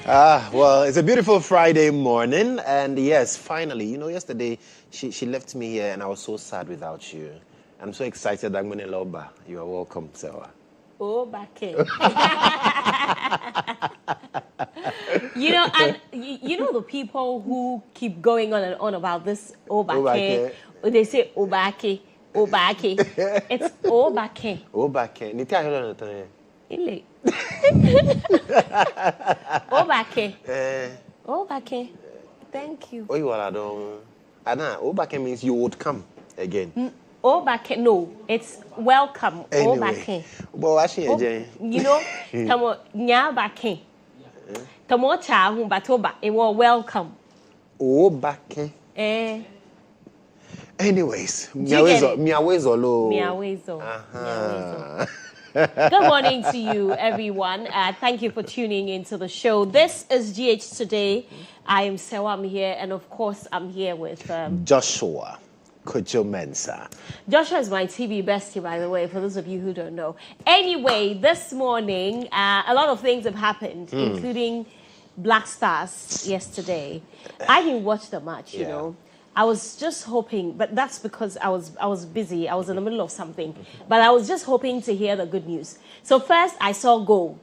Well, it's a beautiful Friday morning, and yes, finally, yesterday she left me here, and I was so sad without you. I'm so excited that I'm going to Loba. You are welcome, Sewa. Oh, back in. And the people who keep going on and on about this Obake, they say Obake, Obake. It's Obake. Obake. Niti ayo na Ile. Obake. Obake. Thank you. Oh, you are don't. Anna, Obake means you would come again. Obake, no, it's welcome. Anyway. Obake. Tamo nyabake. Tamo cha humbatoba. It was welcome. Obake. Anyways, miawezo. Good morning to you, everyone. Thank you for tuning into the show. This is GH Today. I am Sewa, I'm here, and of course, I'm here with Joshua. KodjoMensah. Joshua is my TV bestie, by the way, for those of you who don't know. Anyway, this morning, a lot of things have happened, including Black Stars yesterday. I didn't watch the match, you know. I was just hoping, but that's because I was busy. I was in the middle of something. But I was just hoping to hear the good news. So first, I saw goal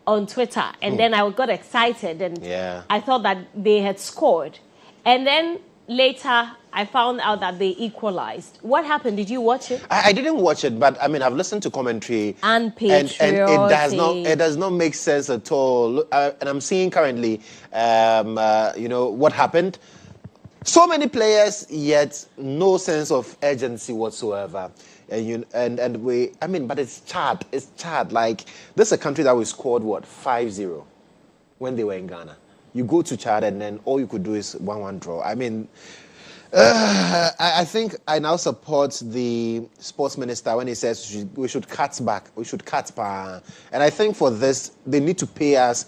on Twitter, and then I got excited, and I thought that they had scored. And then later, I found out that they equalized. What happened? Did you watch it? I didn't watch it, but I mean, I've listened to commentary. And patriotic. It does not make sense at all. And I'm seeing currently, what happened. So many players, yet no sense of urgency whatsoever. But it's Chad. It's Chad. Like, this is a country that we scored, 5-0 when they were in Ghana. You go to Chad, and then all you could do is 1-1 draw. I mean, I think I now support the sports minister when he says we should cut back. We should cut back. And I think for this, they need to pay us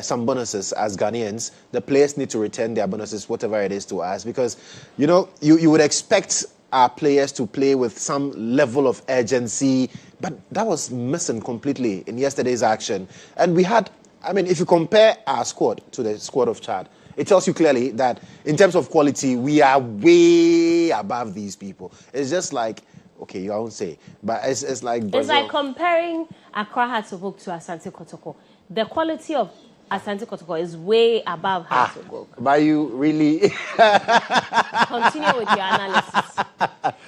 some bonuses as Ghanaians. The players need to return their bonuses, whatever it is, to us. Because, you would expect our players to play with some level of urgency. But that was missing completely in yesterday's action. And we had... if you compare our squad to the squad of Chad, it tells you clearly that in terms of quality, we are way above these people. It's just like, okay, you won't say, but it's like Brazil. It's like comparing Accra Hartlepool to Asante Kotoko. The quality of Asante Kotoko is way above Hartlepool. But you really... Continue with your analysis.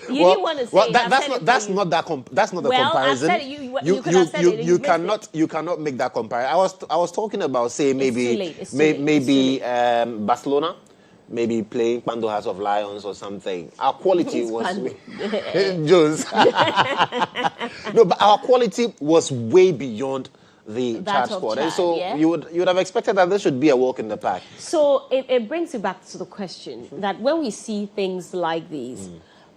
You didn't want to say that's not the comparison. I said you could have said it. You cannot make that comparison. I was talking about, say, maybe Barcelona, maybe playing Pando House of Lions or something. Our quality was Jones. No, but our quality was way beyond the Chad squad, and so you would have expected that this should be a walk in the park. So it brings you back to the question that when we see things like these,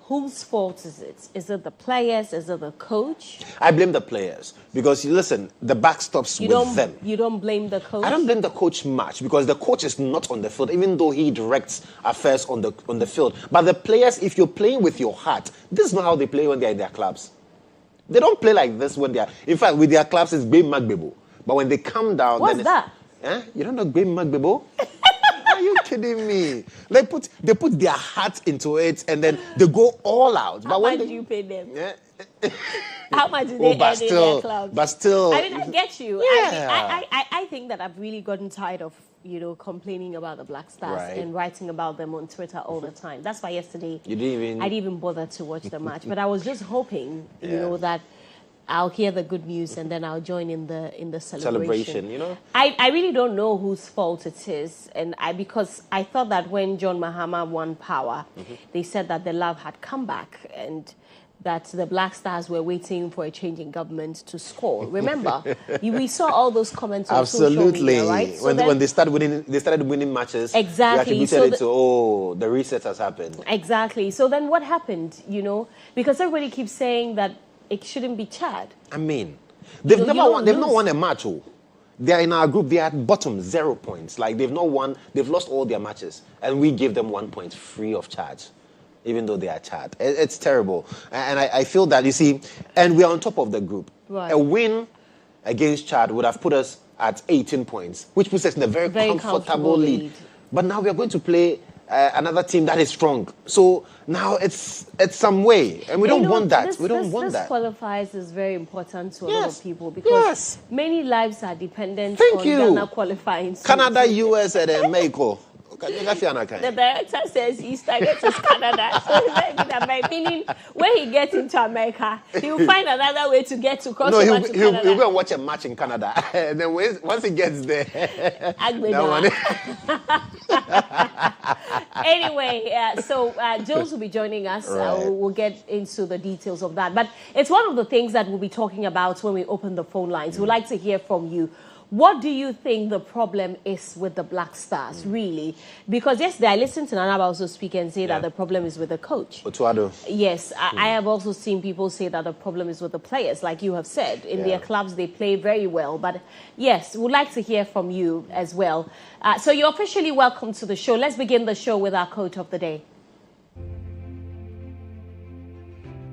whose fault is it? Is it the players? Is it the coach? I blame the players because listen, the back stops with them. You don't blame the coach? I don't blame the coach much because the coach is not on the field, even though he directs affairs on the field. But the players, if you're playing with your heart, this is not how they play when they're in their clubs. They don't play like this when they are... In fact, with their clubs, it's Gbem Magbebo. But when they come down... What's that? You don't know Gbem Magbebo? Are you kidding me? They put their heart into it, and then they go all out. How much do you pay them? How much do they earn in their clubs? But still... I get you. Yeah. I think that I've really gotten tired of complaining about the Black Stars and writing about them on Twitter all the time. That's why yesterday I didn't even bother to watch the match. But I was just hoping, that I'll hear the good news and then I'll join in the celebration. I really don't know whose fault it is, and because I thought that when John Mahama won power, they said that the love had come back and that the Black Stars were waiting for a change in government to score. Remember, we saw all those comments on social media, right? So when they started winning matches, exactly. We attributed it to, the reset has happened. Exactly. So then what happened, Because everybody keeps saying that it shouldn't be Chad. I mean, they've not won a match. They are in our group. They are at bottom, 0 points. Like, they've not won. They've lost all their matches. And we gave them 1 point free of charge, even though they are Chad. It's terrible. And I feel that, you see, and we are on top of the group. Right. A win against Chad would have put us at 18 points, which puts us in a very comfortable lead. But now we are going to play another team that is strong. So now it's some way, and we don't want that. We don't want that. This qualifiers is very important to a lot of people because many lives are dependent on Ghana qualifying. Canada, US, and Mexico. The director says his target is Canada. So that by meaning when he gets into America, he will find another way to get to Canada. He'll go and watch a match in Canada. And then once he gets there, anyway, so Jules will be joining us. We'll get into the details of that. But it's one of the things that we'll be talking about when we open the phone lines. We'd like to hear from you. What do you think the problem is with the Black Stars, really? Because yesterday I listened to Nana also speak and say that the problem is with the coach. Otuado. Yes, I have also seen people say that the problem is with the players, like you have said. In their clubs, they play very well. But yes, we'd like to hear from you as well. So you're officially welcome to the show. Let's begin the show with our quote of the day.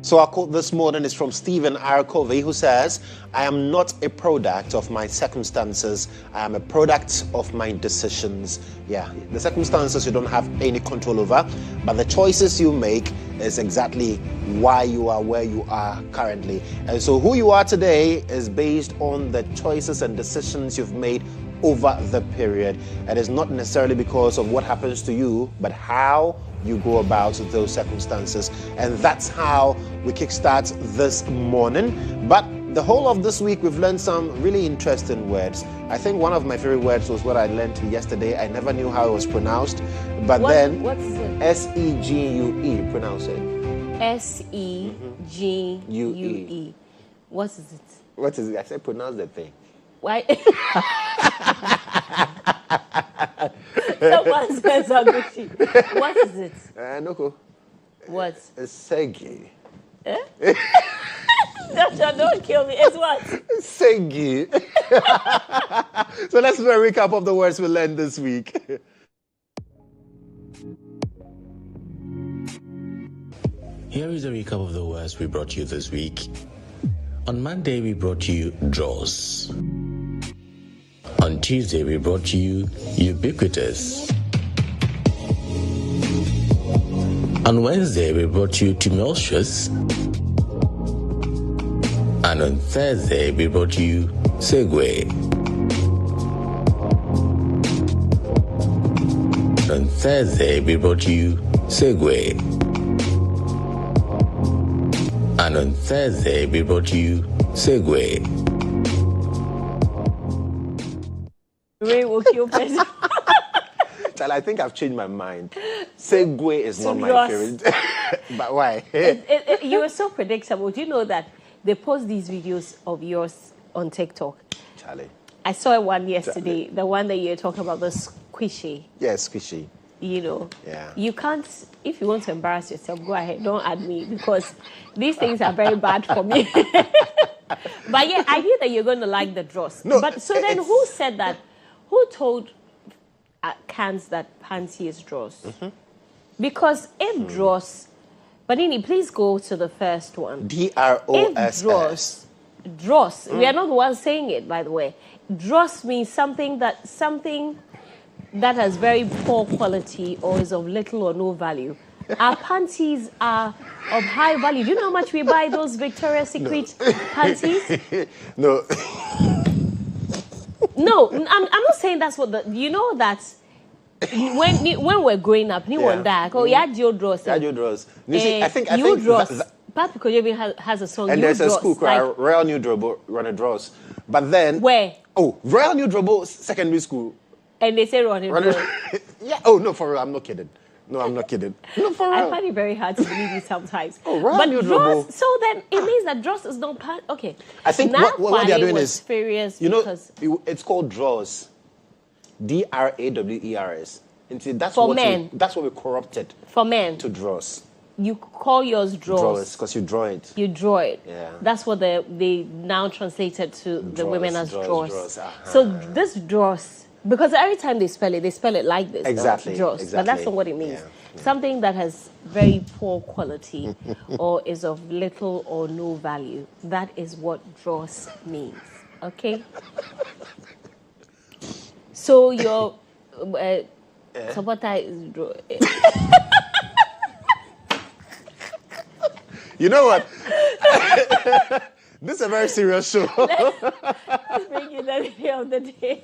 So our quote this morning is from Stephen R. Covey, who says, I am not a product of my circumstances. I am a product of my decisions. Yeah, the circumstances you don't have any control over, but the choices you make is exactly why you are where you are currently. And so who you are today is based on the choices and decisions you've made over the period. It is not necessarily because of what happens to you, but how you go about those circumstances. And that's how we kickstart this morning. But the whole of this week, we've learned some really interesting words. I think one of my favorite words was what I learned yesterday. I never knew how it was pronounced. But then, what's it? S-E-G-U-E, pronounce it. S-E-G-U-E. What is it? What is it? I said pronounce the thing. Why? Someone says something. What is it? No. What? It's Segi. Eh? Don't kill me. It's what? Segi. So let's do a recap of the words we learned this week. Here is a recap of the words we brought you this week. On Monday, we brought you draws. On Tuesday, we brought you ubiquitous. On Wednesday, we brought you tumultuous. And on Thursday, we brought you segue. On Thursday, we brought you segue. And on Thursday, we brought you segue. Ray will kill person. I think I've changed my mind. Segue is not my favorite. But why? You were so predictable. Do you know that they post these videos of yours on TikTok? Charlie. I saw one yesterday, the one that you're talking about, the squishy. Yeah, squishy. You know, you can't, if you want to embarrass yourself, go ahead, don't add me, because these things are very bad for me. But yeah, I hear that you're going to like the dross. No, but so then who said that? Who told Cans that Pansy is dross? Mm-hmm. Because if dross, Banini, please go to the first one. D-R-O-S-S. Dross, we are not the ones saying it, by the way. Dross means something that has very poor quality or is of little or no value. Our panties are of high value. Do you know how much we buy those Victoria's Secret panties? No. No, I'm not saying that's what you know that when we're growing up, you want that. Oh, yeah, Joe Dross. Yeah, Joe Dross. I think Dross. Pat Kojo has a song. And there's a school called Royal New Drobo run a Dross. But then where? Oh, Royal New Drobo Secondary School. And they say run a Dross. Yeah. Oh no, for real, I'm not kidding. No, I'm not kidding. No, for real. I find it very hard to believe you sometimes. Oh, Royal New Drobo. So then it means that Dross is not part. Okay. I think what they are doing is furious. It's called Draws. D-R-A-W-E-R-S. That's for men. That's what we corrupted. For men. To draws. You call yours draws. Because you draw it. You draw it. Yeah. That's what they now translated to the women as draws. Uh-huh. So this draws, because every time they spell it like this. Exactly. Draws. Exactly. But that's not what it means. Yeah. Something that has very poor quality or is of little or no value. That is what draws means. Okay? So your supporter is draw. You know what? This is a very serious show. Let's bring you the video of the day.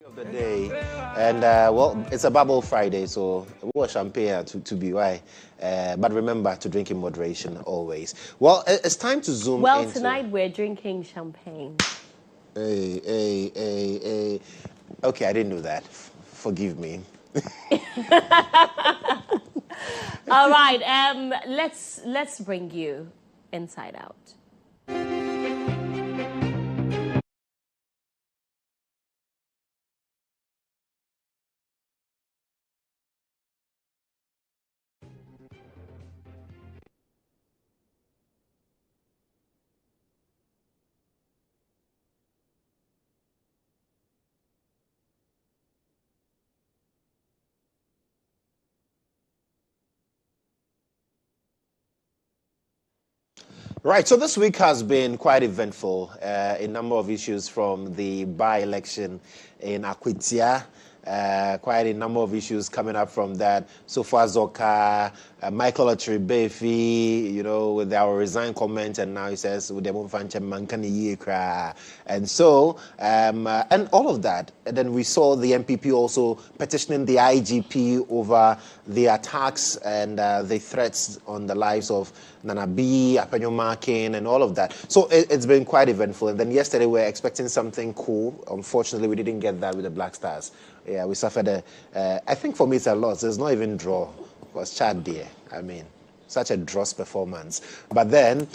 Of the day, and well, it's a bubble Friday, so we'll champagne to be why, but remember to drink in moderation always. Well, it's time to zoom. Well, into... tonight we're drinking champagne. Hey. Okay, I didn't know that. Forgive me. All right, let's bring you Inside Out. Right, so this week has been quite eventful. A number of issues from the by-election in Akwatia. Quite a number of issues coming up from that. So far, Zoka, Michael Atribefi, with our resign comment, and now he says, and so, and all of that. And then we saw the MPP also petitioning the IGP over the attacks and the threats on the lives of Nana B, Apenyo Markin, and all of that. So it's been quite eventful. And then yesterday we were expecting something cool. Unfortunately, we didn't get that with the Black Stars. Yeah, we suffered I think for me it's a loss. There's not even draw. It was Chad there. I mean, such a dross performance. But then,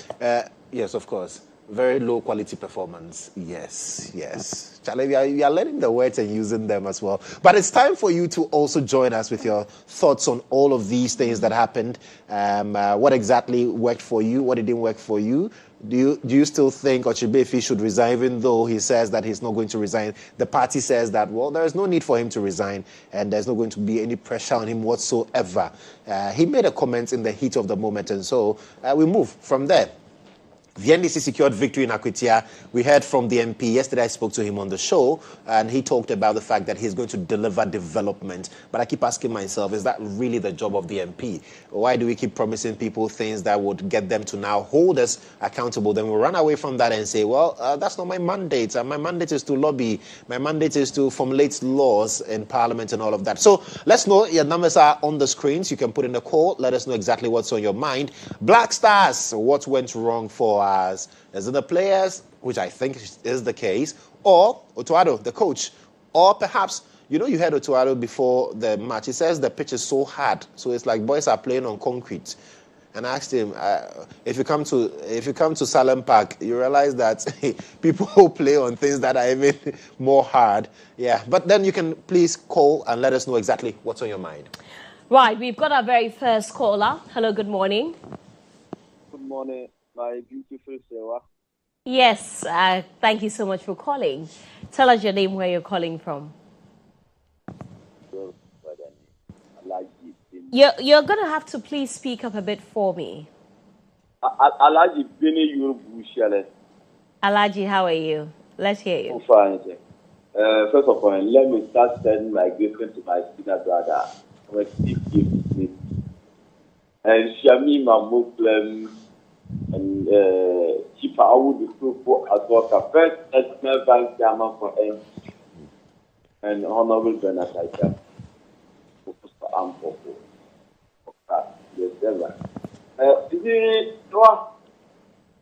yes, of course. Very low quality performance. Yes, yes. Charlie, we are learning the words and using them as well. But it's time for you to also join us with your thoughts on all of these things that happened. What exactly worked for you? What didn't work for you? Do you still think Ochibefi should resign, even though he says that he's not going to resign? The party says that, well, there is no need for him to resign and there's not going to be any pressure on him whatsoever. He made a comment in the heat of the moment, and so we move from there. The NDC secured victory in Akwatia. We heard from the MP. Yesterday I spoke to him on the show, and he talked about the fact that he's going to deliver development. But I keep asking myself, is that really the job of the MP? Why do we keep promising people things that would get them to now hold us accountable? Then we run away from that and say, well, that's not my mandate. My mandate is to lobby. My mandate is to formulate laws in Parliament and all of that. So let's know. Your numbers are on the screens. You can put in a call. Let us know exactly what's on your mind. Black Stars, what went wrong for us? Is it the players, which I think is the case, or Otuado, the coach, or perhaps, you heard Otuado before the match. He says the pitch is so hard, so it's like boys are playing on concrete. And I asked him, if you come to Salem Park, you realize that people play on things that are even more hard. Yeah, but then you can please call and let us know exactly what's on your mind. Right, we've got our very first caller. Hello, good morning. Good morning, my beautiful Sewa. Yes, thank you so much for calling. Tell us your name, where you're calling from. You're going to have to please speak up a bit for me. Alaji Bini Yurubu. Alaji, how are you? Let's hear you. I'm fine. First of all, let me start sending my greeting to my senior brother. And Shami, my Muslim, and Chief Aoud as well, first National Bank Chairman for NC, and Honorable Bernard Saika.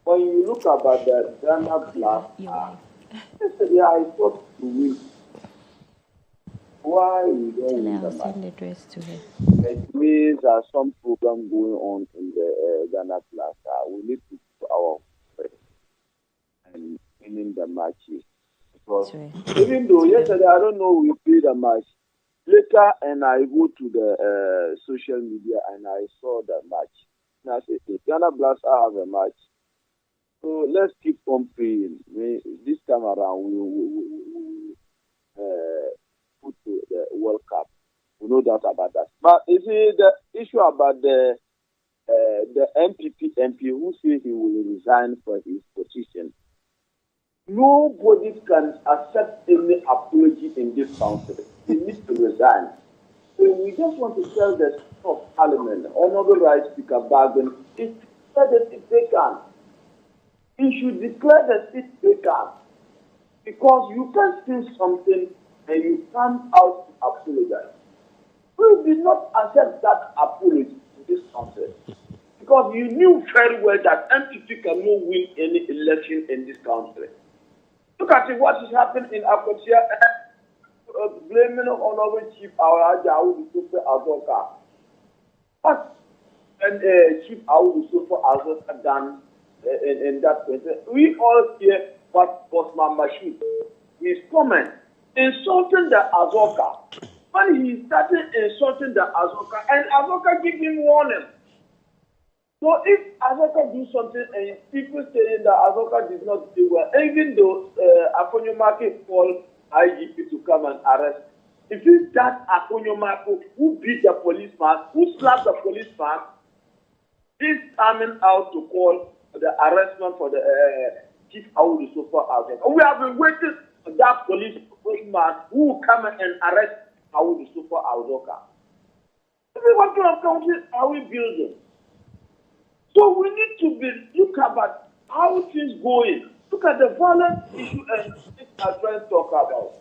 When you look about the Ghana Blast, yesterday I thought to win. Why we don't win the match? Send the dress to her. It means there's some program going on in the Ghana Blast. We need to do our best and winning the matches. Because even though yesterday I don't know we played the match, later and I go to the social media and I saw the match. And I said, the Ghana Blast have a match. So let's keep on praying. This time around we put to the World Cup. We know that about that. But you see the issue about the MP who said he will resign for his position. Nobody can accept any apology in this country. He needs to resign. So we just want to tell the Speaker of Parliament, Honorable Right Speaker Bargain, is to declare the seat vacant. He should declare the seat vacant. Because you can say something and you come out to apologize. We did not accept that apology in this country. Because you knew very well that MPP cannot win any election in this country. Look at what is happening in Akwatia, blaming Honorable Chief Aoud Azoka. What and Chief Aoud Azoka done in that point? We all hear what Bosman Mashud, his comment, insulting the Azoka. When he started insulting the Azoka, and Azoka gave him warning. So if Azoka do something and people saying that Azoka did not do well, even though Akonyomake called IGP to come and arrest, if it's that Akonyomake who beat the policeman, who slapped the policeman, he's coming out to call the arrestment for the Chief Aoud Azoka. We have been waiting for that policeman who will come and arrest Aoud Azoka. What kind of country are we building? So we need to look about how things going. Look at the violent issue and things are trying to talk about.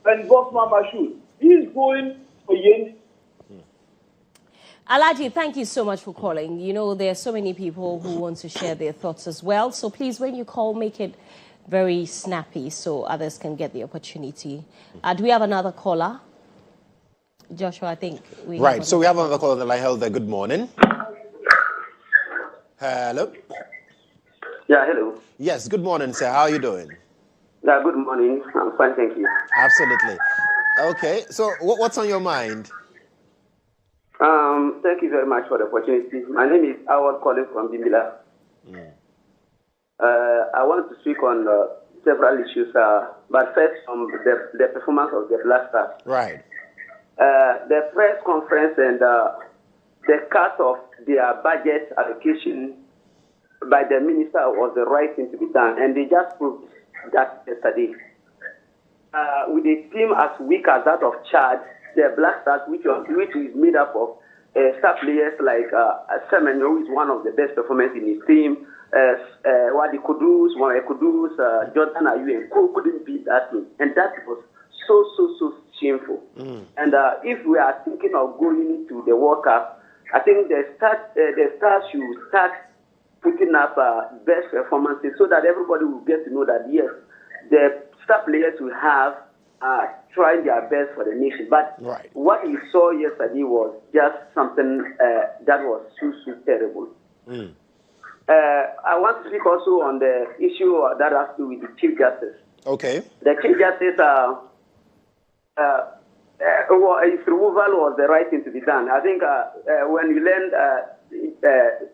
And Bosman Mashud, he's going for Yen. Alaji, thank you so much for calling. You know, there are so many people who want to share their thoughts as well. So please, when you call, make it very snappy so others can get the opportunity. Do we have another caller? Joshua, I think we Right, so we have another caller on the line. Hello there, good morning. Hello. Yeah, hello. Yes, good morning, sir. How are you doing? Yeah, good morning. I'm fine, thank you. Absolutely. Okay, so what's on your mind? Thank you very much for the opportunity. My name is Howard calling from Bimbila. I want to speak on several issues, but first on the performance of the Black Stars. Right. The press conference and the cut of their budget allocation by the minister was the right thing to be done, and they just proved that yesterday. With a team as weak as that of Chad, the Black Stars, which is made up of star players like Semen, who is one of the best performers in his team, Wadi Kudus, Jordan Ayew, and couldn't beat that team. And that was so shameful. And if we are thinking of going to the World Cup, I think the stars should start putting up best performances so that everybody will get to know that, yes, the star players will have trying their best for the nation. But what we saw yesterday was just something that was so terrible. I want to speak also on the issue that has to do with the Chief Justice. Okay. The Chief Justice, his removal was the right thing to be done. I think when you learn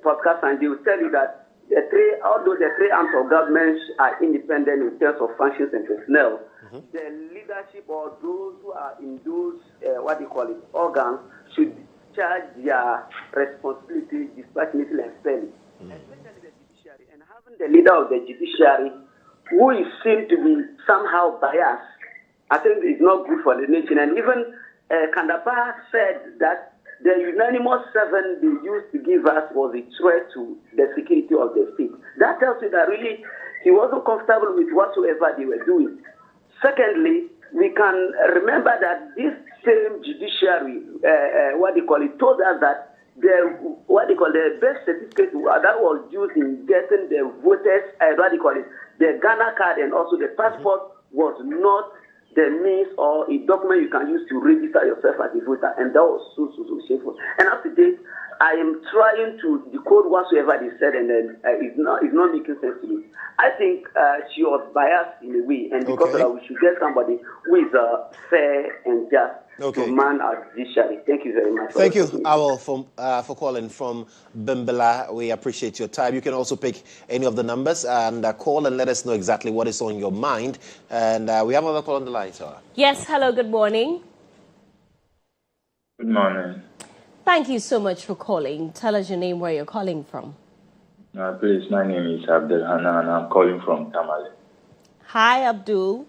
podcast, and they will tell you that although the three arms of government are independent in terms of functions and personnel, the leadership or those who are in those, organs should charge their responsibility dispassionately and fairly. Especially the judiciary. And having the leader of the judiciary who is seen to be somehow biased, I think is not good for the nation. And even Kandapa said that the unanimous 7 they used to give us was a threat to the security of the state. That tells you that really he wasn't comfortable with whatsoever they were doing. Secondly, we can remember that this same judiciary, told us that the best certificate that was used in getting the voters, the Ghana card and also the passport was not the means or a document you can use to register yourself as a voter, and that was so shameful. And up to date, I am trying to decode whatsoever they said, and then it's not making sense to me. I think she was biased in a way, and because of that, we should get somebody who is fair and just to man our judiciary. Thank you very much. Thank you, Awal, for calling from Bimbala. We appreciate your time. You can also pick any of the numbers and call and let us know exactly what is on your mind. And we have another call on the line, sir. Yes, hello, good morning. Good morning. Thank you so much for calling. Tell us your name, where you're calling from. Please, my name is Abdul Hana, and I'm calling from Tamale. Hi, Abdul.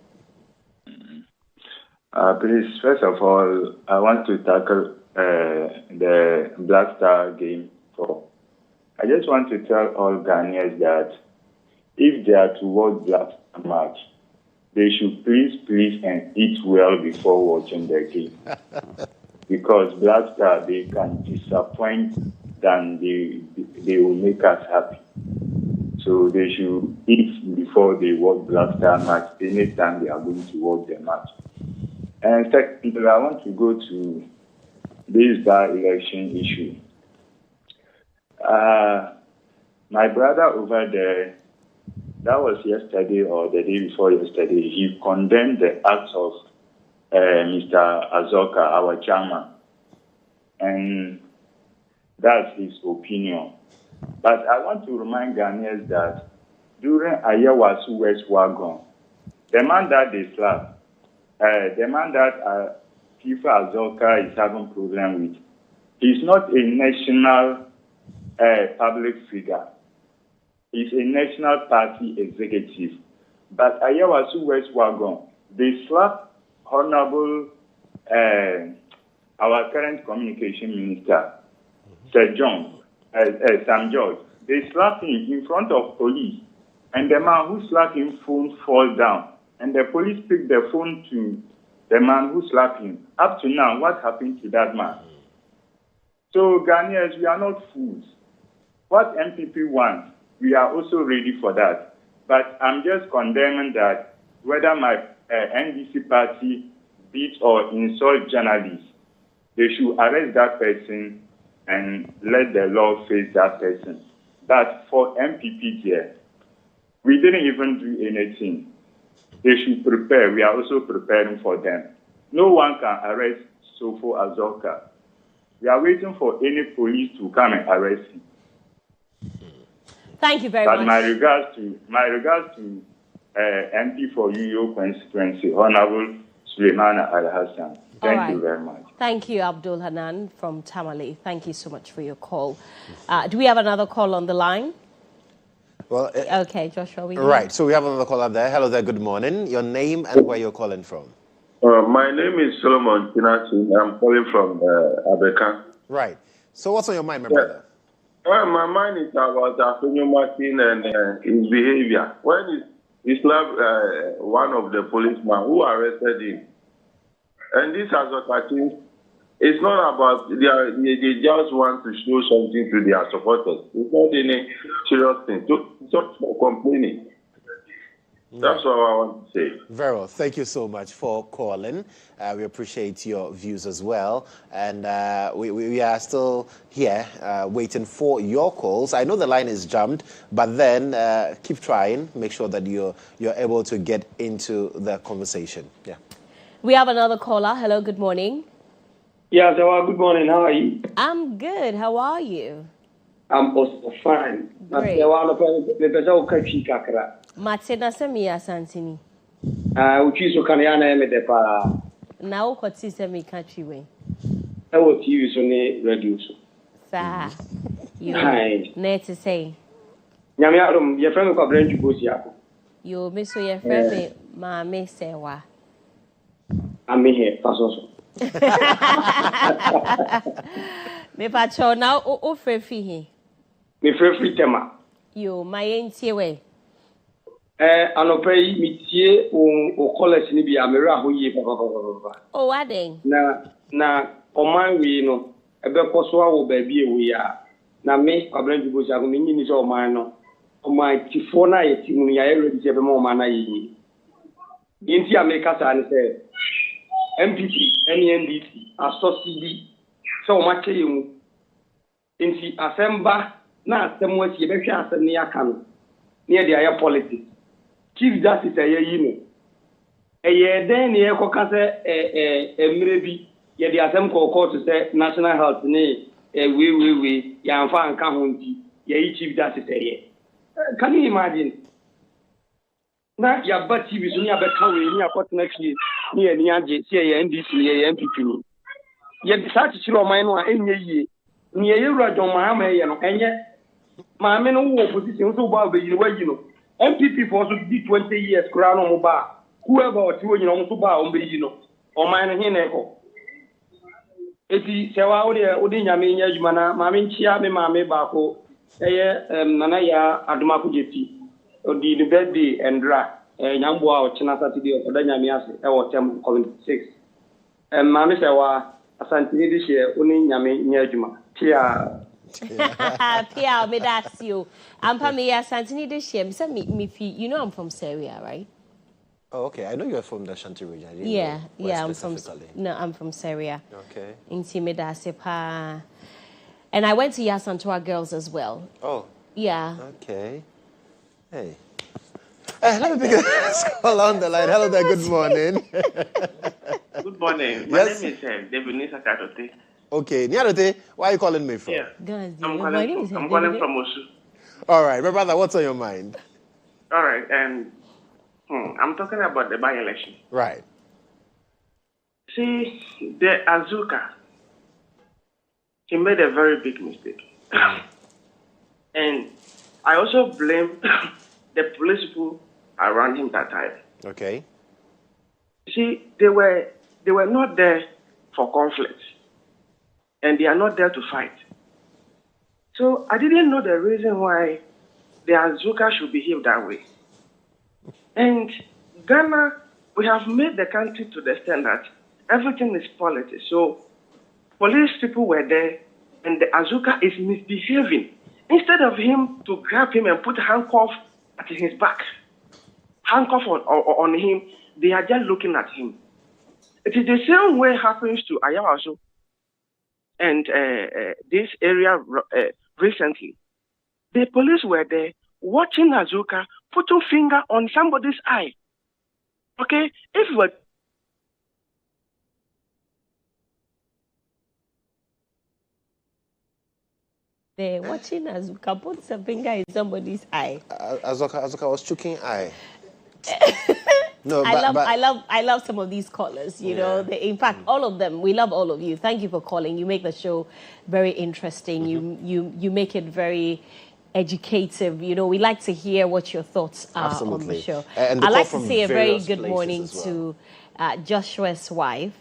Please, first of all, I want to tackle the Black Star game. I just want to tell all Ghanaians that if they are to watch Black Star match, they should please and eat well before watching the game. Because Black Star, they can disappoint than they will make us happy. So they should eat before they watch Black Star match anytime they are going to watch the match. And secondly, I want to go to this by-election issue. My brother over there, that was yesterday or the day before yesterday, he condemned the acts of Mr. Azoka, our chairman. And that's his opinion. But I want to remind Ghanaians that during Ayawasu West Wagon, the man that they slapped, the man that Tifa Azoka is having problem with, he's not a national public figure. He's a national party executive. But Ayawasu West Wagon, they slapped Honorable, our current communication minister, Sam George. They slapped him in front of police, and the man who slapped him phone falls down, and the police picked the phone to the man who slapped him. Up to now, what happened to that man? So Ghanaians, we are not fools. What MPP wants, we are also ready for that. But I'm just condemning that whether my NDC party beat or insult journalists, they should arrest that person and let the law face that person. But for MPP here, We didn't even do anything. They should prepare. We are also preparing for them. No one can arrest Sofo Azoka. We are waiting for any police to come and arrest him. Thank you very much. But my regards to MP for Uyo constituency, Honorable Suleimana Al-Hassan. Thank you very much. Thank you, Abdul Hanan from Tamale. Thank you so much for your call. Do we have another call on the line? Well, okay, Joshua. Right, so we have another caller there. Hello there, good morning. Your name and where you're calling from? My name is Solomon Kinati. I'm calling from Abeka. Right. So what's on your mind, my brother? My mind is about Antonio Martin and his behavior. When he slapped one of the policemen who arrested him. And this has a it's not about, they just want to show something to their supporters. It's not any serious thing. Just for complaining. That's all I want to say. Very well. Thank you so much for calling. We appreciate your views as well. And we are still here waiting for your calls. I know the line is jammed, but then keep trying. Make sure that you're able to get into the conversation. Yeah. We have another caller. Hello, good morning. Yes, good morning. How are you? I'm good. How are you? I'm also fine. Great. Matena Semia Santini. Uchi so kanyana emede pa. Na wo kwati se me country way. E wo TV so ne radio so. Sa. You. Hi. Net to say. Nyame adom ye friend ko branch bosi ako. You me so ye friend me ma me say wa. I'm here paso. Me pacho na o frefi he. Me frefi tema. You my entie we. Anopai mitie o college ni bia mera ho yie papa. Oh waden. Na oman wi no ebe koso awo ba bi ewu ya. Na me kwabran jibo sia ko me nyini so oman no. Oman tifo na ye timu ya ready je be mo oman na yi. Yinti America sa ni se MPP, NNDC, ASOCD, so much you. Inti Asemba, na Samuel, you make us near Kano, near the higher politics. Chief Justice, a year, a year then, near Cocasa, a maybe, yet the Assembly Court to say national health, nay, we, Yan Fan County, ye Chief Justice, a year. Can you imagine? Na ya ba TV so nya be ka we nya kwot next year ni ya ni age see ya NDC ya MPP ni ye bi sa chichiro oman no a enye yie ni ye yura John Mahama ye no enye ma me no wo opposition so ba be yi wayi no MPP for so di 20 years kura no mo ba whoever o ti wo nyina mo so ba o be yi no oman no hin na ko eti sewa o de nyame nya adwuma na ma me nchia me ma me ba ko eye nana ya aduma ko jeti Odi the birthday and dra nyambo a ochina Saturday oda nyame ase e wo tem 6 mama se wa asantini this year oni nyame nya adwuma tia pia me that's you ampa me asantini this year me you know I'm from Seria, right? Oh, okay. I know you're from the Ashanti region. Yeah, I'm from Seria. Okay. Inti me that's pa. And I went to Yasantua Girls as well. Oh. Yeah. Okay. Hey. Let me pick this call on the line. Hello there, good morning. Good morning. My Yes? name is David Nisa Kadote. Okay, Niadote, where are you calling me from? Yeah. Guys, I'm calling from Osu. All right, my brother, what's on your mind? All right, and I'm talking about the by-election. Right. See, the Azuka, he made a very big mistake. And I also blame the police people around him that time. Okay. See, they were not there for conflict, and they are not there to fight. So I didn't know the reason why the Azuka should behave that way. And Ghana, we have made the country to the extent that everything is politics. So police people were there, and the Azuka is misbehaving. Instead of him to grab him and put a handcuff at his back, handcuff on him, they are just looking at him. It is the same way happens to Ayawaso and this area recently. The police were there watching Azuka putting finger on somebody's eye. Okay? If you were they're watching us, we can put some finger in somebody's eye. Azoka was choking eye. No, I love some of these callers. You know, in fact, all of them. We love all of you. Thank you for calling. You make the show very interesting. You make it very educative. You know, we like to hear what your thoughts are on the show. And I'd like to say a very good morning to Joshua's wife.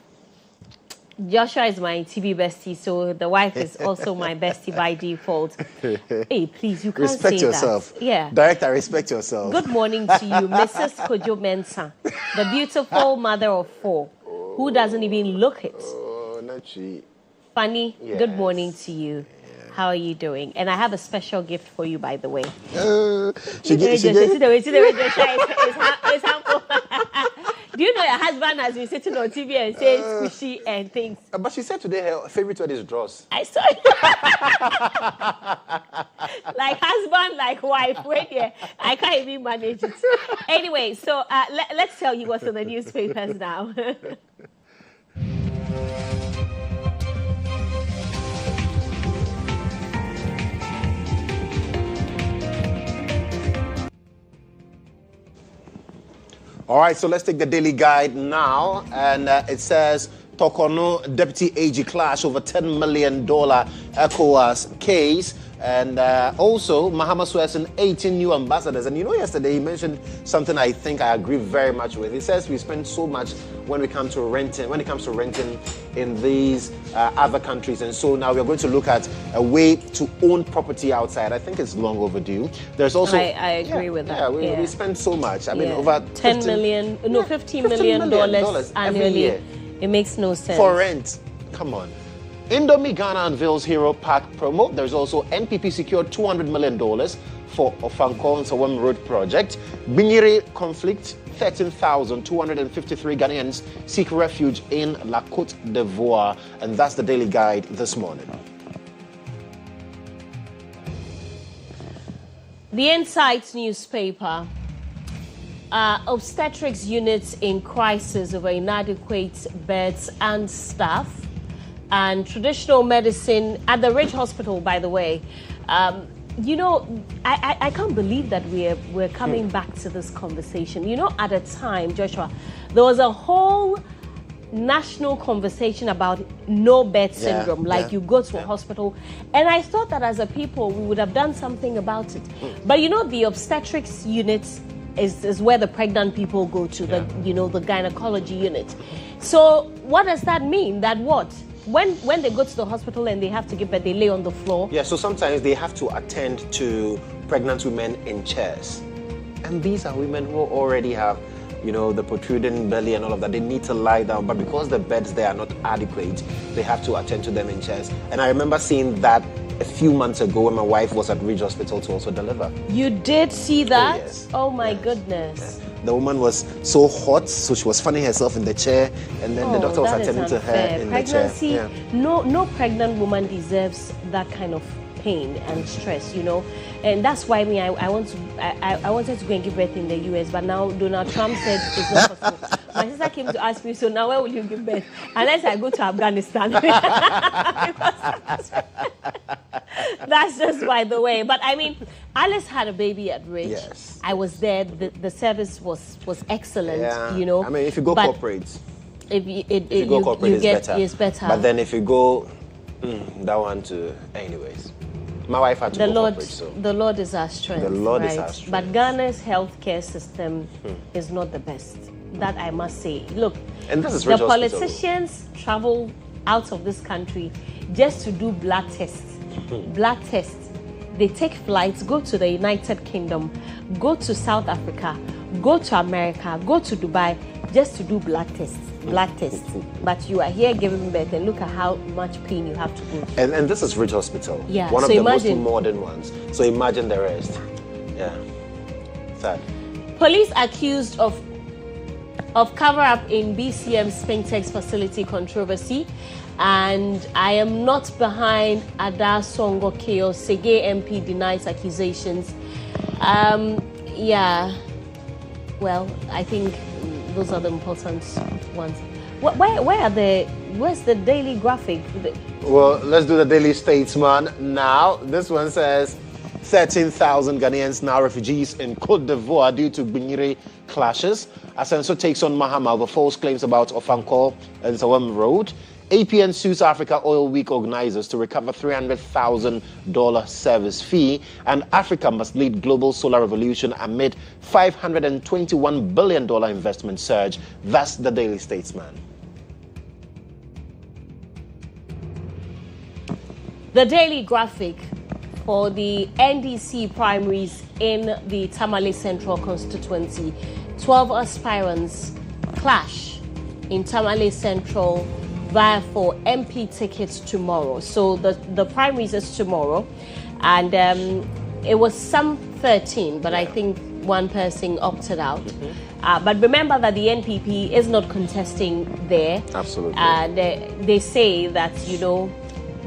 Joshua is my TV bestie, so the wife is also my bestie by default. Hey, please, you can't respect say yourself. That. Yeah. Director, respect yourself. Good morning to you, Mrs. KodjoMensah, the beautiful mother of 4, who doesn't even look it. Oh, not she. Funny, yes. Good morning to you. Yeah. How are you doing? And I have a special gift for you, by the way. Do you know your husband has been sitting on TV and saying squishy and things? But she said today her favorite word is dross. I saw it. Like husband, like wife. Wait here. I can't even manage it. Anyway, so let's tell you what's in the newspapers now. All right, so let's take the daily guide now. And it says, Tokono Deputy AG clash over $10 million ECOWAS case. And also, Mahama swears in 18 new ambassadors. And you know, yesterday he mentioned something I think I agree very much with. He says we spend so much when it comes to renting in these other countries. And so now we're going to look at a way to own property outside. I think it's long overdue. There's also... I agree with that. Yeah, we spend so much. I mean, over $15 million annually. It makes no sense. For rent. Come on. Indomie Ghana unveils Hero Park promo. There's also NPP secured $200 million for Ofankor and Sawam Road project. Binyere conflict, 13,253 Ghanaians seek refuge in La Côte d'Ivoire. And that's the Daily Guide this morning. The Insight newspaper. Obstetrics units in crisis over inadequate beds and staff. And traditional medicine at the Ridge Hospital, by the way. You know, I can't believe that we're coming back to this conversation. You know, at a time, Joshua, there was a whole national conversation about no bed syndrome. You go to a hospital. And I thought that as a people, we would have done something about it. But you know, the obstetrics units is where the pregnant people go to, the gynecology unit. So what does that mean? That what? When they go to the hospital and they have to give birth, they lay on the floor. Yeah, so sometimes they have to attend to pregnant women in chairs. And these are women who already have, the protruding belly and all of that. They need to lie down, but because the beds there are not adequate, they have to attend to them in chairs. And I remember seeing that a few months ago when my wife was at Ridge Hospital to also deliver. You did see that? Oh, yes. Oh my goodness. Yeah. The woman was so hot, so she was fanning herself in the chair, and then the doctor was attending to her in the chair. Yeah. No pregnant woman deserves that kind of pain and stress, and that's why I wanted to go and give birth in the US, but now Donald Trump said it's not possible. My sister came to ask me, so now where will you give birth? Unless I go to Afghanistan. That's just by the way. But I mean, Alice had a baby at Ridge. Yes. I was there. The service was excellent. Yeah. I mean, if you go corporate, if you go corporate, it's better. But then if you go that one too, anyways. My wife had to go corporate, so. The Lord is our strength. The Lord is our strength. But Ghana's healthcare system is not the best. That I must say. Look, and this is the politicians travel out of this country just to do blood tests. Blood tests. They take flights, go to the United Kingdom, go to South Africa, go to America, go to Dubai, just to do blood tests. But you are here giving birth, and look at how much pain you have to go through. And this is Ridge Hospital. Yeah. One of the most modern ones. So imagine the rest. Yeah. Sad. Police accused of cover-up in BCM Spintex facility controversy. And I am not behind Ada Songo Keo. Sege MP denies accusations. Yeah. Well, I think those are the important ones. Where's the Daily Graphic? Well, let's do the Daily Statesman now. This one says 13,000 Ghanaians now refugees in Côte d'Ivoire due to Binyere clashes. Asenso takes on Mahama over false claims about Ofankor and Sawam Road. APN sues Africa Oil Week organizers to recover $300,000 service fee. And Africa must lead global solar revolution amid $521 billion investment surge. That's the Daily Statesman. The Daily Graphic for the NDC primaries in the Tamale Central constituency. 12 aspirants clash in Tamale Central via for MP tickets tomorrow. So the primaries is tomorrow, and it was some 13, but I think one person opted out. But remember that the NPP is not contesting there. Absolutely. And they say that,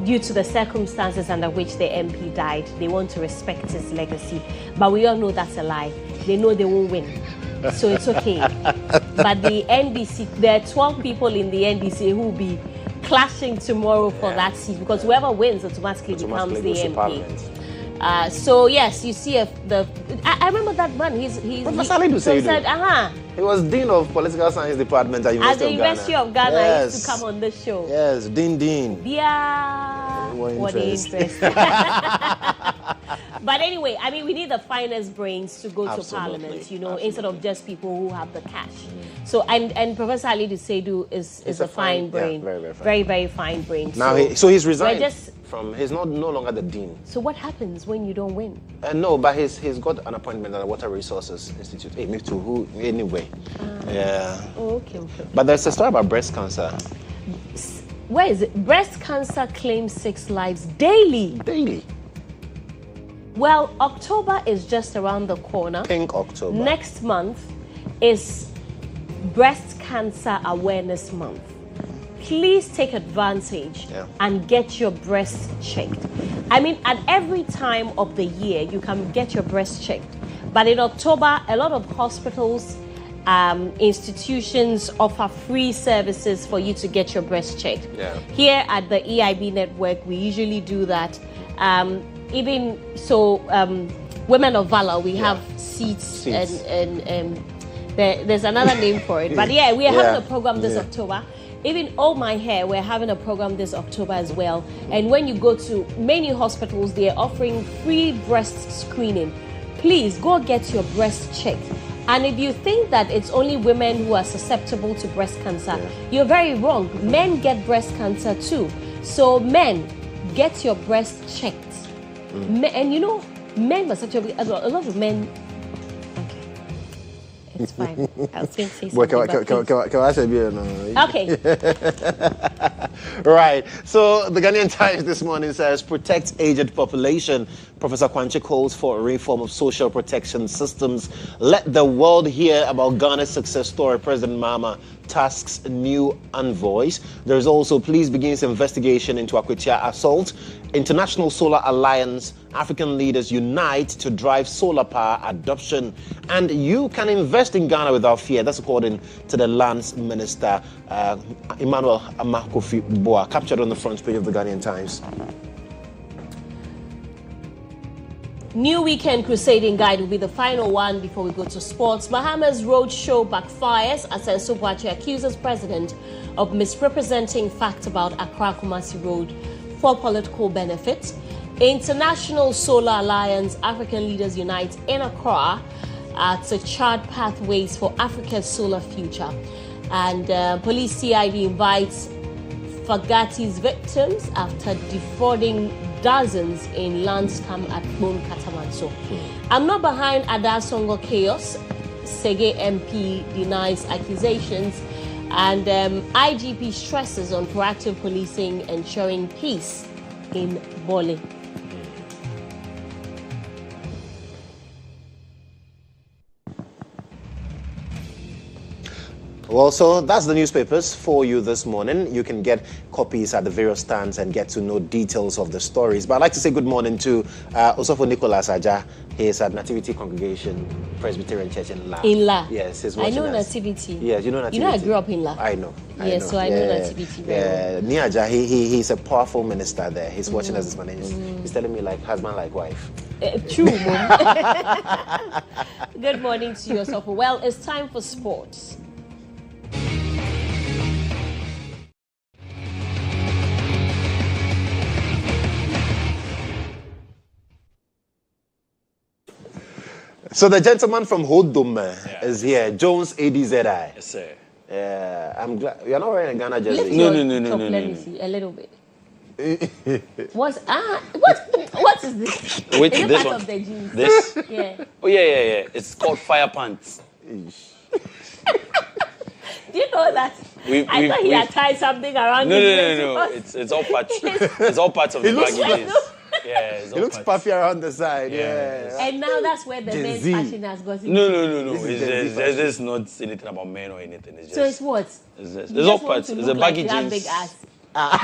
due to the circumstances under which the MP died, they want to respect his legacy. But we all know that's a lie. They know they won't win. So it's okay. But the NDC, there are 12 people in the NDC who will be clashing tomorrow for that seat, because whoever wins automatically becomes the MP. So yes, you see I remember that man. Professor Alidu said, he was Dean of Political Science Department at University of Ghana. Yes. He used to come on the show. Yes, Dean. Yeah. What interest. But anyway, I mean, we need the finest brains to go to Parliament, instead of just people who have the cash. So, and Professor Alidu Seidu is a fine brain. Yeah, very, very fine brain. Now, he's resigned he's no longer the dean. So what happens when you don't win? No, but he's got an appointment at the Water Resources Institute. Hey, me too. Who anyway? Yeah. Oh, okay. But there's a story about breast cancer. Where is it? Breast cancer claims 6 lives daily. Daily. Well, October is just around the corner. Pink October. Next month is Breast Cancer Awareness Month. Please take advantage and get your breast checked. I mean, at every time of the year, you can get your breast checked. But in October, a lot of hospitals, institutions offer free services for you to get your breast checked. Yeah. Here at the EIB network, we usually do that. Even so, Women of Valor, we have seats. And there's another name for it. But yeah, we are having a program this October. Even All My Hair, we're having a program this October as well. And when you go to many hospitals, they're offering free breast screening. Please go get your breast checked. And if you think that it's only women who are susceptible to breast cancer, you're very wrong. Men get breast cancer too. So men, get your breast checked. And men must actually, a lot of men. It's fine. I was going to say something. Okay. Right. So the Ghanaian Times this morning says, protect aged population. Professor Kwanche calls for a reform of social protection systems. Let the world hear about Ghana's success story. President Mahama tasks new envoys. There's also, please begins investigation into Akwatia assault. International Solar Alliance, African leaders unite to drive solar power adoption. And you can invest in Ghana without fear. That's according to the Lands Minister, Emmanuel Amakofi-Boa, captured on the front page of the Ghanaian Times. New Weekend Crusading Guide will be the final one before we go to sports. Mahama's roadshow backfires as Akwatia accuses president of misrepresenting facts about Accra-Kumasi Road for political benefit. International Solar Alliance, African leaders unite in Accra to chart pathways for Africa's solar future. And police CID invites Fagati's victims after defrauding dozens in land scam at Bon Katamanso. I'm not behind Adasongo chaos. Sege MP denies accusations. And IGP stresses on proactive policing, ensuring peace in Bole. Well, so that's the newspapers for you this morning. You can get copies at the various stands and get to know details of the stories. But I'd like to say good morning to Osofo Nicholas Aja. He is at Nativity Congregation Presbyterian Church in La. In La? Yes, he's I watching know us. Nativity. Yes, you know Nativity. You know I grew up in La. I know. Yes, so I know Nativity very well. Niaja, he's a powerful minister there. He's watching us this morning. He's telling me like husband, like wife. True, Mom. Good morning to you, Osofo. Well, it's time for sports. So the gentleman from Hodome is here, Jones ADZI. Yes, sir. I'm glad you're not wearing a Ghana jersey. No. Let me see a little bit. What is this? Wait, is it this part one. of the jeans? This? Yeah. Oh yeah. It's called fire pants. Do you know that? I thought he had tied something around his waist. No. It's all parts. It's all parts of the baggy jeans. Yeah, it looks puffy around the side. Yeah. And now that's where the men's fashion has gotten. No. It's just not anything about men or anything. It's just, so it's what? It's all parts. It's a baggy jeans. Big ass. Oh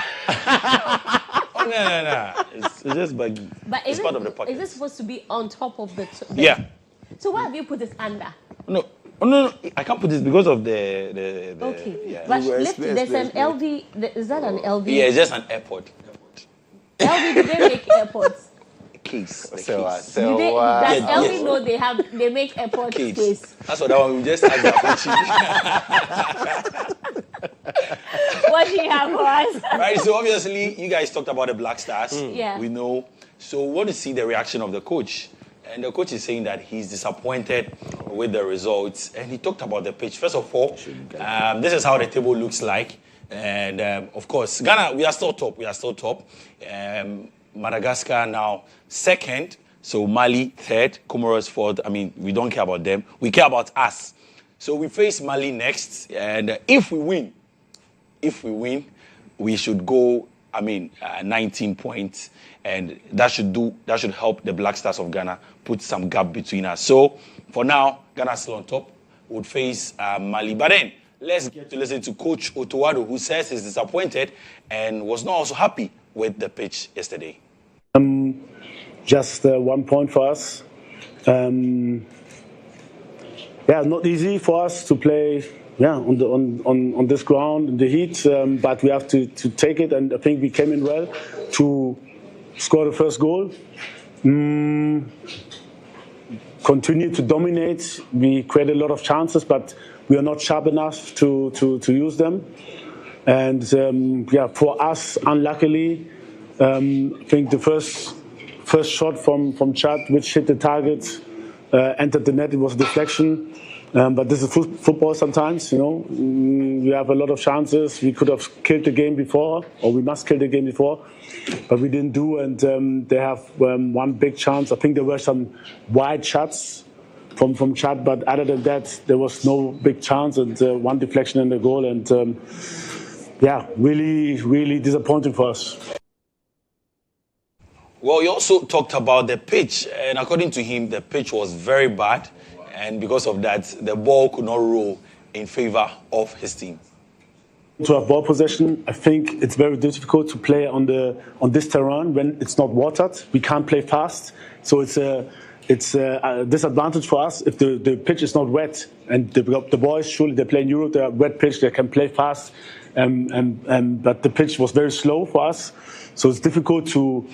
no. It's just baggy. But it's part of the pocket. Is this supposed to be on top of the? Yeah. So why have you put this under? No. Oh, no, I can't put this because of the okay. Yeah. But there's an LV. Is that an LV? Yeah, it's just an airport. LV, do they make airports? Case. Does LV know they make airport case? That's what that one we just asked that. What do you have for us? Right, so obviously you guys talked about the Black Stars. Yeah. We know. So we want to see the reaction of the coach. And the coach is saying that he's disappointed with the results. And he talked about the pitch. First of all, this is how the table looks like. And of course, Ghana, we are still top. Madagascar now second. So Mali third. Comoros fourth. I mean, we don't care about them. We care about us. So we face Mali next. And if we win, we should go, 19 points. And that should help the Black Stars of Ghana put some gap between us. So for now, Ghana still on top. Would face Mali. But then, let's get to listen to Coach Otuado, who says he's disappointed and was not also happy with the pitch yesterday. Just 1 point for us. Not easy for us to play on this ground in the heat, but we have to take it, and I think we came in well to score the first goal. Continue to dominate. We created a lot of chances, but we are not sharp enough to use them. And for us, unluckily, I think the first shot from Chad, which hit the target, entered the net. It was a deflection. But this is football sometimes, We have a lot of chances. We could have killed the game before, or we must kill the game before, but we didn't do. And they have one big chance. I think there were some wide shots from Chad, but other than that, there was no big chance, and one deflection in the goal. And really, really disappointing for us. Well, he also talked about the pitch, and according to him, the pitch was very bad. And because of that, the ball could not roll in favor of his team. To have ball possession, I think it's very difficult to play on this terrain when it's not watered. We can't play fast, so it's a disadvantage for us if the pitch is not wet. And the boys, surely they play in Europe, they're wet pitch, they can play fast. But the pitch was very slow for us, so it's difficult to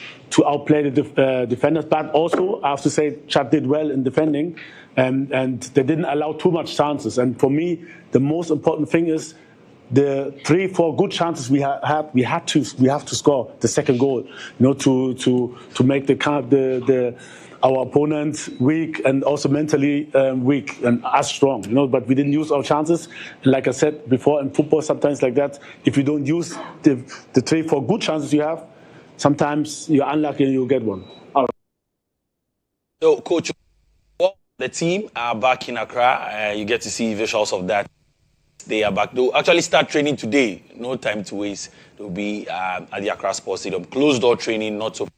outplay the defenders. But also, I have to say, Chad did well in defending. And they didn't allow too much chances. And for me, the most important thing is the 3-4 good chances we had. We have to score the second goal, to make our opponent weak and also mentally weak and us strong. But we didn't use our chances. And like I said before, in football, sometimes like that, if you don't use the 3-4 good chances you have, sometimes you're unlucky and you'll get one. So, Coach. The team are back in Accra. You get to see visuals of that. They are back. They'll actually start training today. No time to waste. They'll be at the Accra Sports Stadium. Closed door training, not so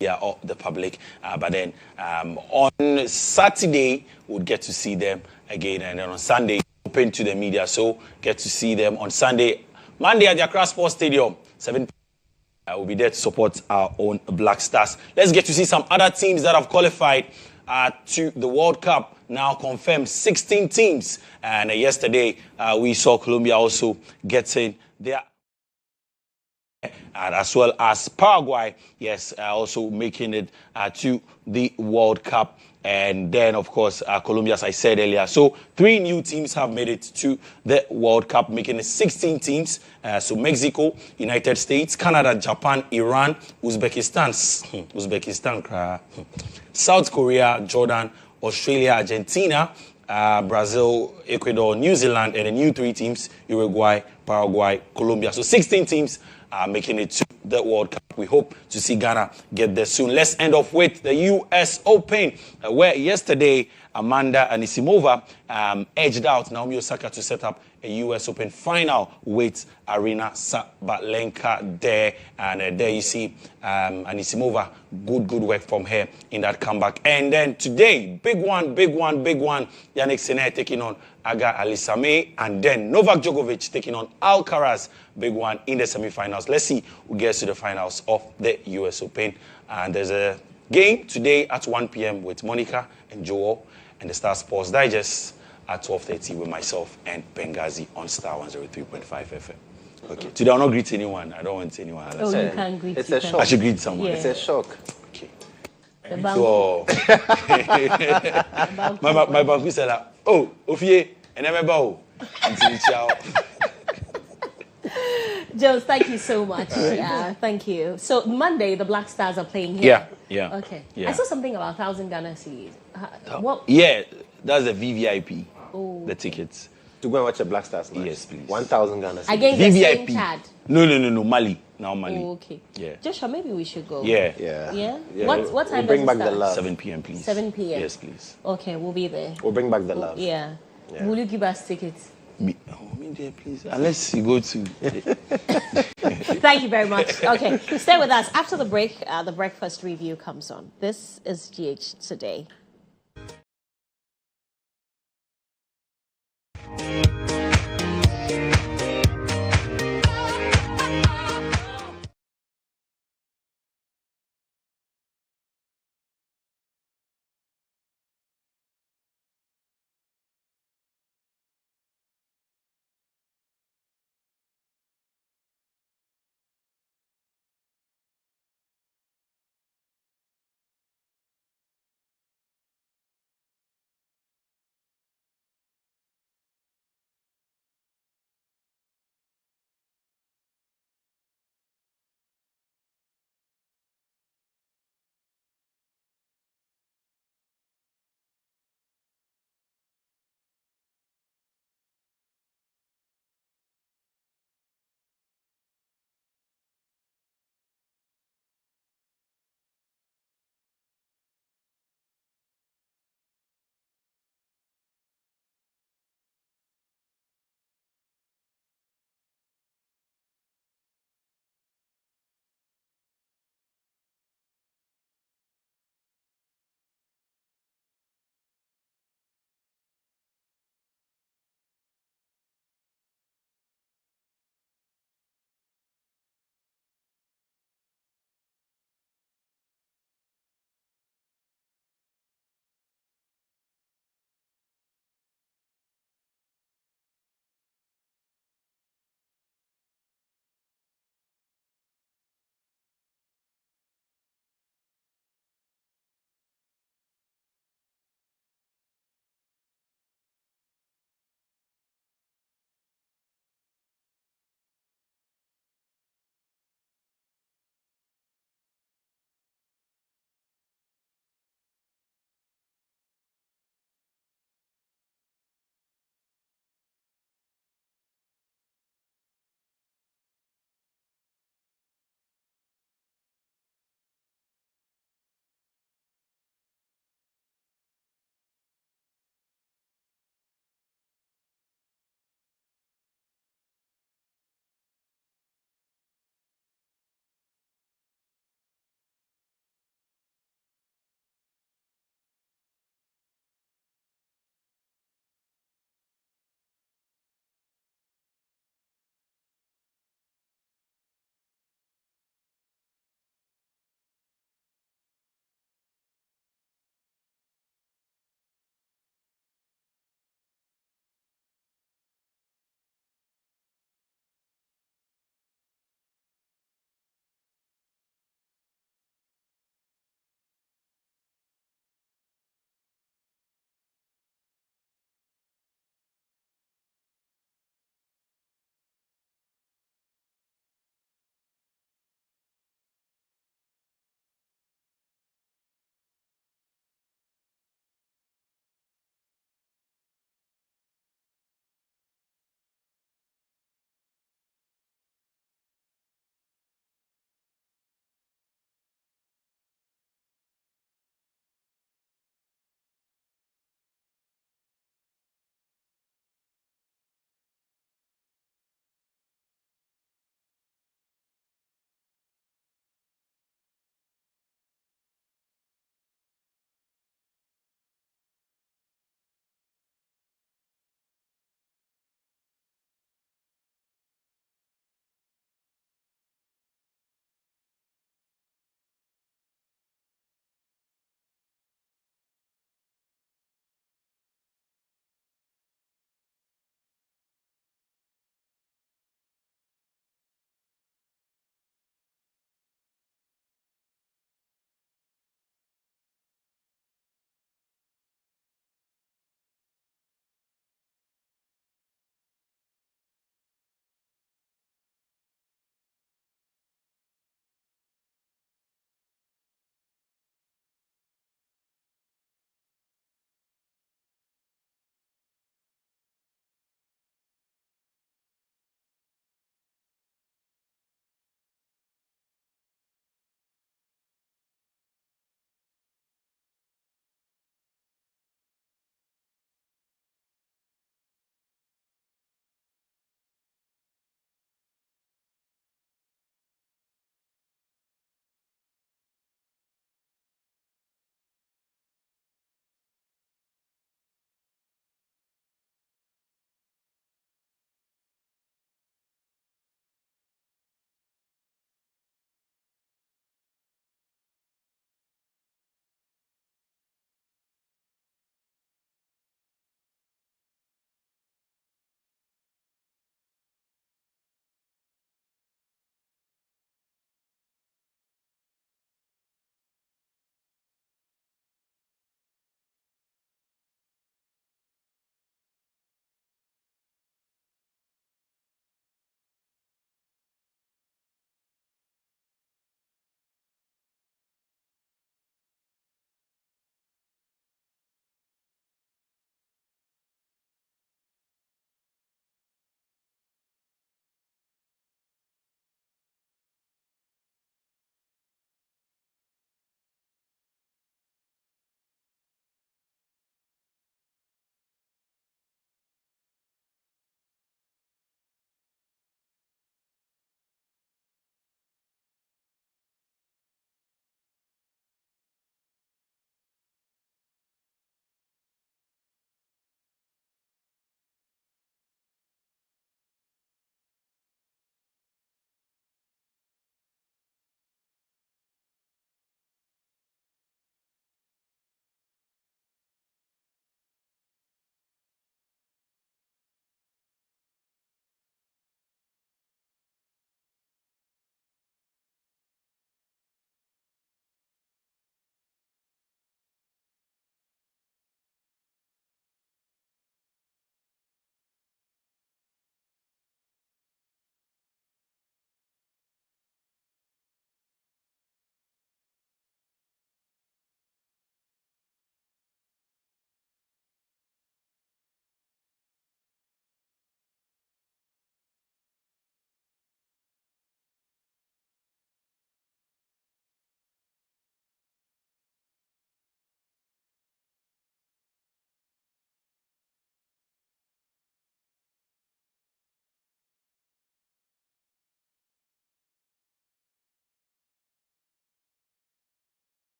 the public. But then on Saturday, we'll get to see them again. And then on Sunday, open to the media. So get to see them on Monday at the Accra Sports Stadium, 7 p.m. I will be there to support our own Black Stars. Let's get to see some other teams that have qualified to the World Cup. Now confirmed 16 teams. And yesterday, we saw Colombia also getting their... And as well as Paraguay, yes, also making it to the World Cup. And then, of course, Colombia, as I said earlier. So 3 new teams have made it to the World Cup, making it 16 teams. So Mexico, United States, Canada, Japan, Iran, Uzbekistan, South Korea, Jordan, Australia, Argentina, Brazil, Ecuador, New Zealand, and the new 3 teams, Uruguay, Paraguay, Colombia. So 16 teams making it to the World Cup. We hope to see Ghana get there soon. Let's end off with the U.S. Open, where yesterday Amanda Anisimova edged out Naomi Osaka to set up a U.S. Open final with Arina Sabalenka there. And there you see Anisimova, good work from her in that comeback. And then today, big one. Yannick Sinner taking on Aga Alisame. And then Novak Djokovic taking on Alcaraz. Big one in the semifinals. Let's see who gets to the finals of the U.S. Open. And there's a game today at 1 p.m. with Monica and Joel and the Star Sports Digest at 12:30 with myself and Benghazi on Star 103.5 FM. Okay. Today I'll not greet anyone. I don't want anyone. Oh, you can greet. It's a shock. I should greet someone. Yeah. It's a shock. Okay. So, my bank said, oh, Ofie, and I'm about until ciao. Jones, thank you so much. Thank you. So Monday, the Black Stars are playing here. Yeah. Okay. Yeah. I saw something about 1,000 Ghana cedis. What? Yeah, that's the VVIP. Oh. The tickets. To go and watch the Black Stars match? Yes, please. 1,000 Ghana cedis. Against the same Chad? No, Mali. Now Mali. Oh, okay. Yeah. Joshua, maybe we should go. Yeah. What time bring does it back the start? love. 7 p.m., please. 7 p.m. Yes, please. Okay, we'll be there. We'll bring back the love. Yeah. Will you give us tickets? Me there, please. Unless you go to... Thank you very much. Okay, stay with us. After the break, the breakfast review comes on. This is GH Today.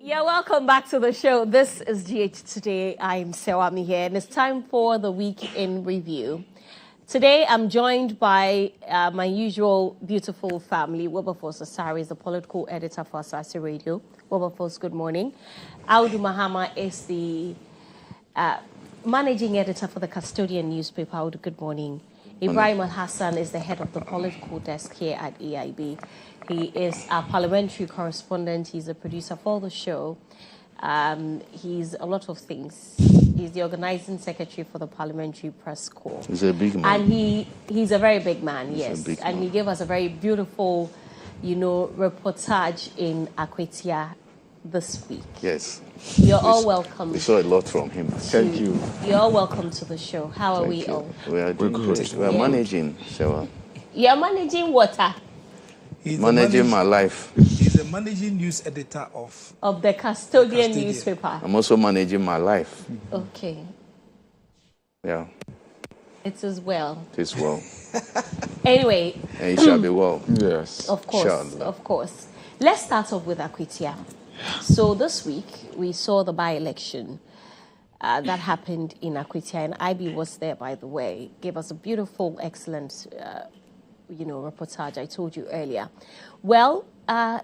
Yeah, welcome back to the show. This is GH Today. I'm Sewami here, and it's time for the week in review. Today, I'm joined by my usual beautiful family. Wilberforce Asari is the political editor for Asasi Radio. Wilberforce, good morning. Audu Mahama is the managing editor for the Custodian newspaper. Audu, good morning. Ibrahim Al-Hassan is the head of the political desk here at AIB. He is our parliamentary correspondent. He's a producer for the show. He's a lot of things. He's the organizing secretary for the Parliamentary Press Corps. He's a big man. And he's a very big man, yes. And he gave us a very beautiful, reportage in Akwatia this week. Yes. You're all welcome. We saw a lot from him. Thank you. You're all welcome to the show. How are we all? We are doing great. We are managing, Sewa. You're managing water. Managing my life. He's a managing news editor of the Custodian newspaper. I'm also managing my life. Okay. Yeah. It is well. It is well. Anyway. And it shall be well. Yes. Of course. Of course. Let's start off with Akwatia. So this week, we saw the by-election that happened in Akwatia, and IB was there, by the way. Gave us a beautiful, excellent, reportage I told you earlier. Well, I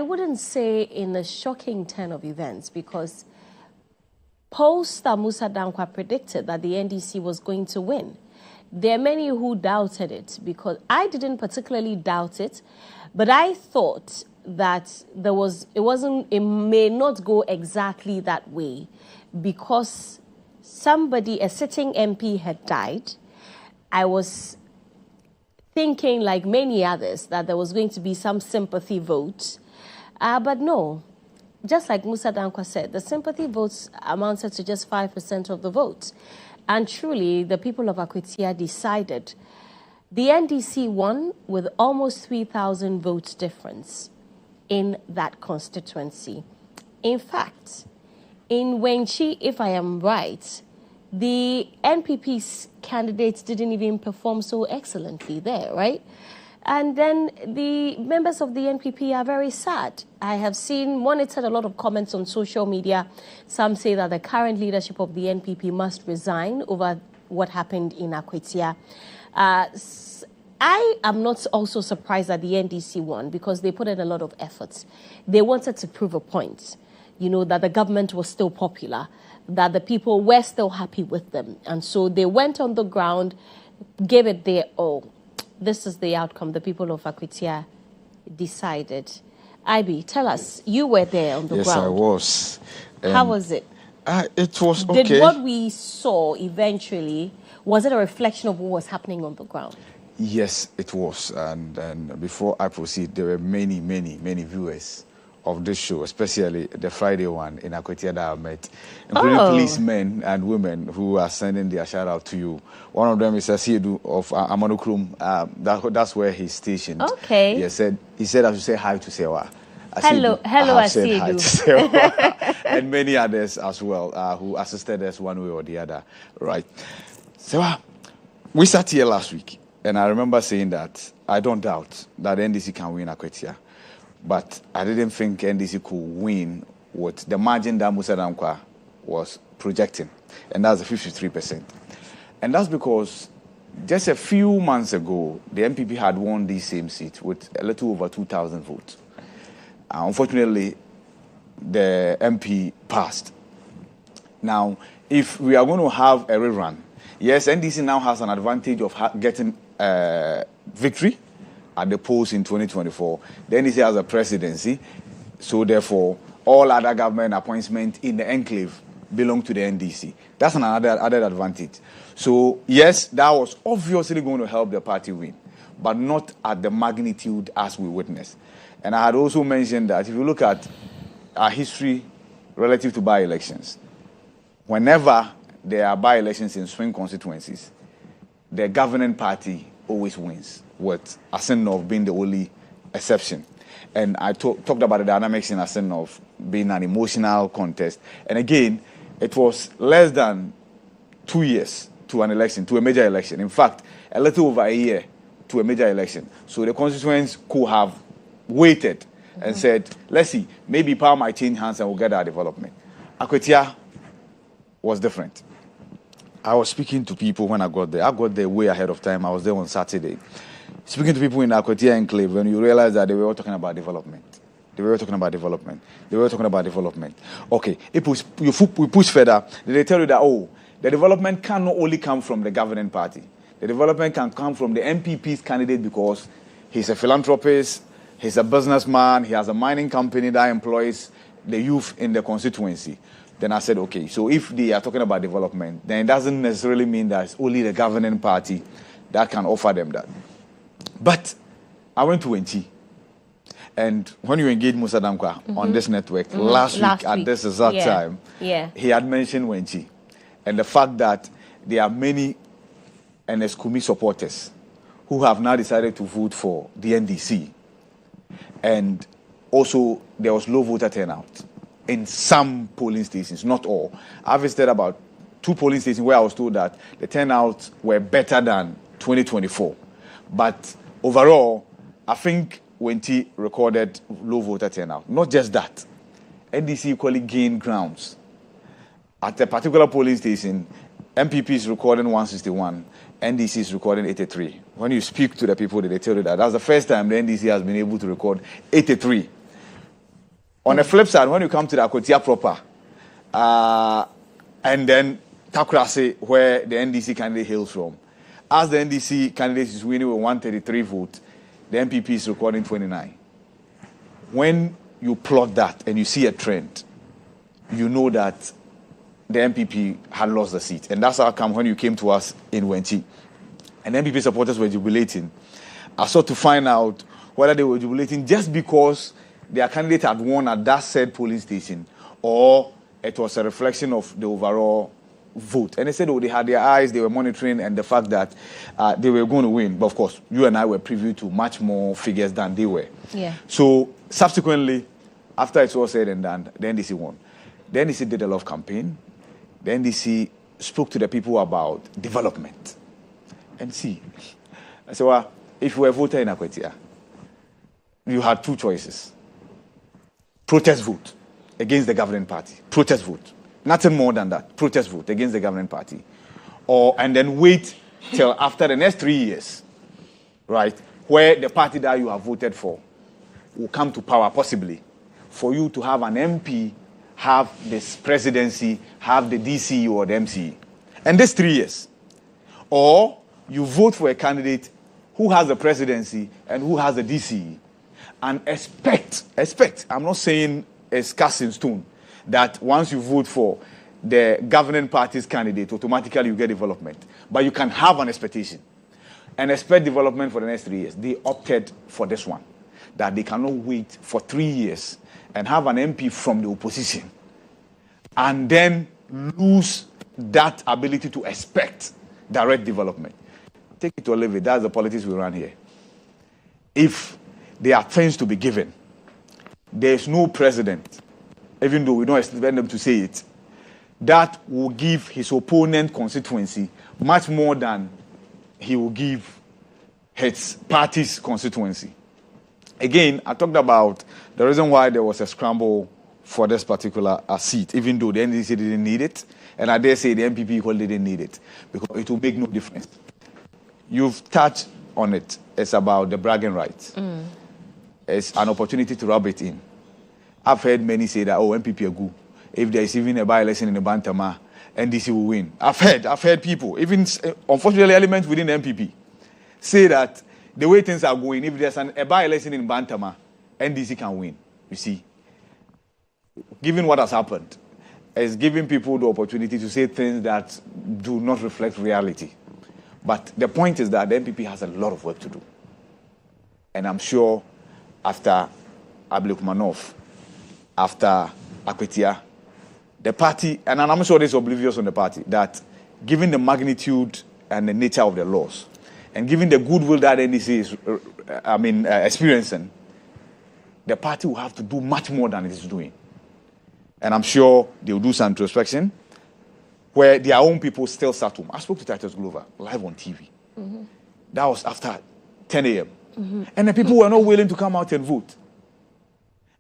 wouldn't say in a shocking turn of events, because pollster Musa Dankwa predicted that the NDC was going to win. There are many who doubted it, because I didn't particularly doubt it, but I thought that it may not go exactly that way, because a sitting MP had died. I was thinking, like many others, that there was going to be some sympathy vote. But no, just like Musa Dankwa said, the sympathy votes amounted to just 5% of the vote. And truly, the people of Akwatia decided. The NDC won with almost 3,000 votes difference in that constituency. In fact, in Wenchi, if I am right, the NPP's candidates didn't even perform so excellently there, right? And then the members of the NPP are very sad. I have monitored a lot of comments on social media. Some say that the current leadership of the NPP must resign over what happened in Akwatia. I am not also surprised that the NDC won, because they put in a lot of efforts. They wanted to prove a point, that the government was still popular, that the people were still happy with them. And so they went on the ground, gave it their all. This is the outcome the people of Akwatia decided. IB, tell us, you were there on the ground. Yes, I was. How was it? It was okay. Did what we saw eventually, was it a reflection of what was happening on the ground? Yes, it was. And before I proceed, there were many viewers of this show, especially the Friday one in Akwatia that I met, including policemen and women who are sending their shout out to you. One of them is Asiedu of Amanukrum. That's where he's stationed. Okay. He said I should say hi to Sewa. Hello, Asiedu. And many others as well who assisted us one way or the other. Right. Sewa, we sat here last week, and I remember saying that I don't doubt that NDC can win Akwatia. But I didn't think NDC could win with the margin that Musa Dankwa was projecting, and that's 53%. And that's because just a few months ago, the MPP had won this same seat with a little over 2,000 votes. Unfortunately, the MP passed. Now, if we are going to have a rerun, yes, NDC now has an advantage of getting victory at the polls in 2024. The NDC has a presidency, so therefore all other government appointments in the enclave belong to the NDC. That's another advantage. So yes, that was obviously going to help the party win, but not at the magnitude as we witnessed. And I had also mentioned that if you look at our history relative to by-elections, whenever there are by-elections in swing constituencies, the governing party always wins, with Asenov being the only exception. And I talked about the dynamics in Asenov being an emotional contest. And again, it was less than 2 years to an election, to a major election. In fact, a little over a year to a major election. So the constituents could have waited and said, let's see, maybe power might change hands and we'll get our development. Akwatia was different. I was speaking to people when I got there. I got there way ahead of time. I was there on Saturday. Speaking to people in Akwatia enclave, when you realize that they were all talking about development. They were all talking about development. They were all talking about development. Okay, if we push further, they tell you that, oh, the development can not only come from the governing party. The development can come from the MPP's candidate because he's a philanthropist, he's a businessman, he has a mining company that employs the youth in the constituency. Then I said, okay, so if they are talking about development, then it doesn't necessarily mean that it's only the governing party that can offer them that. But I went to Wenchi, and when you engaged Musa Damkwa on this network last week at this exact time, he had mentioned Wenchi, and the fact that there are many NSKUMI supporters who have now decided to vote for the NDC, and also there was low voter turnout in some polling stations, not all. I visited about 2 polling stations where I was told that the turnouts were better than 2024. But overall, I think Wenchi recorded low voter turnout. Not just that, NDC equally gained grounds. At a particular polling station, MPP is recording 161, NDC is recording 83. When you speak to the people, they tell you that that's the first time the NDC has been able to record 83. On the flip side, when you come to the Akwatia proper, and then Takrasi, where the NDC candidate hails from, as the NDC candidate is winning with 133 votes, the MPP is recording 29. When you plot that and you see a trend, you know that the MPP had lost the seat. And that's how come when you came to us in Wenchi, and MPP supporters were jubilating, I sought to find out whether they were jubilating just because their candidate had won at that said polling station, or it was a reflection of the overall vote. And they said, oh, they had their eyes, they were monitoring, and the fact that they were going to win. But of course, you and I were privy to much more figures than they were. Yeah. So subsequently, after it's all said and done, the NDC won. The NDC did a lot of campaign. The NDC spoke to the people about development. And see, I said, well, if you were a voter in Akwatia, you had 2 choices. Protest vote against the governing party. Protest vote. Nothing more than that. Protest vote against the governing party. And then wait till after the next 3 years, right, where the party that you have voted for will come to power, possibly, for you to have an MP, have this presidency, have the DCE or the MCE. And this 3 years. Or you vote for a candidate who has the presidency and who has the DCE. And expect, I'm not saying it's cast in stone, that once you vote for the governing party's candidate, automatically you get development. But you can have an expectation and expect development for the next 3 years. They opted for this one, that they cannot wait for 3 years and have an MP from the opposition and then lose that ability to expect direct development. Take it or leave it. That's the politics we run here. If there are things to be given, there's no president, even though we don't expect them to say it, that will give his opponent constituency much more than he will give his party's constituency. Again, I talked about the reason why there was a scramble for this particular seat, even though the NDC didn't need it, and I dare say the MPP equally didn't need it, because it will make no difference. You've touched on it. It's about the bragging rights. It's an opportunity to rub it in. I've heard many say that, oh, MPP are good. If there is even a by-election in the Bantama, NDC will win. I've heard people, even unfortunately elements within the MPP, say that the way things are going, if there's a by-election in Bantama, NDC can win. You see, given what has happened, it's giving people the opportunity to say things that do not reflect reality. But the point is that the MPP has a lot of work to do. And I'm sure after Abdulkumanov, after Akwatia, the party, and I'm sure there's oblivious on the party, that given the magnitude and the nature of the laws, and given the goodwill that NDC is experiencing, the party will have to do much more than it is doing. And I'm sure they'll do some introspection where their own people still sat home. I spoke to Titus Glover live on TV. That was after 10 a.m. And the people were not willing to come out and vote.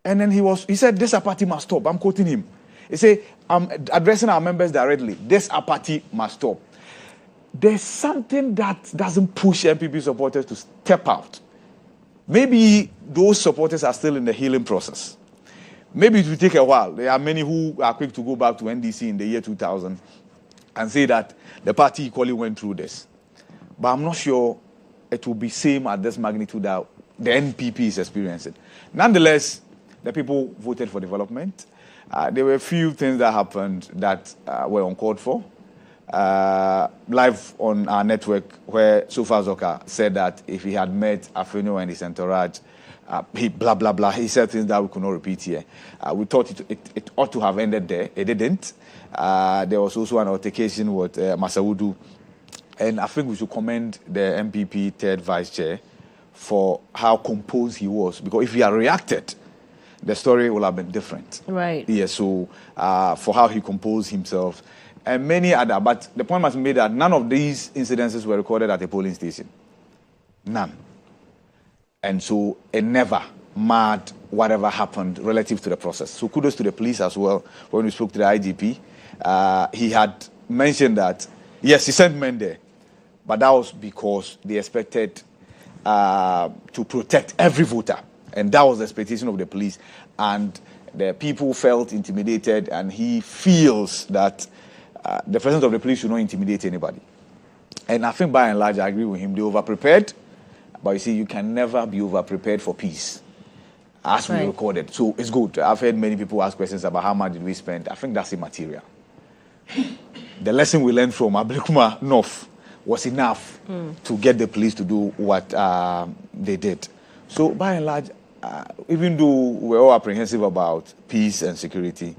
And then he said, this apathy must stop. I'm quoting him. He said, I'm addressing our members directly. This apathy must stop. There's something that doesn't push MPP supporters to step out. Maybe those supporters are still in the healing process. Maybe it will take a while. There are many who are quick to go back to NDC in the year 2000 and say that the party equally went through this. But I'm not sure it will be same at this magnitude that the NPP is experiencing. Nonetheless, the people voted for development. There were a few things that happened that were uncalled for. Live on our network, where Sofa Zoka said that if he had met Afenyo and his entourage, he blah, blah, blah. He said things that we could not repeat here. We thought it ought to have ended there. It didn't. There was also an altercation with Masaudu. And I think we should commend the MPP third vice chair for how composed he was. Because if he had reacted, the story would have been different. Right. Yeah, so for how he composed himself and many other. But the point must be made that none of these incidences were recorded at a polling station. None. And so it never marred whatever happened relative to the process. So kudos to the police as well. When we spoke to the IGP, he had mentioned that, yes, he sent men there, but that was because they expected to protect every voter. And that was the expectation of the police. And the people felt intimidated, and he feels that the presence of the police should not intimidate anybody. And I think by and large, I agree with him. They over-prepared, but you see, you can never be over-prepared for peace, as we recorded. So it's good. I've heard many people ask questions about how much did we spend. I think that's immaterial. The lesson we learned from Ablekuma North was enough to get the police to do what they did. So by and large, even though we're all apprehensive about peace and security,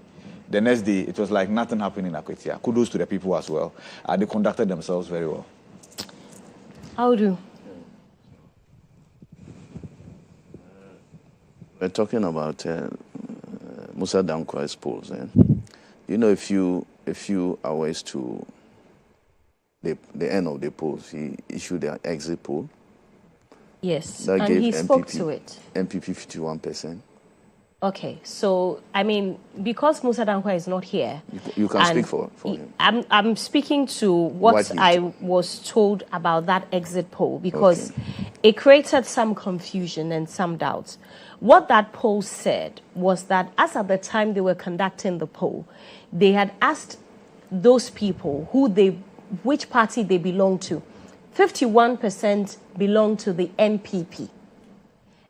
the next day it was like nothing happened in Akwatia. Kudos to the people as well. They conducted themselves very well. How do? We're talking about Musa Dankwa's polls. You know, a few hours to the end of the polls, he issued an exit poll. Yes, that and gave he spoke MPP, to it. MPP 51%. Okay, so, I mean, because Musa Dankwa is not here... You can speak for him. I'm speaking to what I was told about that exit poll, because it created some confusion and some doubts. What that poll said was that as at the time they were conducting the poll, they had asked those people which party they belong to. 51% belong to the NPP.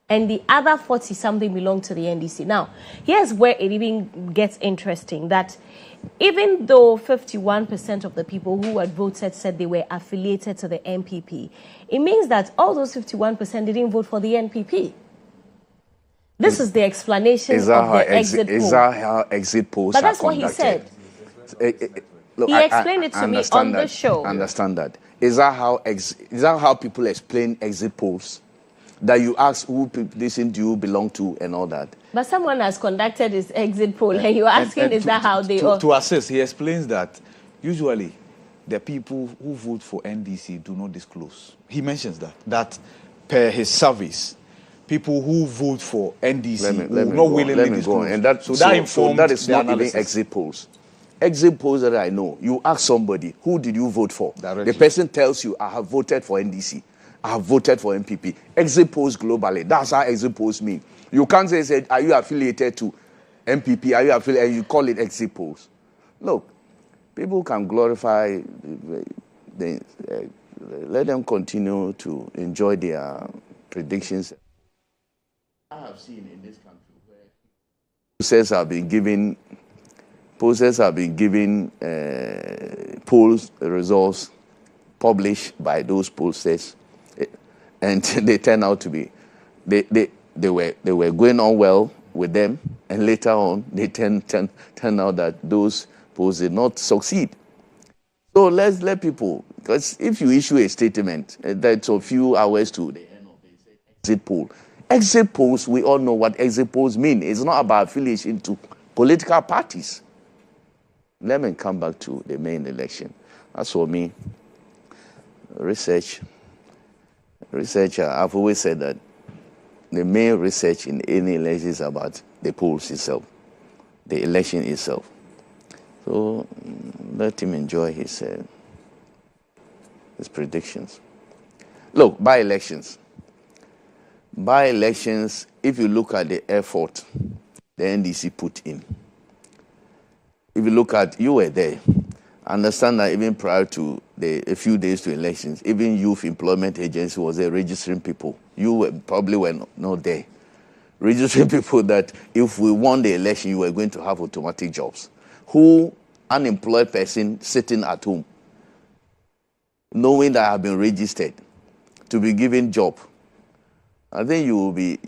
And the other 40-something belong to the NDC. Now, here's where it even gets interesting, that even though 51% of the people who had voted said they were affiliated to the NPP, it means that all those 51% didn't vote for the NPP. This is the explanation of the exit poll. Is that how exit polls are conducted? But that's what he said. Look, he explained it to me on the show. I understand that. Is that how people explain exit polls? That you ask who listen to you belong to and all that. But someone has conducted his exit poll, and you're asking, is that how they are? To assist, he explains that usually the people who vote for NDC do not disclose. He mentions that per his service, people who vote for NDC will not willingly disclose. And that is not even exit polls. Exit polls that I know, you ask somebody, who did you vote for? The person tells you, I have voted for NDC. I have voted for MPP. Exit polls globally. That's how exit polls mean. You can't say, are you affiliated to MPP? Are you affiliated? And you call it exit polls. Look, people can glorify, let them continue to enjoy their predictions. I have seen in this country where process have been given polls results published by those pollsters, and they turn out to be they were going on well with them, and later on they turn out that those polls did not succeed. So let's let people, because if you issue a statement that's a few hours to the end of the exit poll. Exit polls, we all know what exit polls mean. It's not about affiliation to political parties. Let me come back to the main election. As for me, research, I've always said that the main research in any election is about the polls itself, the election itself. So let him enjoy his predictions. Look, by-elections. By-elections, if you look at the effort the NDC put in, if you look at, you were there, understand that even prior to a few days to elections, even Youth Employment Agency was there registering people. You probably were not there. Registering people that if we won the election, you were going to have automatic jobs. Who, unemployed person sitting at home, knowing that I have been registered to be given job, I think you'll be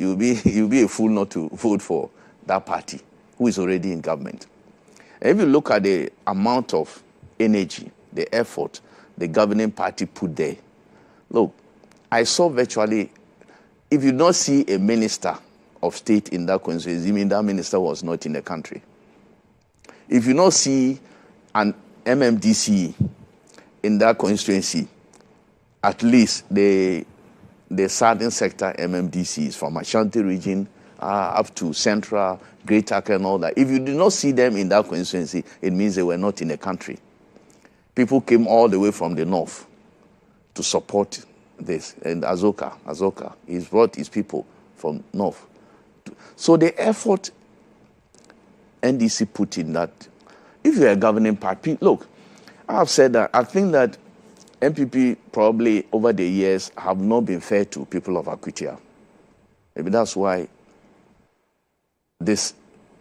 a fool not to vote for that party who is already in government. And if you look at the amount of energy, the effort the governing party put there, look, I saw virtually, if you don't see a minister of state in that constituency, you mean that minister was not in the country. If you don't see an MMDC in that constituency, at least the southern sector MMDCs from Ashanti region up to Central, Greater Accra and all that. If you do not see them in that constituency, it means they were not in the country. People came all the way from the north to support this. And Azoka, he's brought his people from north. So the effort NDC put in that, if you're a governing party, look, I have said that I think that MPP probably over the years have not been fair to people of Akwatia. Maybe that's why this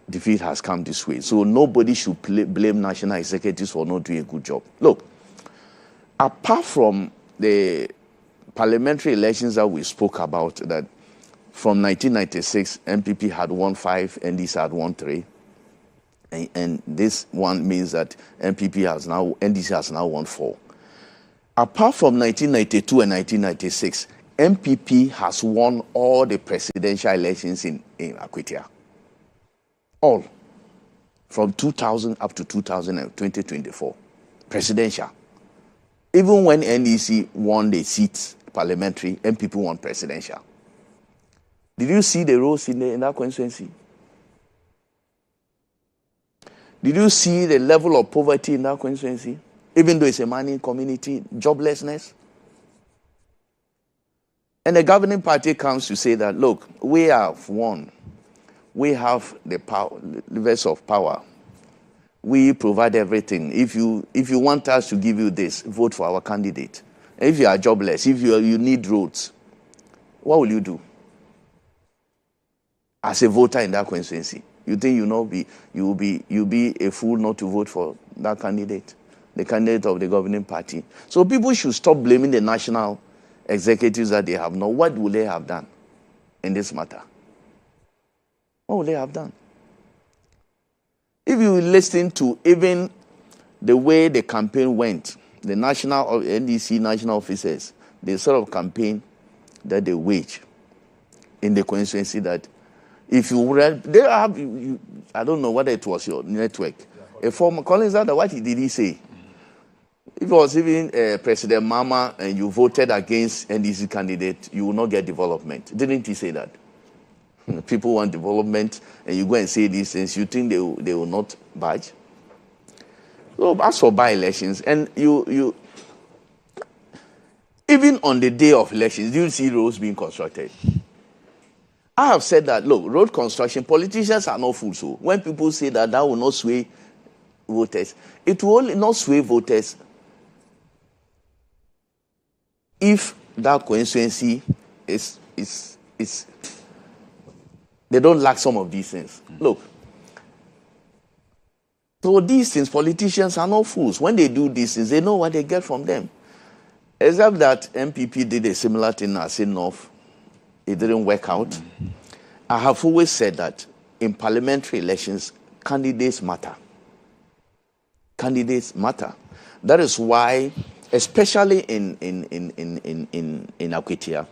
defeat has come this way. So nobody should blame national executives for not doing a good job. Look, apart from the parliamentary elections that we spoke about, that from 1996, MPP had won 5, NDC had won 3. And this one means that NDC has now won 4. Apart from 1992 and 1996, MPP has won all the presidential elections in Akwatia. All. From 2000 up to 2024. Presidential. Even when NDC won the seats, parliamentary, MPP won presidential. Did you see the roles in that constituency? Did you see the level of poverty in that constituency? Even though it's a mining community, joblessness. And the governing party comes to say that, look, we have won. We have the power, levers of power. We provide everything. If you want us to give you this, vote for our candidate. And if you are jobless, if you need roads, what will you do? As a voter in that constituency, you think you'll be a fool not to vote for that candidate, the candidate of the governing party. So people should stop blaming the national executives that they have not. What would they have done in this matter? What would they have done? If you listen to even the way the campaign went, the national NDC national officers, the sort of campaign that they wage in the constituency, that if you read, they have, I don't know whether it was your network. A former Collins, what did he say? If it was even President Mama and you voted against NDC candidate, you will not get development. Didn't he say that? People want development, and you go and say these things, you think they will not budge? So as for by-elections, and you even on the day of elections, you see roads being constructed. I have said that, look, road construction, politicians are not fools. So when people say that will not sway voters, it will only not sway voters if that constituency is they don't lack some of these things. Look, so these things, politicians are not fools. When they do these things, they know what they get from them. Except that MPP did a similar thing as in North. It didn't work out. I have always said that in parliamentary elections, candidates matter. Candidates matter. That is why, especially in Akwatia,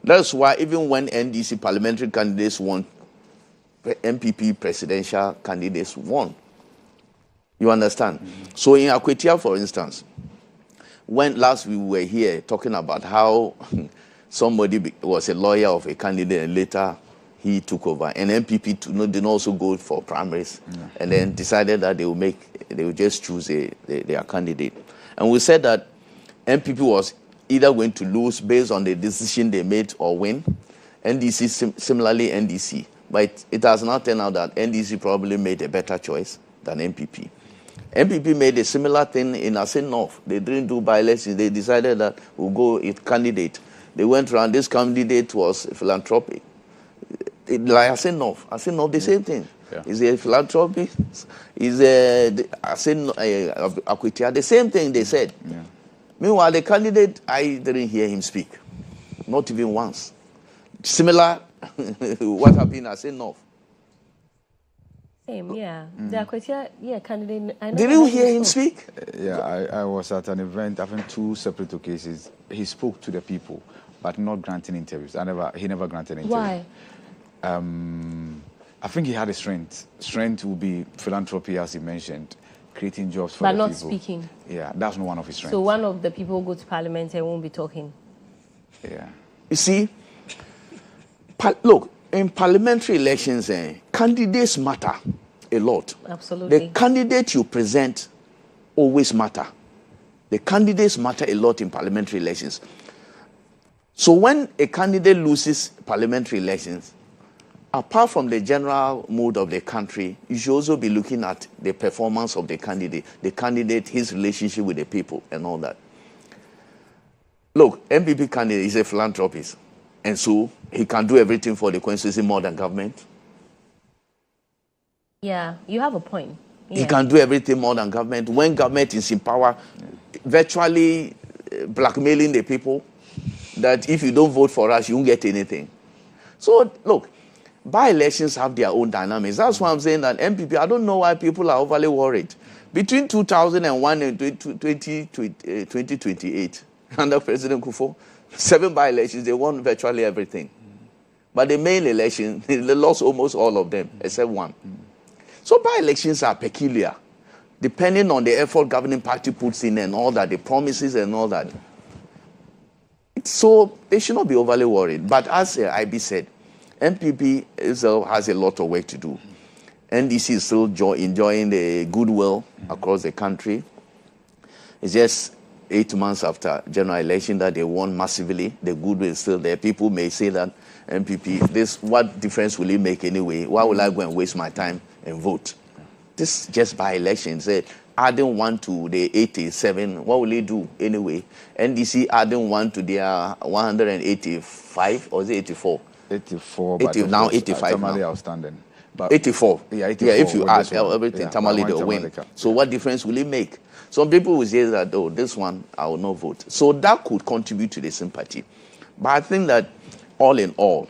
that's why even when NDC parliamentary candidates won, MPP presidential candidates won. You understand? So in Akwatia, for instance, when last we were here talking about how somebody was a lawyer of a candidate and later he took over. And MPP didn't also go for primaries, and then decided that they would just choose their candidate. And we said that MPP was either going to lose based on the decision they made or win. NDC, similarly NDC. But it has now turned out that NDC probably made a better choice than MPP. MPP made a similar thing in Asin North. They didn't do by-elections. They decided that we'll go with candidate. They went around. This candidate was philanthropic. Like Asin North, the same thing. Yeah. Is a philanthropy? Is a Akwatia? The same thing they said. Yeah. Meanwhile, the candidate, I didn't hear him speak, not even once. Similar, what happened at Asin North. Same, yeah. The Akwatia, candidate. Did you hear him speak? Yeah, I was at an event, I think 2 separate occasions. He spoke to the people, but not granting interviews. He never granted interviews. Why? I think he had a strength. Strength will be philanthropy, as he mentioned, creating jobs for the people. But not speaking. Yeah, that's not one of his strengths. So one of the people who go to parliament and won't be talking. Yeah. You see, look, in parliamentary elections, candidates matter a lot. Absolutely. The candidate you present always matter. The candidates matter a lot in parliamentary elections. So when a candidate loses parliamentary elections, apart from the general mood of the country, you should also be looking at the performance of the candidate, his relationship with the people, and all that. Look, MPP candidate is a philanthropist, and so he can do everything for the constituency more than government. Yeah, you have a point. Yeah. He can do everything more than government. When government is in power, virtually blackmailing the people, that if you don't vote for us, you won't get anything. So, look, by-elections have their own dynamics. That's why I'm saying that MPP, I don't know why people are overly worried. Between 2001 and 2028, under President Kufuor, 7 by-elections, they won virtually everything. But the main election, they lost almost all of them, except one. So by-elections are peculiar, depending on the effort governing party puts in and all that, the promises and all that. So they should not be overly worried. But as IB said, MPP has a lot of work to do. NDC is still enjoying the goodwill across the country. It's just 8 months after general election that they won massively. The goodwill is still there. People may say that MPP, what difference will it make anyway? Why will I go and waste my time and vote? This just by election. Adding 1 to the 87, what will it do anyway? NDC adding 1 to their 185, or is it 84? 84, but now 85 Tamale now. Outstanding. But 84. Yeah, 84. Yeah, if you add everything, Tamale they'll win. So what difference will it make? Some people will say that, oh, this one, I will not vote. So that could contribute to the sympathy. But I think that all in all,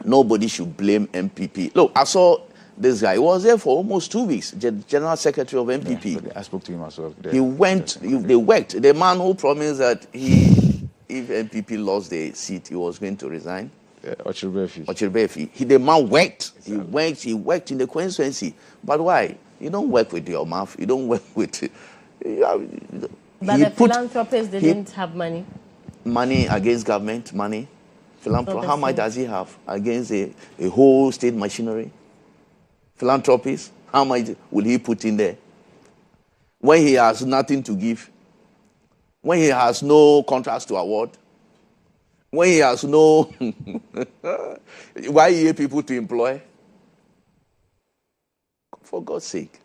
nobody should blame MPP. Look, I saw this guy. He was there for almost 2 weeks, General Secretary of MPP. Yeah, I spoke to him as well. He went, they worked. The man who promised that if MPP lost the seat, he was going to resign. Ochirbefi. The man worked. He worked in the constituency. But why? You don't work with your mouth. You don't work with... But the philanthropist didn't have money. Money against government, money. How much does he have against a whole state machinery? Philanthropist, how much will he put in there? When he has nothing to give, when he has no contracts to award, when he has no YEA people to employ, for God's sake.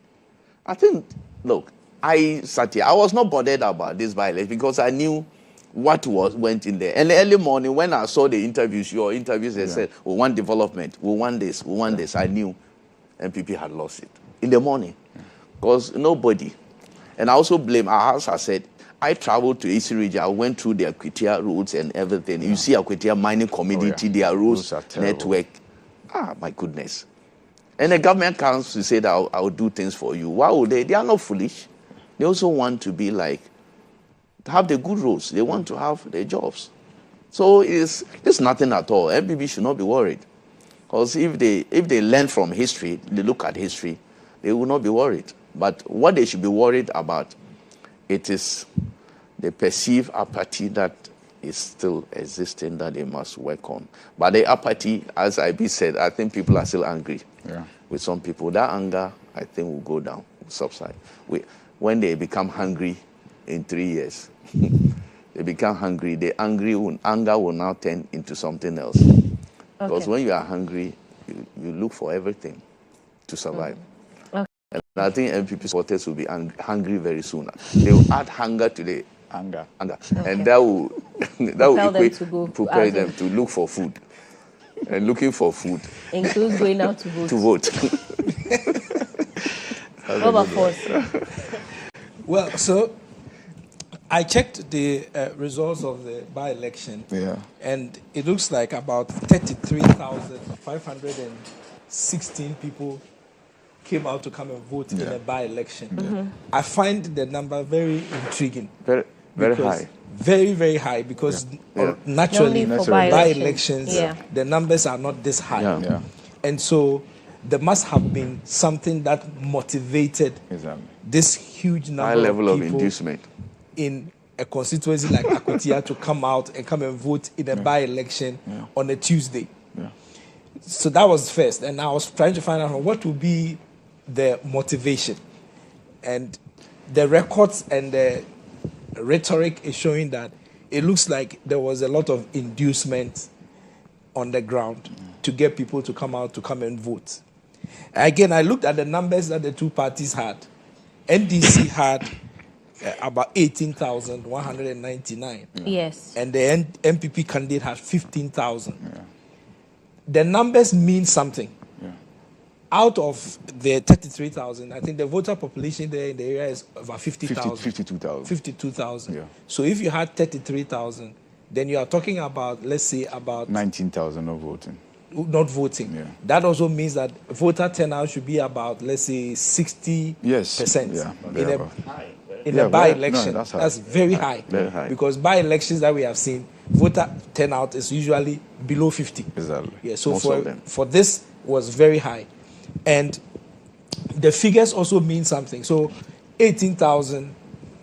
I think, look, I sat here. I was not bothered about this by-election because I knew what went in there. And early morning, when I saw the interviews, they said, we want development, we want this, we want this. I knew MPP had lost it in the morning because nobody. And I also blame, as I said, I traveled to East Region. I went through the Akwatia roads and everything. You see Akwatia mining community, their roads network. My goodness. And the government comes to say that I will do things for you. Why would they? They are not foolish. They also want to be like, to have the good roads. They want to have the jobs. So it's nothing at all. MPP should not be worried. Because if they learn from history, they look at history, they will not be worried. But what they should be worried about, it is the perceived apathy that is still existing that they must work on. But the apathy, as IB said, I think people are still angry. With some people, that anger, I think, will go down, will subside. When they become hungry in 3 years, they become hungry. The anger will now turn into something else. Because when you are hungry, you look for everything to survive. And I think MPP supporters will be hungry very soon. They will add hunger to the anger. And that will prepare them to look for food. And looking for food includes going out to vote. To vote. Well, so I checked the results of the by-election, and it looks like about 33,516 people came out to come and vote in a by-election. I find the number very intriguing. Very high. Very, very high, because naturally by-elections, the numbers are not this high. And so there must have been something that motivated this huge number high level of of people inducement in a constituency like Akwatia to come out and come and vote in a by-election on a Tuesday. So that was first. And I was trying to find out what would be the motivation. And the records and the rhetoric is showing that it looks like there was a lot of inducement on the ground to get people to come out to come and vote. Again, I looked at the numbers that the two parties had. NDC had about 18,199. Yes. And the MPP candidate had 15,000. The numbers mean something. Out of the 33,000, I think the voter population there in the area is about 50,000. 52,000. So if you had 33,000, then you are talking about, let's say, about 19,000 not voting. That also means that voter turnout should be about, let's say, 60%. In a by-election. That's very high. Very high. Because by-elections that we have seen, voter turnout is usually below 50. Exactly. So for this was very high. And the figures also mean something. So 18,000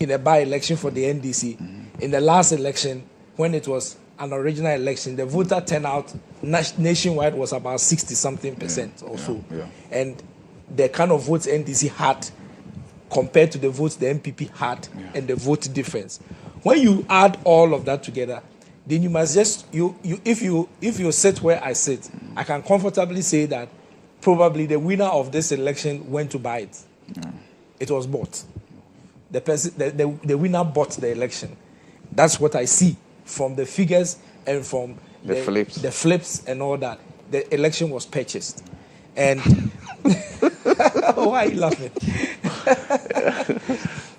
in a by-election for the NDC. In the last election, when it was an original election, the voter turnout nationwide was about 60-something% or so. And the kind of votes NDC had compared to the votes the MPP had and the vote difference. When you add all of that together, then you must just, if you sit where I sit, I can comfortably say that probably the winner of this election went to buy it. It was bought. The winner bought the election. That's what I see from the figures and from the flips and all that. The election was purchased. And why are you laughing?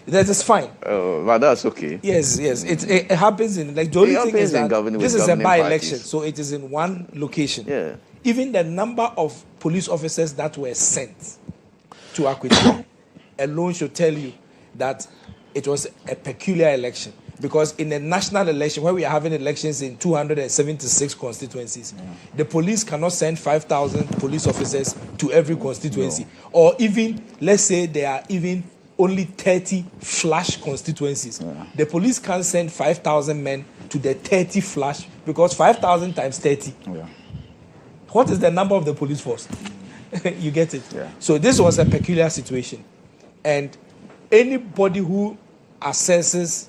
That is fine. But that's okay. Yes. It happens in, like, the only thing is that this is a by-election, so it is in one location. Even the number of police officers that were sent to Akwatia alone should tell you that it was a peculiar election. Because in a national election, where we are having elections in 276 constituencies, the police cannot send 5,000 police officers to every constituency. Or even, let's say there are even only 30 flash constituencies. The police can't send 5,000 men to the 30 flash, because 5,000 times 30. What is the number of the police force? You get it? So this was a peculiar situation. And anybody who assesses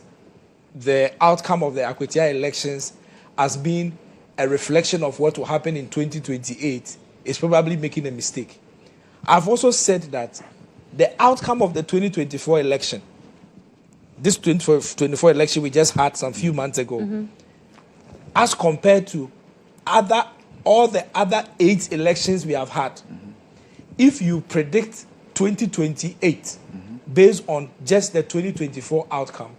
the outcome of the Akwatia elections as being a reflection of what will happen in 2028 is probably making a mistake. I've also said that the outcome of the 2024 election, this 2024 election we just had some few months ago, as compared to all the other 8 elections we have had, if you predict 2028 based on just the 2024 outcome,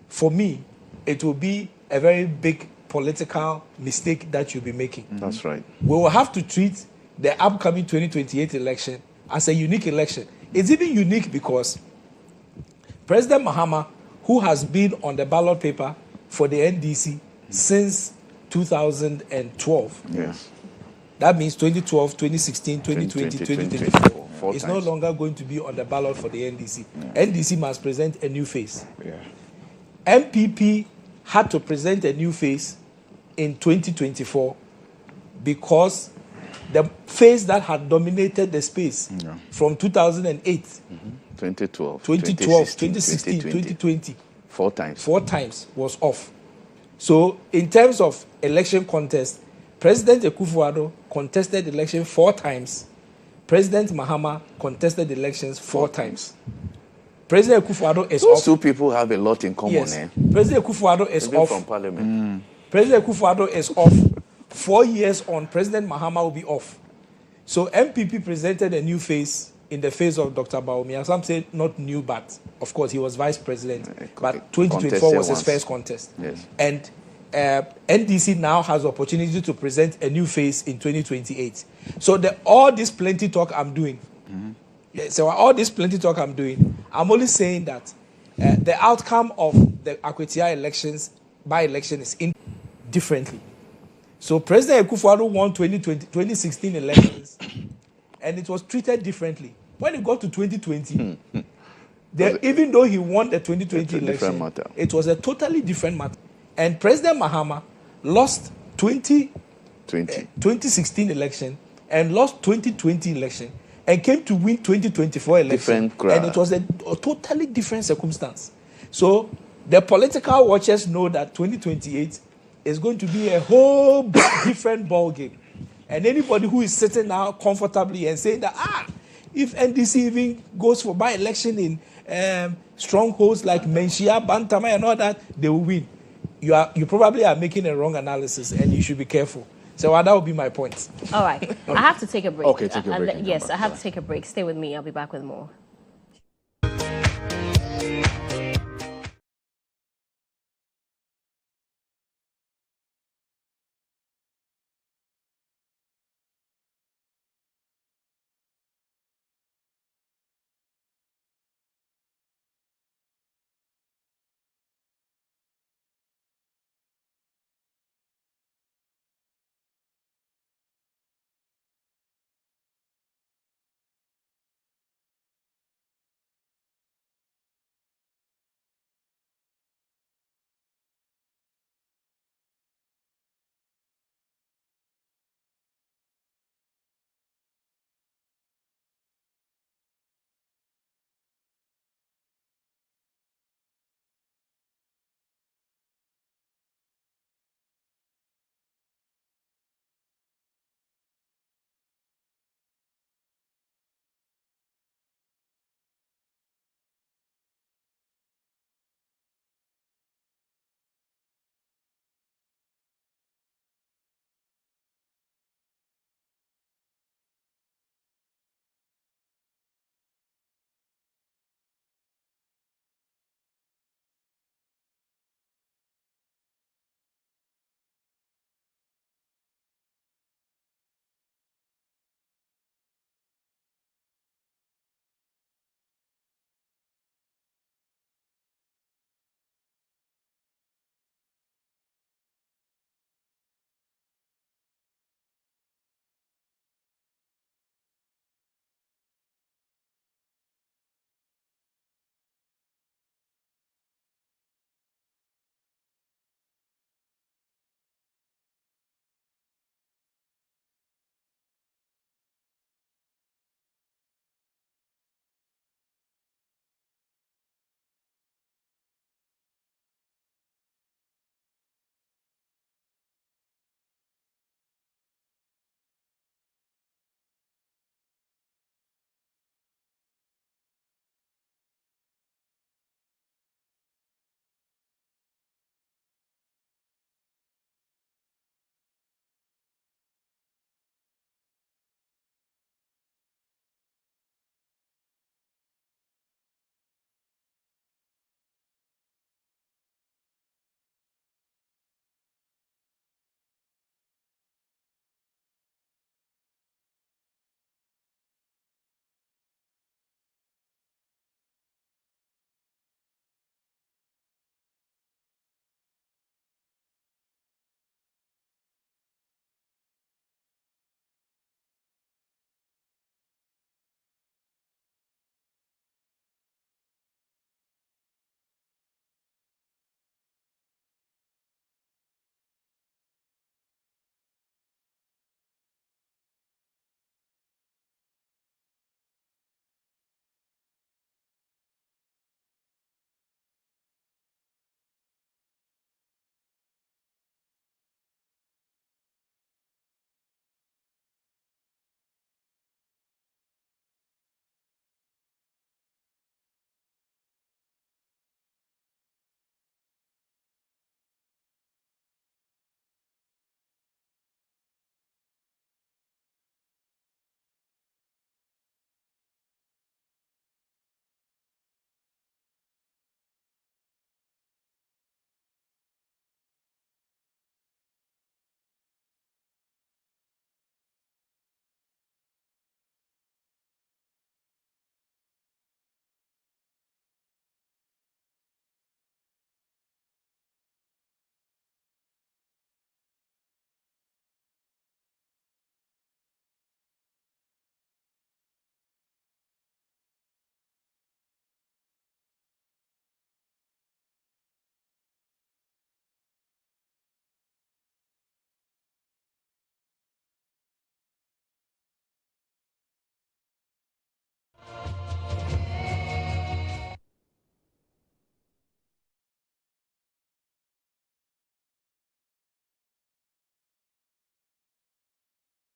for me, it will be a very big political mistake that you'll be making. That's right. We will have to treat the upcoming 2028 election as a unique election. It's even unique because President Mahama, who has been on the ballot paper for the NDC since 2012. Yes. That means 2012, 2016, 2020, 2024. It's no longer going to be on the ballot for the NDC. NDC must present a new face. MPP had to present a new face in 2024 because the phase that had dominated the space from 2008, 2012, 2016, 2020, 4 times. 4 times was off. So in terms of election contest, President Akufo-Addo contested election 4 times. President Mahama contested elections 4 times. President Akufo-Addo is Those off. 2 people have a lot in common. Yes. President Akufo-Addo is Even off. from Parliament. President Akufo-Addo is off. 4 years on, President Mahama will be off. So MPP presented a new face in the face of Dr. Bawumia. Some say not new, but of course he was vice president. But 2024 was his first contest. Yes. And NDC now has the opportunity to present a new face in 2028. So all this plenty talk I'm doing, I'm only saying that the outcome of the Akwatia elections, by-election, is differently. So President Akufo-Addo won 2016 elections, and it was treated differently. When it got to 2020, even though he won the 2020 election, it was a totally different matter. And President Mahama lost 2016 election and lost 2020 election and came to win 2024 election. And it was a totally different circumstance. So the political watchers know that 2028 is going to be a whole different ball game. And anybody who is sitting now comfortably and saying that, if NDC even goes for by-election in strongholds like Menchia, Bantama and all that, they will win. You probably are making a wrong analysis, and you should be careful. So that would be my point. All right. I have to take a break. Okay, take a break. Yes, I have to take a break. Stay with me. I'll be back with more.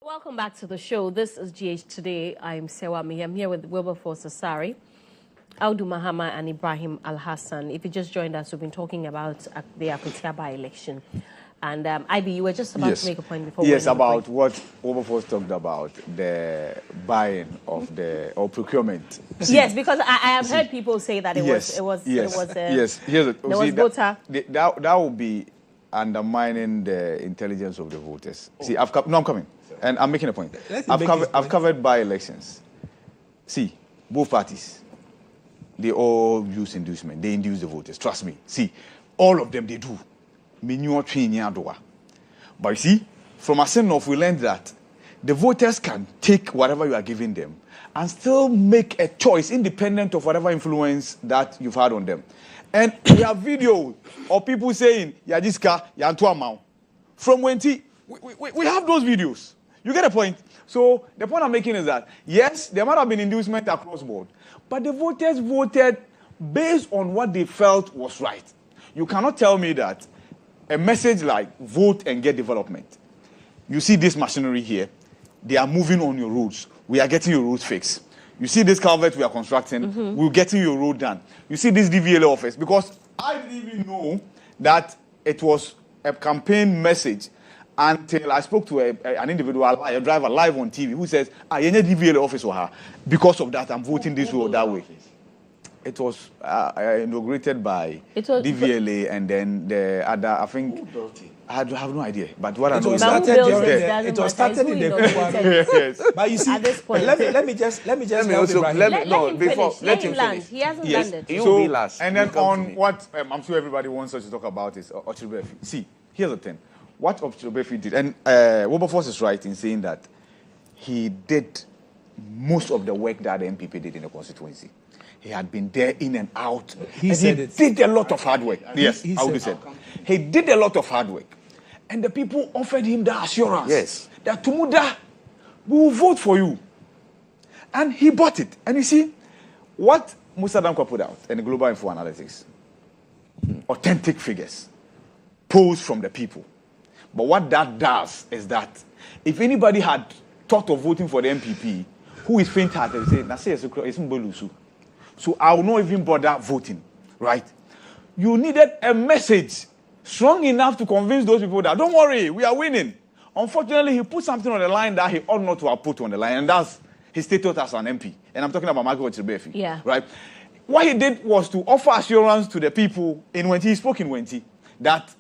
Welcome back to the show. This is GH Today. I'm Sewami. I'm here with Wilberforce Asari, Audu Mahama, and Ibrahim Al-Hassan. If you just joined us, we've been talking about the Akwatia by-election. And IB, you were just about to make a point before. Yes, about what Wilberforce talked about, the buying of or procurement. Yes, because I have heard people say that it was voter. That would be undermining the intelligence of the voters. See, I'm coming. And I'm making a point. I've covered by-elections. See, both parties, they all use inducement. They induce the voters. Trust me. See, all of them, they do. But you see, from Asenov, we learned that the voters can take whatever you are giving them and still make a choice independent of whatever influence that you've had on them. And we have video of people saying, Yajiska, Yantuamau. From Wenti, we have those videos. You get a point? So the point I'm making is that, yes, there might have been inducement across board, but the voters voted based on what they felt was right. You cannot tell me that a message like vote and get development. You see this machinery here, they are moving on your roads. We are getting your roads fixed. You see this culvert we are constructing, we're getting your road done. You see this DVLA office, because I didn't even know that it was a campaign message until I spoke to an individual, a driver, live on TV, who says, you need DVLA office for her. Because of that, I'm voting this way or that way. It was inaugurated by DVLA and then the other, I think, I have no idea. But what I know is that it was started in the yes. But you see, at this point, let me just let him land. He hasn't landed. He'll be last. And then on what I'm sure everybody wants us to talk about is Ochilbefi. See, here's the thing. What Ochilbefi did, and Wilberforce is right in saying that he did most of the work that the MPP did in the constituency. He had been there in and out. He did a lot of hard work. Yes, I would say. He did a lot of hard work. And the people offered him the assurance that Tumuda, we will vote for you. And he bought it. And you see, what Musa Dankwa put out in the Global Info Analytics, authentic figures, polls from the people. But what that does is that if anybody had thought of voting for the MPP, who is faint-hearted, say, so I will not even bother voting, right? You needed a message strong enough to convince those people that, don't worry, we are winning. Unfortunately, he put something on the line that he ought not to have put on the line, and that's his status as an MP. And I'm talking about Michael Ochilbefi. Yeah. Right? What he did was to offer assurance to the people in Wenti, he spoke in Wenti, that,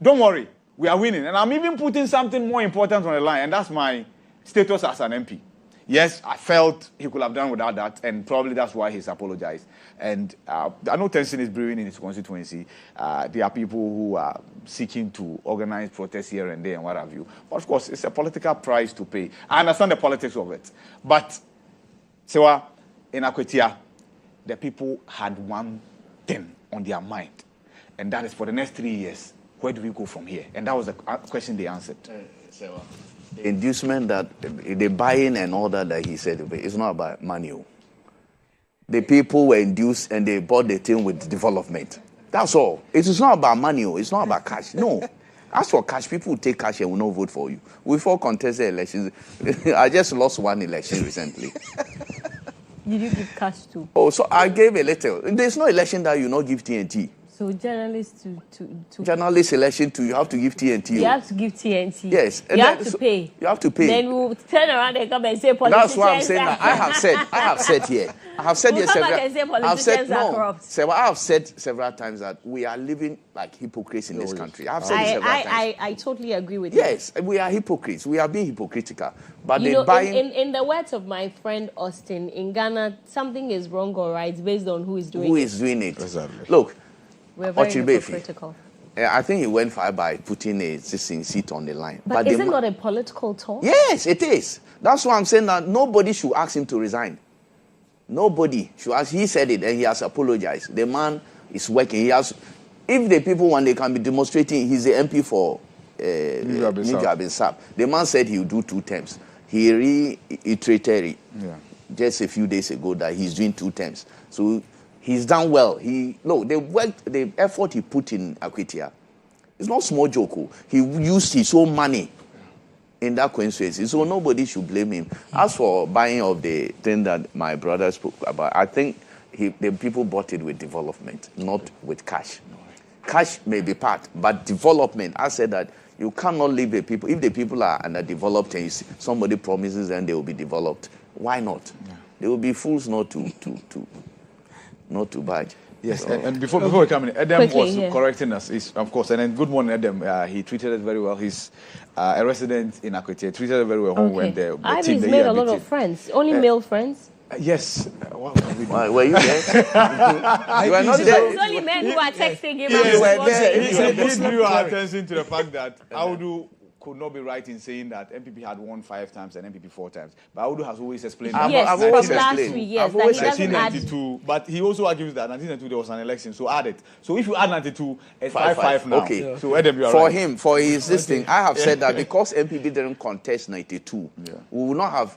don't worry, we are winning. And I'm even putting something more important on the line, and that's my status as an MP. Yes, I felt he could have done without that, and probably that's why he's apologized. And I know tension is brewing in his constituency. There are people who are seeking to organize protests here and there and what have you. But of course, it's a political price to pay. I understand the politics of it. But, Sewa, in Akwatia, the people had one thing on their mind, and that is for the next 3 years, where do we go from here? And that was the question they answered. Sewa. The inducement that the buying and all that he said, it's not about money. The people were induced and they bought the thing with development. That's all. It is not about money. It's not about cash. No. As for cash, people will take cash and will not vote for you. We fought contested elections. I just lost one election recently. Did you give cash to? Oh, so I gave a little. There's no election that you not give TNT. So journalists to journalist election you have to give TNT. You have to give TNT. Yes. You have to pay. You have to pay. Then we'll turn around and come and say politicians. That's what I'm saying. I have said here. I have said we'll here several. I have said several times that we are living like hypocrites in this country. I have said it several times. I totally agree with you. Yes, we are hypocrites. We are being hypocritical. But in the words of my friend Austin, in Ghana, something is wrong or right based on who is doing it. Who is doing it? Exactly. Look. We're very hypocritical. I think he went far by putting a seat on the line. But is it not a political talk? Yes, it is. That's why I'm saying that nobody should ask him to resign. Nobody should ask. He said it and he has apologized. The man is working. If the people want, they can be demonstrating. He's the MP for Nijab. The man said he would do 2 terms. He reiterated it just a few days ago that he's doing 2 terms. So he's done well. The effort he put in Akwatia, it's not small joke. He used his own money in that constituency, so nobody should blame him. As for buying of the thing that my brother spoke about, I think the people bought it with development, not with cash. Cash may be part, but development, I said that you cannot leave the people. If the people are underdeveloped and somebody promises them they will be developed, why not? Yeah. They will be fools not to budge. Yes, so. And before we come in, Adam was correcting us, of course. And then good morning, Adam. He treated us very well. He's a resident in Akwatia. Treated us very well home when the team. He's made a lot of friends. Only male friends. Yes. What can we do? Were you there? You were not there. It's only men who are texting him. Yes. You were there. He drew our attention to the fact that Audu could not be right in saying that MPP had won 5 times and MPP 4 times. But Audu has always explained that. Yes, I've always explained. I've always 1992, but he also argues that 1992 there was an election, so add it. So if you add 92, it's 5-5 now. Okay. Yeah. So Adam, you are for right. him, for his this thing, I have said that because MPP didn't contest 92, we will not have.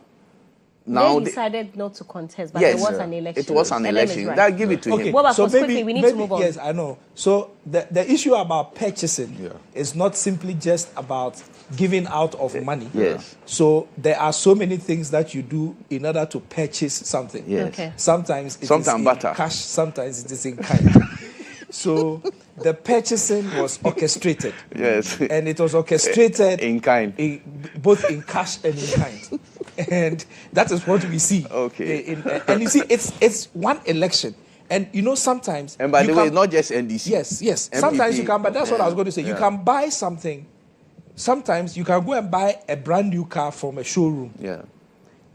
Now they decided not to contest, but there was an election. It was an election. Right. That give it to him. Well, so maybe we need to move on. Yes, I know. So the issue about purchasing is not simply just about giving out of money. Yes. So there are so many things that you do in order to purchase something. Yes. Okay. Sometimes it is in cash, sometimes it is in kind. So the purchasing was orchestrated. Yes. And it was orchestrated in kind. Both in cash and in kind. And that is what we see. Okay. And you see, it's one election. And you know, sometimes. And by the way, not just NDC. Yes. MPP, sometimes you can, but that's what I was going to say. You can buy something. Sometimes you can go and buy a brand new car from a showroom. Yeah.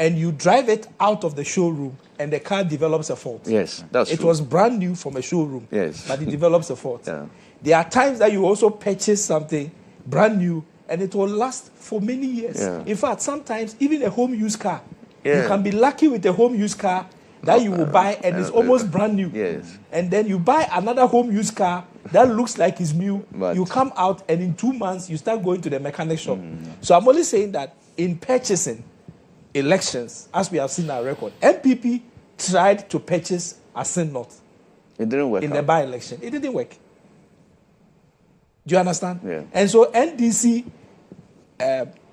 And you drive it out of the showroom, and the car develops a fault. Yes, that's true. It was brand new from a showroom. Yes. But it develops a fault. Yeah. There are times that you also purchase something brand new, and it will last for many years. Yeah. In fact, sometimes even a home used car, you can be lucky with a home used car that you will buy, and it's almost brand new. Yes. And then you buy another home used car that looks like it's new. But you come out, and in 2 months, you start going to the mechanic shop. So I'm only saying that in purchasing elections, as we have seen our record, MPP tried to purchase Asin North. It didn't work in the by-election. It didn't work. Do you understand? Yeah. And so NDC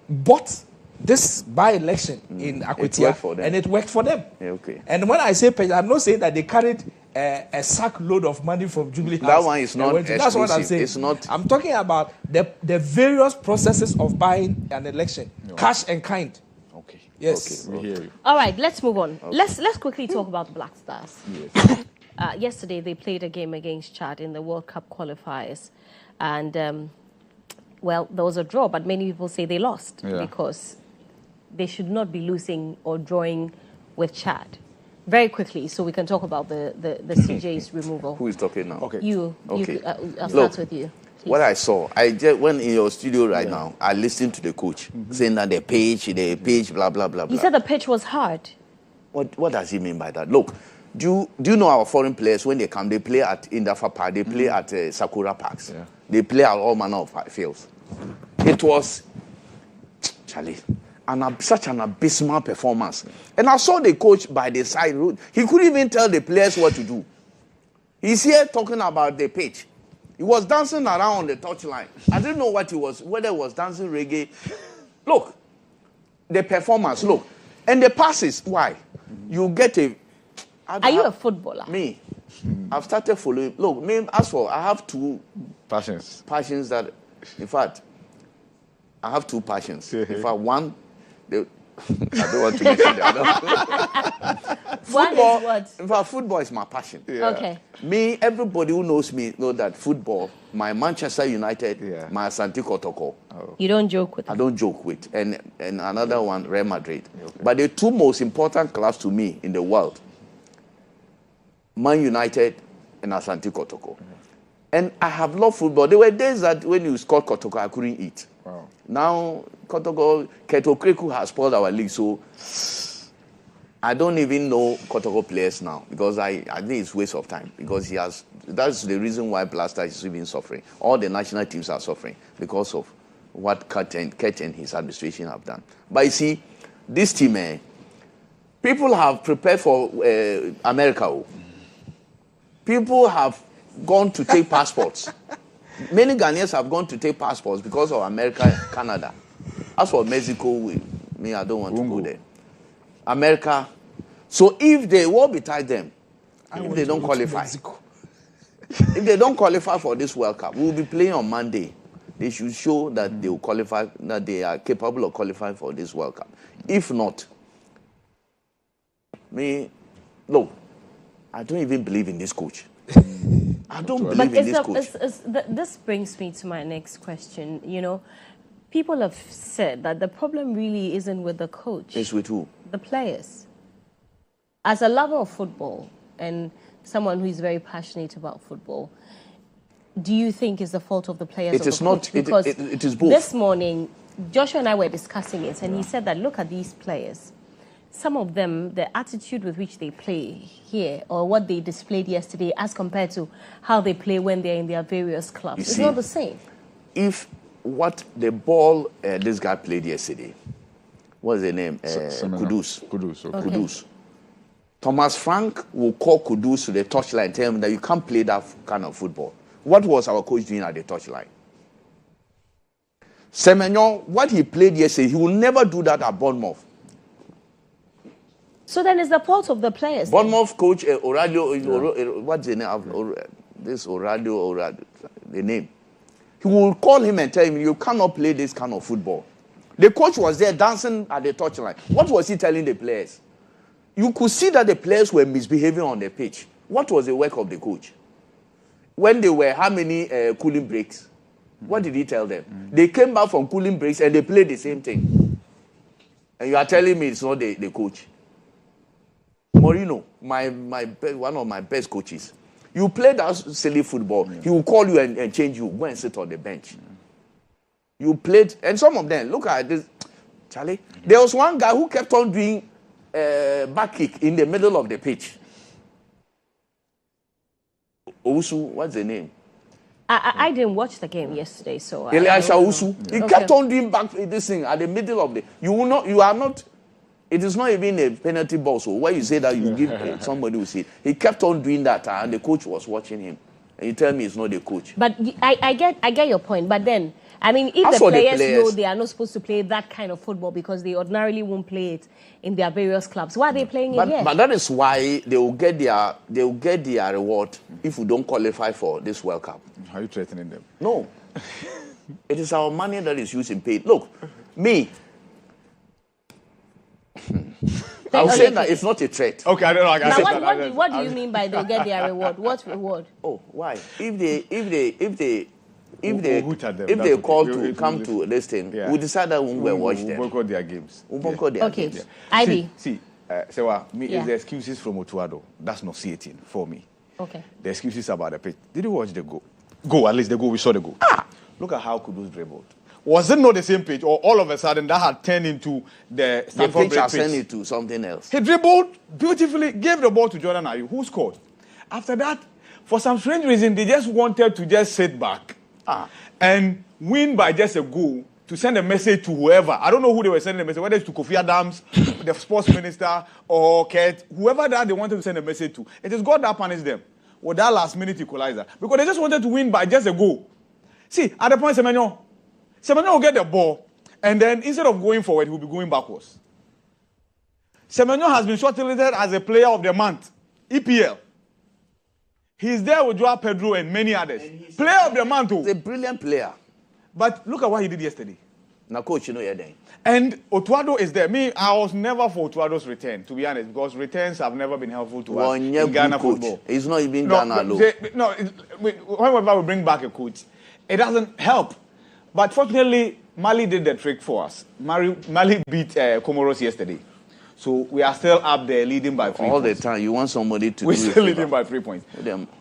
bought this by-election in Akwatia, and it worked for them. Yeah, okay. And when I say purchase, I'm not saying that they carried a sack load of money from Jubilee House. That one is not exclusive. That's what I'm saying. It's not. I'm talking about the various processes of buying an election, cash and kind. Okay. Yes. Okay. We hear you. All right, let's move on. Okay. Let's quickly talk about the Black Stars. Yes. Yesterday, they played a game against Chad in the World Cup qualifiers. And, well, there was a draw, but many people say they lost because they should not be losing or drawing with Chad. Very quickly, so we can talk about the CJ's removal. Who is talking now? Okay. You. Okay. I'll start with you. Please. What I saw, I just went in your studio right now. I listened to the coach saying that the pitch, blah, blah, blah, blah. He said the pitch was hard. What does he mean by that? Look, do you know our foreign players, when they come, they play at Indafa Park, they play at Sakura Parks. Yeah. They play at all manner of fields. It was, Charlie, such an abysmal performance. And I saw the coach by the side. He couldn't even tell the players what to do. He's here talking about the pitch. He was dancing around on the touchline. I didn't know what he was, whether he was dancing reggae. Look, the performance, look. And the passes, why? You get a... Are you a footballer? Me. I've started following. Look, me, as for, I have 2 passions that, in fact, I have 2 passions. In fact, one, I don't want to mention the other. Football, what? In fact, football is my passion. Yeah. Okay. Me, everybody who knows me know that football, my Manchester United, my Asante Kotoko. You don't joke with them. I don't joke with. And another one, Real Madrid. Okay. But the 2 most important clubs to me in the world, Man United and Asante Kotoko. And I have loved football. There were days that when you scored Kotoko, I couldn't eat. Wow. Now, Kotoko, Keto Kreku has spoiled our league, so I don't even know Kotoko players now because I think it's a waste of time because that's the reason why Blaster is even suffering. All the national teams are suffering because of what Ket and his administration have done. But you see, this team, people have prepared for America. People have gone to take passports. Many Ghanaians have gone to take passports because of America, Canada. As for Mexico, I don't want to go there. America. So if they will betide them, if they don't qualify, if they don't qualify for this World Cup, we will be playing on Monday. They should show that they will qualify, that they are capable of qualifying for this World Cup. If not, no, I don't even believe in this coach. I don't believe in this coach. This brings me to my next question. You know, people have said that the problem really isn't with the coach. It's with who? The players. As a lover of football and someone who is very passionate about football, do you think it's the fault of the players? It is not. Because it is both. This morning, Joshua and I were discussing it, and he said that look at these players. Some of them, the attitude with which they play here, or what they displayed yesterday, as compared to how they play when they're in their various clubs, it's not the same. If what the ball this guy played yesterday, what's the name? Kudus. Kudus. Okay. Kudus. Thomas Frank will call Kudus to the touchline and tell him that you can't play that kind of football. What was our coach doing at the touchline? Semenyo, what he played yesterday, he will never do that at Bournemouth. So then it's the fault of the players. Bournemouth coach Oradio, what's the name? This Oradio, the name. He will call him and tell him, you cannot play this kind of football. The coach was there dancing at the touchline. What was he telling the players? You could see that the players were misbehaving on the pitch. What was the work of the coach? When they were, how many cooling breaks? What did he tell them? They came back from cooling breaks and they played the same thing. And you are telling me it's not the coach. Mourinho, one of my best coaches. You play that silly football, he will call you and change you. Go and sit on the bench. You played, and some of them, look at this, Charlie. There was one guy who kept on doing back kick in the middle of the pitch. Owusu, what's the name? I didn't watch the game yesterday, so Elisha Owusu. He kept on doing back this thing at the middle of the. You are not. It is not even a penalty ball. So where you say that you give somebody who see, he kept on doing that, and the coach was watching him. And you tell me it's not the coach. But I get your point. But then, I mean, if the players know they are not supposed to play that kind of football because they ordinarily won't play it in their various clubs, why are they playing it here? But that is why they will get their reward if we don't qualify for this World Cup. Are you threatening them? No. It is our money that is used in paid. Look, me. I'll say that it's not a threat. Okay, I don't know. What do you mean by they'll get their reward? What reward? Oh, why? If they call to come to this thing, we decide that we will watch them. We'll boycott their games. Okay. Ivy. See, Sewa, the excuses from Otuado, that's not C18 for me. Okay. The excuses about the pitch. Did you watch the goal? At least the goal, we saw the goal. Look at how Kudus dribbled. Was it not the same pitch, or all of a sudden that had turned into the Stanford pitch? Sent it to something else. He dribbled beautifully, gave the ball to Jordan Ayew, who scored. After that, for some strange reason, they just wanted to just sit back and win by just a goal to send a message to whoever. I don't know who they were sending a message, whether it's to Kofi Adams, the sports minister, or Kurt, whoever that they wanted to send a message to. It is God that punished them with that last-minute equalizer because they just wanted to win by just a goal. See, at the point, Semenyo will get the ball, and then instead of going forward, he will be going backwards. Semenyo has been shortlisted as a player of the month, EPL. He's there with Joao Pedro and many others. Player of the month, too. He's a brilliant player. But look at what he did yesterday. Now, coach, you know you're there. And Otuado is there. I was never for Otuado's return, to be honest, because returns have never been helpful to us in Ghana football. He's not even Ghana alone. Whenever we bring back a coach, it doesn't help. But fortunately, Mali did the trick for us. Mali beat Comoros yesterday. So we are still up there leading by 3 points. All the time, you want somebody to We're still leading by 3 points.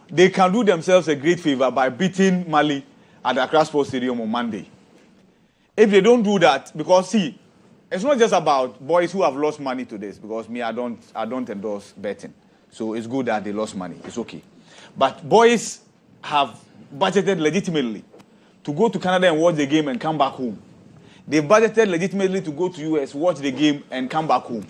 They can do themselves a great favor by beating Mali at the Accra Sports Stadium on Monday. If they don't do that, because see, it's not just about boys who have lost money to this, because I don't endorse betting. So it's good that they lost money. It's okay. But boys have budgeted legitimately to go to Canada and watch the game and come back home. They budgeted legitimately to go to US, watch the game and come back home.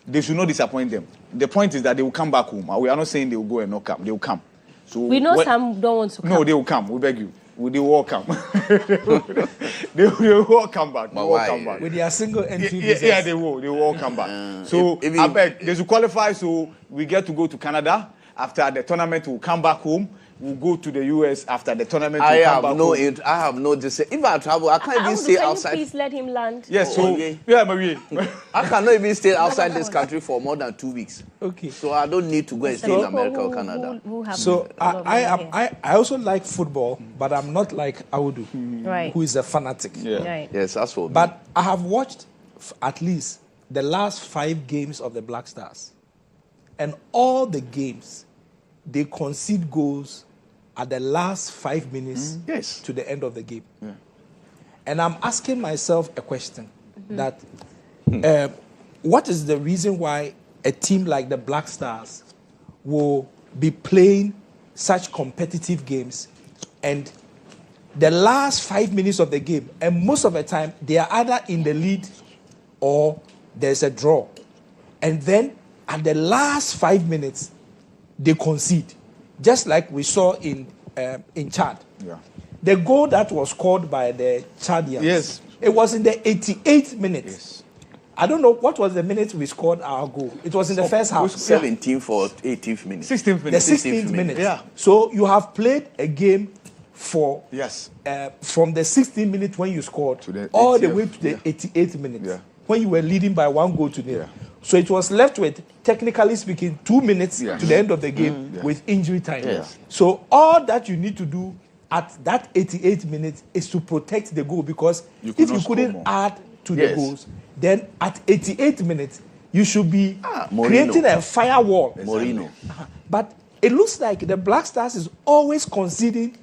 They should not disappoint them. The point is that they will come back home. We are not saying they will go and not come. They will come. So we know some don't want to come. No, they will come. We beg you. will they all come? they will all come back. They will all come back. With their single entry yeah, they will. They will all come back. So I beg, they should qualify. So we get to go to Canada. After the tournament, we'll come back home. We'll go to the US after the tournament. I have no decision. If I travel, I can't even stay outside. Please let him land. Yes, yeah, Marie. I cannot even stay outside this country for more than 2 weeks. Okay. So I don't need to go and stay in America or Canada. So I also like football, but I'm not like Audu, who is a fanatic. Yeah. Right. Yes, that's for me. But I have watched at least the last 5 games of the Black Stars, and all the games, they concede goals at the last 5 minutes to the end of the game. Yeah. And I'm asking myself a question that what is the reason why a team like the Black Stars will be playing such competitive games and the last 5 minutes of the game, and most of the time, they are either in the lead or there's a draw. And then at the last 5 minutes, they concede, just like we saw in Chad. Yeah. The goal that was scored by the Chadians, it was in the 88th minute. Yes. I don't know what was the minute we scored our goal. It was in the first half. 17th or 18th minute. 16th minute. The 16th minute. Yeah. So you have played a game for from the 16th minute when you scored all the way to the 88th minute when you were leading by 1-0. Yeah. So it was left with, technically speaking, 2 minutes to the end of the game with injury time. Yes. So all that you need to do at that 88th minute is to protect the goal, because if you couldn't add to the goals, then at 88 minutes you should be creating a firewall. Moreno. But it looks like the Black Stars is always conceding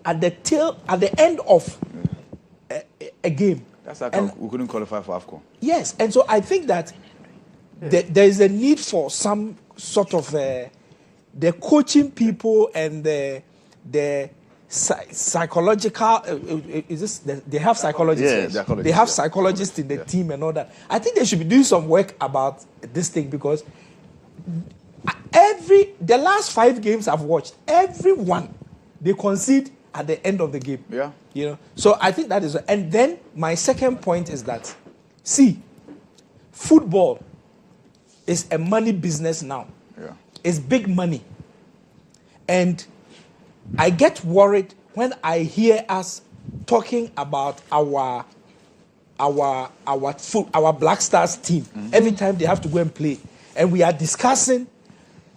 at the end of a game. That's how we couldn't qualify for AFCON. Yes, and so I think that there is a need for some sort of the coaching people and the psychological. They have psychologists. Yes. They have psychologists in the team and all that. I think they should be doing some work about this thing, because the last 5 games I've watched, everyone they concede at the end of the game. Yeah. You know. So I think that is, and then my second point is that, see, football is a money business now. Yeah. It's big money. And I get worried when I hear us talking about our Black Stars team every time they have to go and play. And we are discussing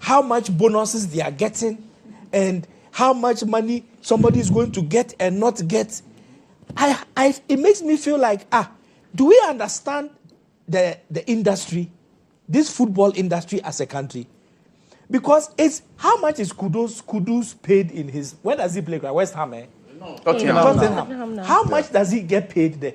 how much bonuses they are getting and how much money somebody is going to get and not get. It makes me feel like, do we understand the industry, this football industry as a country? Because it's, how much is Kudus paid in his, where does he play? West Ham, Tottenham. How much does he get paid there?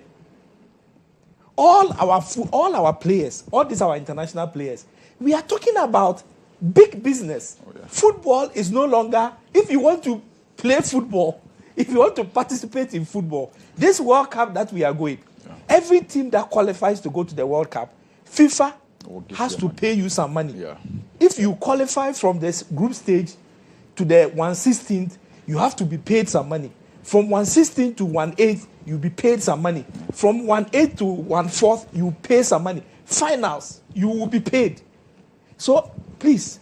All our players, all these our international players, we are talking about big business. Football is no longer, if you want to play football, if you want to participate in football, this World Cup that we are going, every team that qualifies to go to the World Cup, FIFA has to pay you some money. Yeah. If you qualify from this group stage to the 1/16th, you have to be paid some money. From 1/16 to 1/8, you'll be paid some money. From 1/8 to 1/4, you pay some money. Finals, you will be paid. So, please,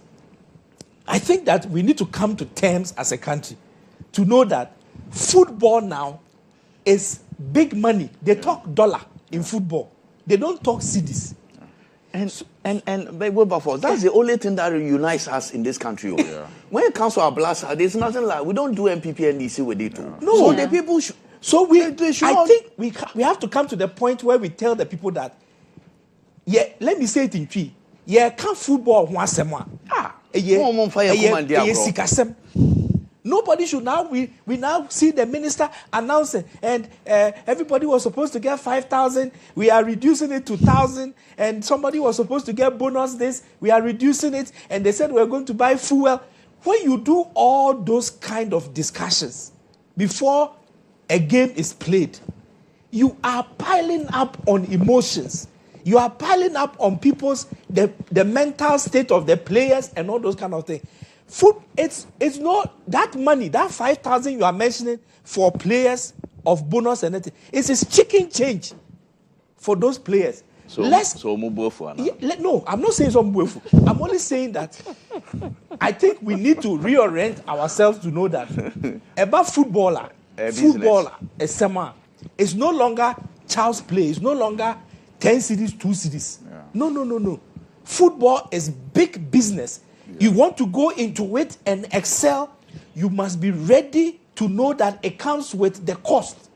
I think that we need to come to terms as a country to know that football now is big money. They talk dollar in football. They don't talk cedis. And Wilberforce, that's the only thing that unites us in this country. When it comes to our blast, there's nothing like, we don't do MPP and DC with it. No. So the people should. So I think we have to come to the point where we tell the people that, let me say it in Twi, can't football once a month. Nobody should now, we now see the minister announcing, and everybody was supposed to get 5,000, we are reducing it to 1,000, and somebody was supposed to get bonus this, we are reducing it, and they said we're going to buy fuel. When you do all those kind of discussions before a game is played, you are piling up on emotions. You are piling up on people's, the mental state of the players and all those kind of things. It's not that money, that 5,000 you are mentioning for players of bonus and anything. It's chicken change for those players. So no, I'm not saying some buefu. I'm only saying that I think we need to reorient ourselves to know that about footballer, a summer, is no longer child's play. It's no longer 10 cities, 2 cities. Yeah. No. Football is big business. Yeah. You want to go into it and excel, you must be ready to know that it comes with the cost.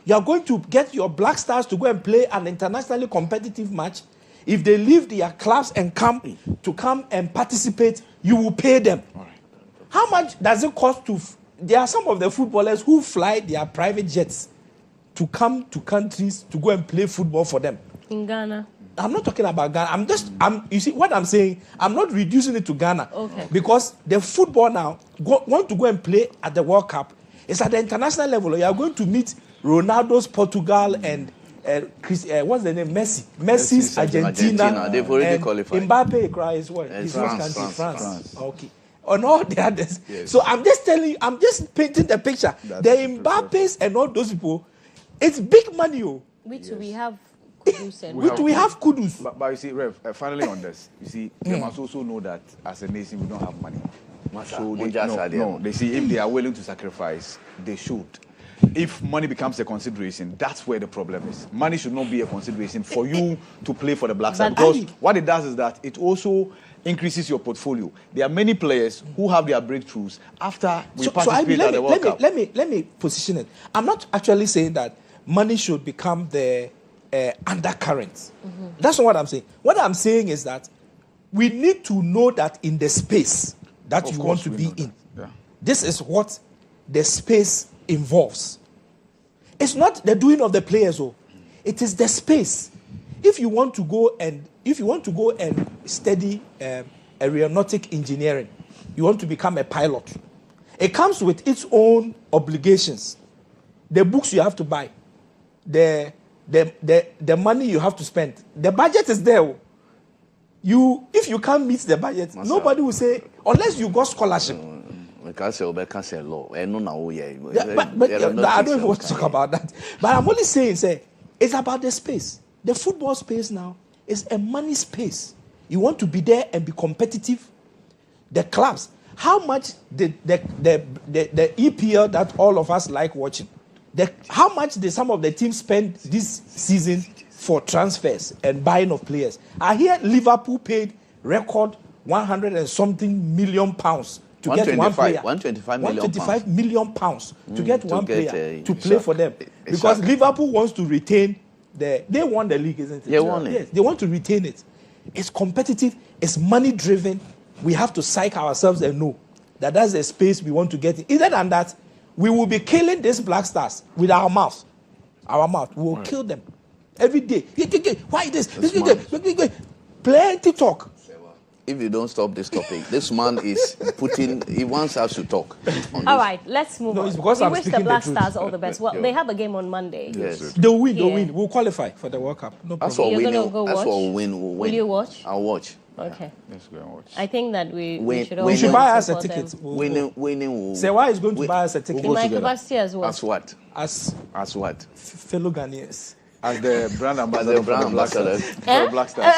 You are going to get your Black Stars to go and play an internationally competitive match. If they leave their clubs and come and participate, you will pay them. Right. How much does it cost to... There are some of the footballers who fly their private jets to come to countries to go and play football for them. In Ghana? I'm not talking about Ghana. You see, what I'm saying, I'm not reducing it to Ghana. Okay. Because the football now, want to go and play at the World Cup, it's at the international level. You are going to meet Ronaldo's Portugal and what's the name? Messi's Argentina. They've already qualified. Mbappe cries what? His country, France. Okay. On all the others. Yes. So I'm just telling you, I'm just painting the picture. The Mbappes and all those people, it's big money. We have Kudus. We have Kudus. But you see, Rev, finally on this, you see, they must also know that as a nation we don't have money. So they see if they are willing to sacrifice, they should. If money becomes a consideration, that's where the problem is. Money should not be a consideration for you to play for the Black Stars. Because what it does is that it also increases your portfolio. There are many players who have their breakthroughs after we participate at the World Cup. Let me position it. I'm not actually saying that money should become the undercurrent. Mm-hmm. That's not what I'm saying. What I'm saying is that we need to know that in the space that you want to be in, this is what the space involves. It's not the doing of the players, it is the space. If you want to go and study aeronautic engineering, you want to become a pilot, it comes with its own obligations. The books you have to buy, the money you have to spend. The budget is there. If you can't meet the budget, nobody will say, unless you got scholarship. But I don't even want to talk about that. But I'm only saying, it's about the space. The football space now is a money space. You want to be there and be competitive. The clubs. How much did the EPL that all of us like watching? How much did some of the teams spend this season for transfers and buying of players? I hear Liverpool paid record 100 and something million pounds to get one player. 125 million pounds to get one player to play for them. Because Liverpool wants to retain they won the league, isn't it? They won it. Yes, they want to retain it. It's competitive, it's money driven. We have to psych ourselves and know that that's the space we want to get in. Other than that, we will be killing these Black Stars with our mouth. Our mouth. We will kill them every day. Why this? Plenty talk. If you don't stop this topic, this man he wants us to talk. All right, let's move on. We wish the Black Stars all the best. Well, they have a game on Monday. Yes. They'll win. We'll qualify for the World Cup. No problem. That's what we'll win. Will you watch? I'll watch. Okay. Let's go and watch. I think that we should buy us a ticket. Winning. Say why is going to buy us a ticket? In my capacity as well. As what? As what? Fellow Ghanaians. As the brand ambassador for the Black Stars. For Black Stars.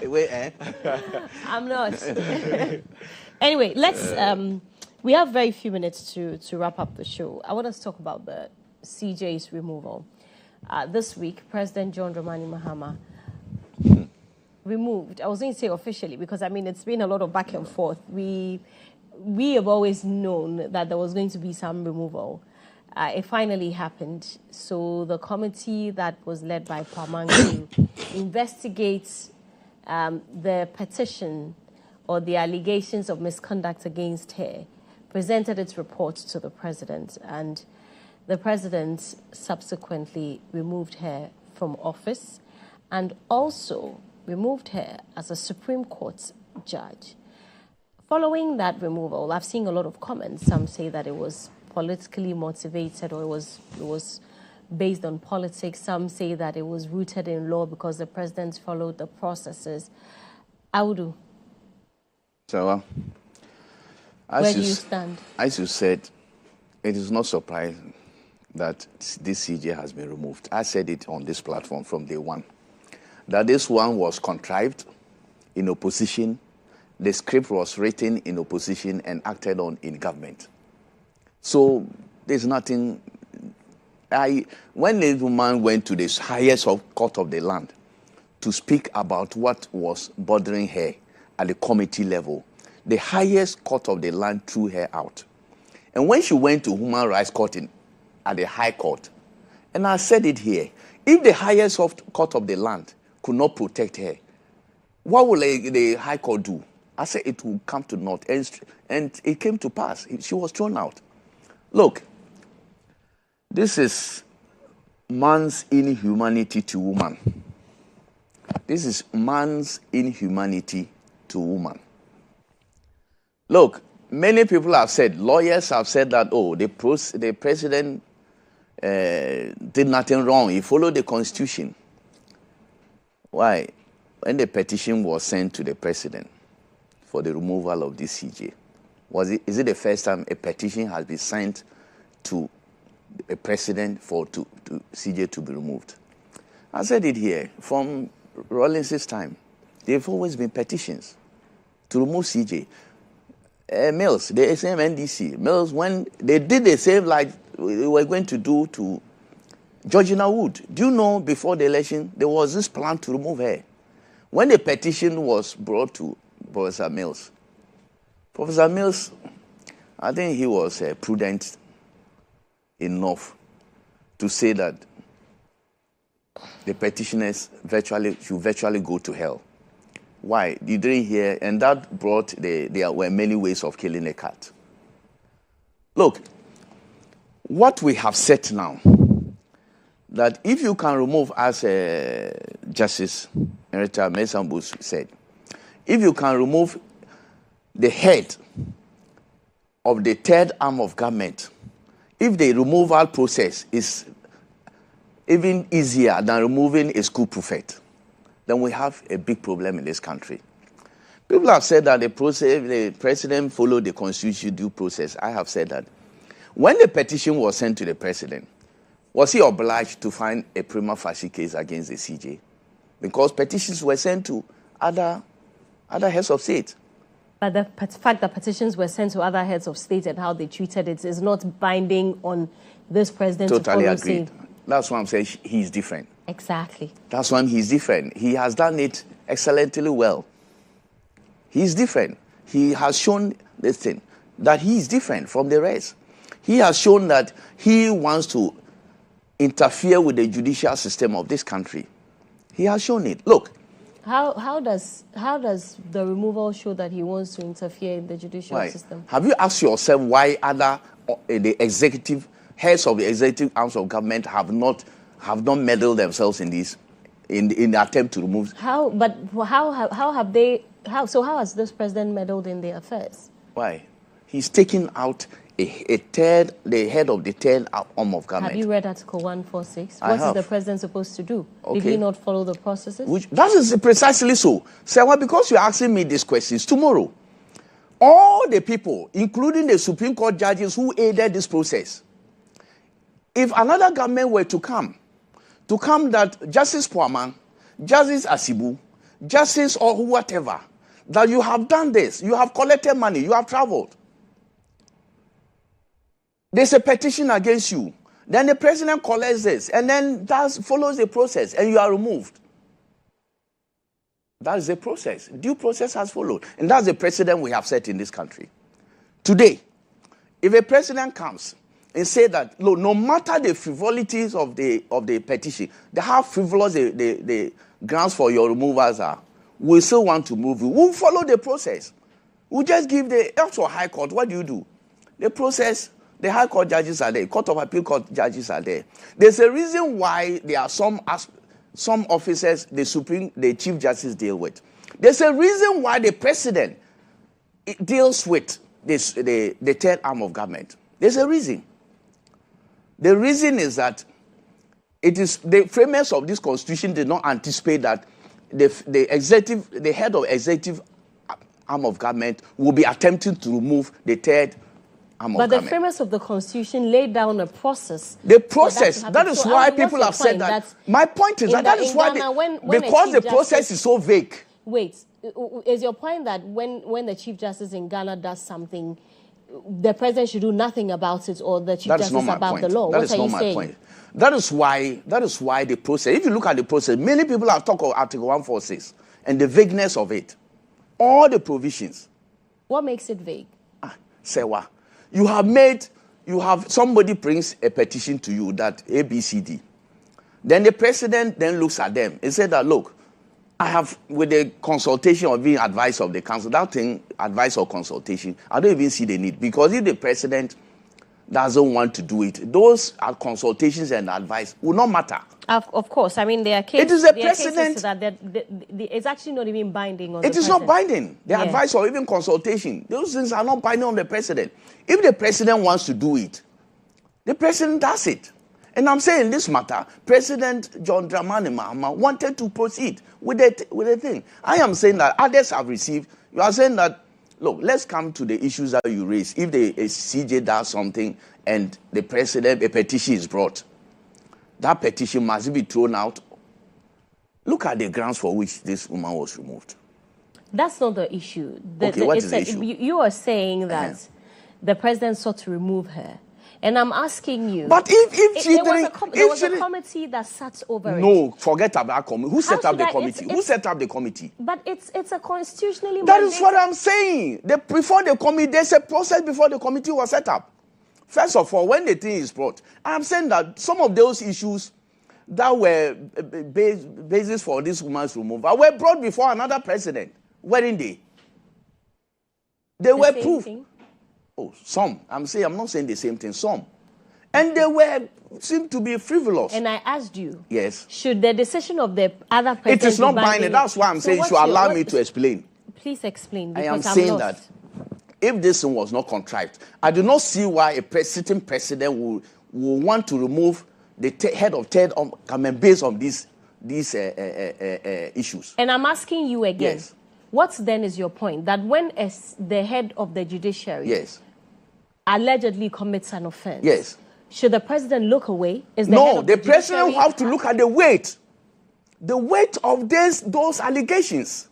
Wait, I'm not. Anyway, let's. We have very few minutes to wrap up the show. I want us to talk about the CJ's removal. This week, President John Dramani Mahama removed. I was going to say officially because it's been a lot of back and forth. We have always known that there was going to be some removal. It finally happened. So the committee that was led by Farmgate investigates the petition or the allegations of misconduct against her, presented its report to the president, and the president subsequently removed her from office and also removed her as a Supreme Court judge. Following that removal, I've seen a lot of comments. Some say that it was politically motivated or it was based on politics. Some say that it was rooted in law because the president followed the processes. Audu, So, where do you stand? As you said, it is not surprising that this CJ has been removed. I said it on this platform from day one, that this one was contrived in opposition. The script was written in opposition and acted on in government. So there's nothing. When the woman went to the highest court of the land to speak about what was bothering her at the committee level, the highest court of the land threw her out. And when she went to human rights court at the high court, and I said it here, if the highest court of the land could not protect her, what will the high court do? I said it will come to naught, and it came to pass. She was thrown out. Look, this is man's inhumanity to woman. This is man's inhumanity to woman. Look, many people have said, lawyers have said that, oh, the president did nothing wrong. He followed the constitution. Why? When the petition was sent to the president for the removal of this CJ, is it the first time a petition has been sent to a president to CJ to be removed? I said it here, from Rawlings's time, there have always been petitions to remove CJ. Mills, the same NDC, Mills, when they did the same like we were going to do to Georgina Wood. Do you know, before the election, there was this plan to remove her? When the petition was brought to Professor Mills, I think he was prudent enough to say that the petitioners should virtually go to hell. Why? You didn't hear, and that brought, there were many ways of killing a cat. Look, what we have said now, that if you can remove, as Justice Henrietta Mensah said, if you can remove the head of the third arm of government, if the removal process is even easier than removing a school prefect, then we have a big problem in this country. People have said that the president followed the constitutional due process. I have said that. When the petition was sent to the president, was he obliged to find a prima facie case against the CJ? Because petitions were sent to other heads of state. But the fact that petitions were sent to other heads of state and how they treated it is not binding on this president to follow. Totally agreed. That's why I'm saying he's different. Exactly. That's why he's different. He has done it excellently well. He's different. He has shown this thing, that he is different from the rest. He has shown that he wants to interfere with the judicial system of this country. He has shown it. Look. How does the removal show that he wants to interfere in the judicial system? Have you asked yourself why the executive heads of the executive arms of government have not meddled themselves in this, in the attempt to remove? How has this president meddled in their affairs? Why? He's taken out the head of the third arm of government. Have you read Article 146? What is the president supposed to do? Okay. Did he not follow the processes? That is precisely so. So, because you're asking me these questions, tomorrow, all the people, including the Supreme Court judges who aided this process, if another government were to come that Justice Poaman, Justice Asibu, Justice or whatever, that you have done this, you have collected money, you have traveled, there's a petition against you, then the president collects this, and then that follows the process, and you are removed. That is the process. Due process has followed. And that's the precedent we have set in this country. Today, if a president comes and say that, look, no matter the frivolities of the petition, how frivolous the grounds for your removals are, we still want to move you. We'll follow the process. We'll just give up to a high court. What do? The process, the high court judges are there, court of appeal court judges are there. There's a reason why there are some officers the chief justice deal with. There's a reason why the president deals with the third arm of government. There's a reason. The reason is that it is the framers of this constitution did not anticipate that the head of executive arm of government will be attempting to remove the third arm of government. But the framers of the Constitution laid down a process. The process, that is why people have said that. My point is that is why, because the process is so vague. Wait, is your point that when the Chief Justice in Ghana does something, the president should do nothing about it, or the Chief Justice about the law? What are you saying? Point. That is why the process, if you look at the process, many people have talked of Article 146 and the vagueness of it. All the provisions. What makes it vague? Sewa, you have somebody brings a petition to you that ABCD. Then the president then looks at them and said that, look, I have, with the consultation or being advice of the council, that thing, advice or consultation, I don't even see the need. Because if the president doesn't want to do it, those consultations and advice will not matter. Of course. I mean, there are cases. It is a precedent. It's actually not even binding on the president. It is not binding. The advice or even consultation, those things are not binding on the president. If the president wants to do it, the president does it. And I'm saying in this matter, President John Dramani Mahama wanted to proceed with the thing. I am saying that others have received. You are saying that, look, let's come to the issues that you raise. If the CJ does something and the president, a petition is brought, that petition must be thrown out. Look at the grounds for which this woman was removed. That's not the issue. What is the issue? You are saying that the president sought to remove her. And I'm asking you. But there was a committee that sat over it. No, forget about committee. Who set up the committee? Who set up the committee? But it's a constitutionally. That is what I'm saying. Before the committee, there's a process before the committee was set up. First of all, when the thing is brought, I'm saying that some of those issues that were basis for this woman's removal were brought before another president, weren't they? They were proof. Oh, some. I'm not saying the same thing. Some. And they seem to be frivolous. And I asked you. Yes. Should the decision of the other president It is not binding. That's why I'm saying you should allow me to explain. Please explain. I am saying that if this thing was not contrived, I do not see why a sitting president will want to remove the head of third government based on these issues. And I'm asking you again. Yes. What then is your point? That when the head of the judiciary allegedly commits an offense, should the president look away? The president will have to look at the weight of those allegations.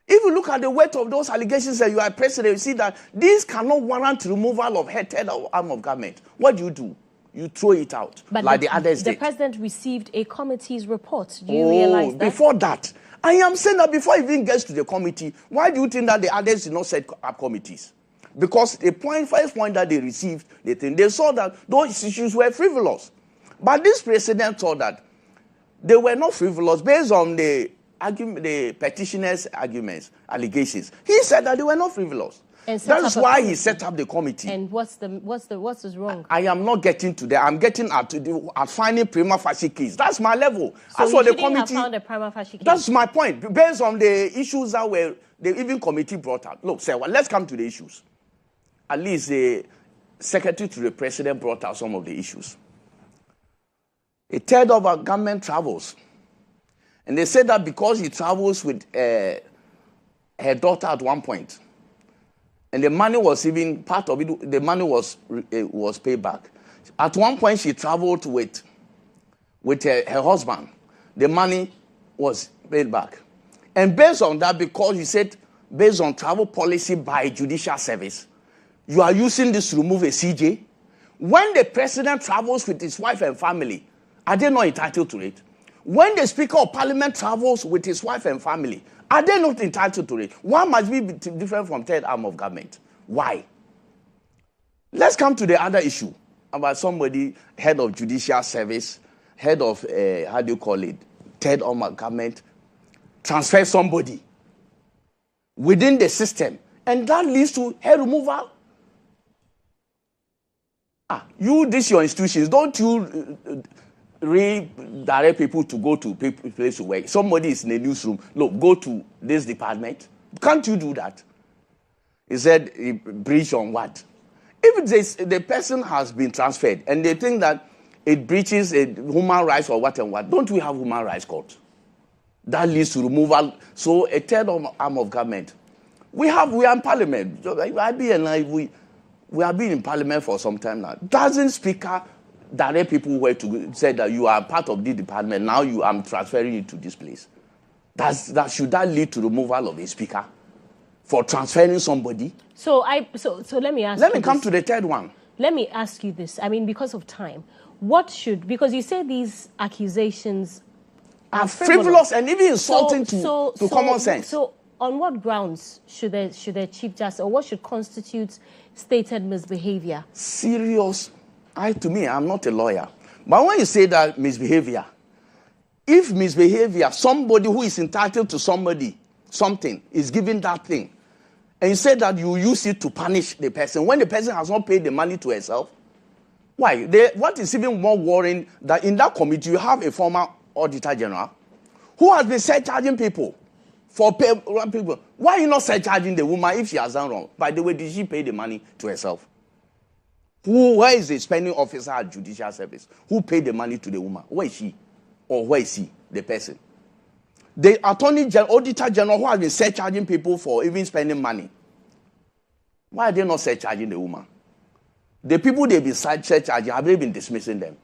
If you look at the weight of those allegations that you are president, you see that these cannot warrant removal of head or arm of government. What do? You throw it out, but like the others did. The president received a committee's report. Do you realize that? Before that. I am saying that before it even gets to the committee, why do you think that the others did not set up committees? Because the first point that they received, they saw that those issues were frivolous. But this president thought that they were not frivolous based on the petitioner's allegations. He said that they were not frivolous. That is why he set up the committee. And what's wrong? I am not getting to that. I'm getting at finding prima facie case. That's my level. So you shouldn't have found a prima facie case. That's my point. Based on the issues that were the even committee brought out. Look, sir, let's come to the issues. At least the secretary to the president brought out some of the issues. A third of our government travels. And they said that because he travels with her daughter at one point, and the money was even part of it, the money was paid back. At one point, she traveled with her husband. The money was paid back. And based on that, because he said, based on travel policy by judicial service, you are using this to remove a CJ. When the president travels with his wife and family, are they not entitled to it? When the Speaker of Parliament travels with his wife and family, are they not entitled to it? Why must be different from third arm of government? Why? Let's come to the other issue about somebody, head of judicial service, head of, third arm of government, transfer somebody within the system, and that leads to head removal. Your institutions, don't you redirect people to go to place to work? Somebody is in a newsroom. Look, go to this department. Can't you do that? He said, breach on what? If the person has been transferred and they think that it breaches a human rights or what and what, don't we have human rights court? That leads to removal. So a third arm of government We are in parliament. We have been in parliament for some time now. Doesn't Speaker direct people where to say that you are part of the department, now I'm transferring you to this place? Should that lead to removal of a speaker for transferring somebody? So let me ask. Let me come to the third one. Let me ask you this. I mean, because of time, because you say these accusations are frivolous and even insulting to common sense. So on what grounds should the Chief Justice, or what should constitute stated misbehavior? Serious. To me, I'm not a lawyer. But when you say that misbehavior, if misbehavior, somebody who is entitled to something, is given that thing, and you say that you use it to punish the person, when the person has not paid the money to herself, why? What is even more worrying, that in that committee you have a former Auditor General who has been surcharging people for people. Why are you not surcharging the woman if she has done wrong? By the way, did she pay the money to herself? Where is the spending officer at Judicial Service? Who paid the money to the woman? Where is she? Or where is he, the person? The Auditor General who has been surcharging people for even spending money. Why are they not surcharging the woman? The people they've been surcharging, have they been dismissing them?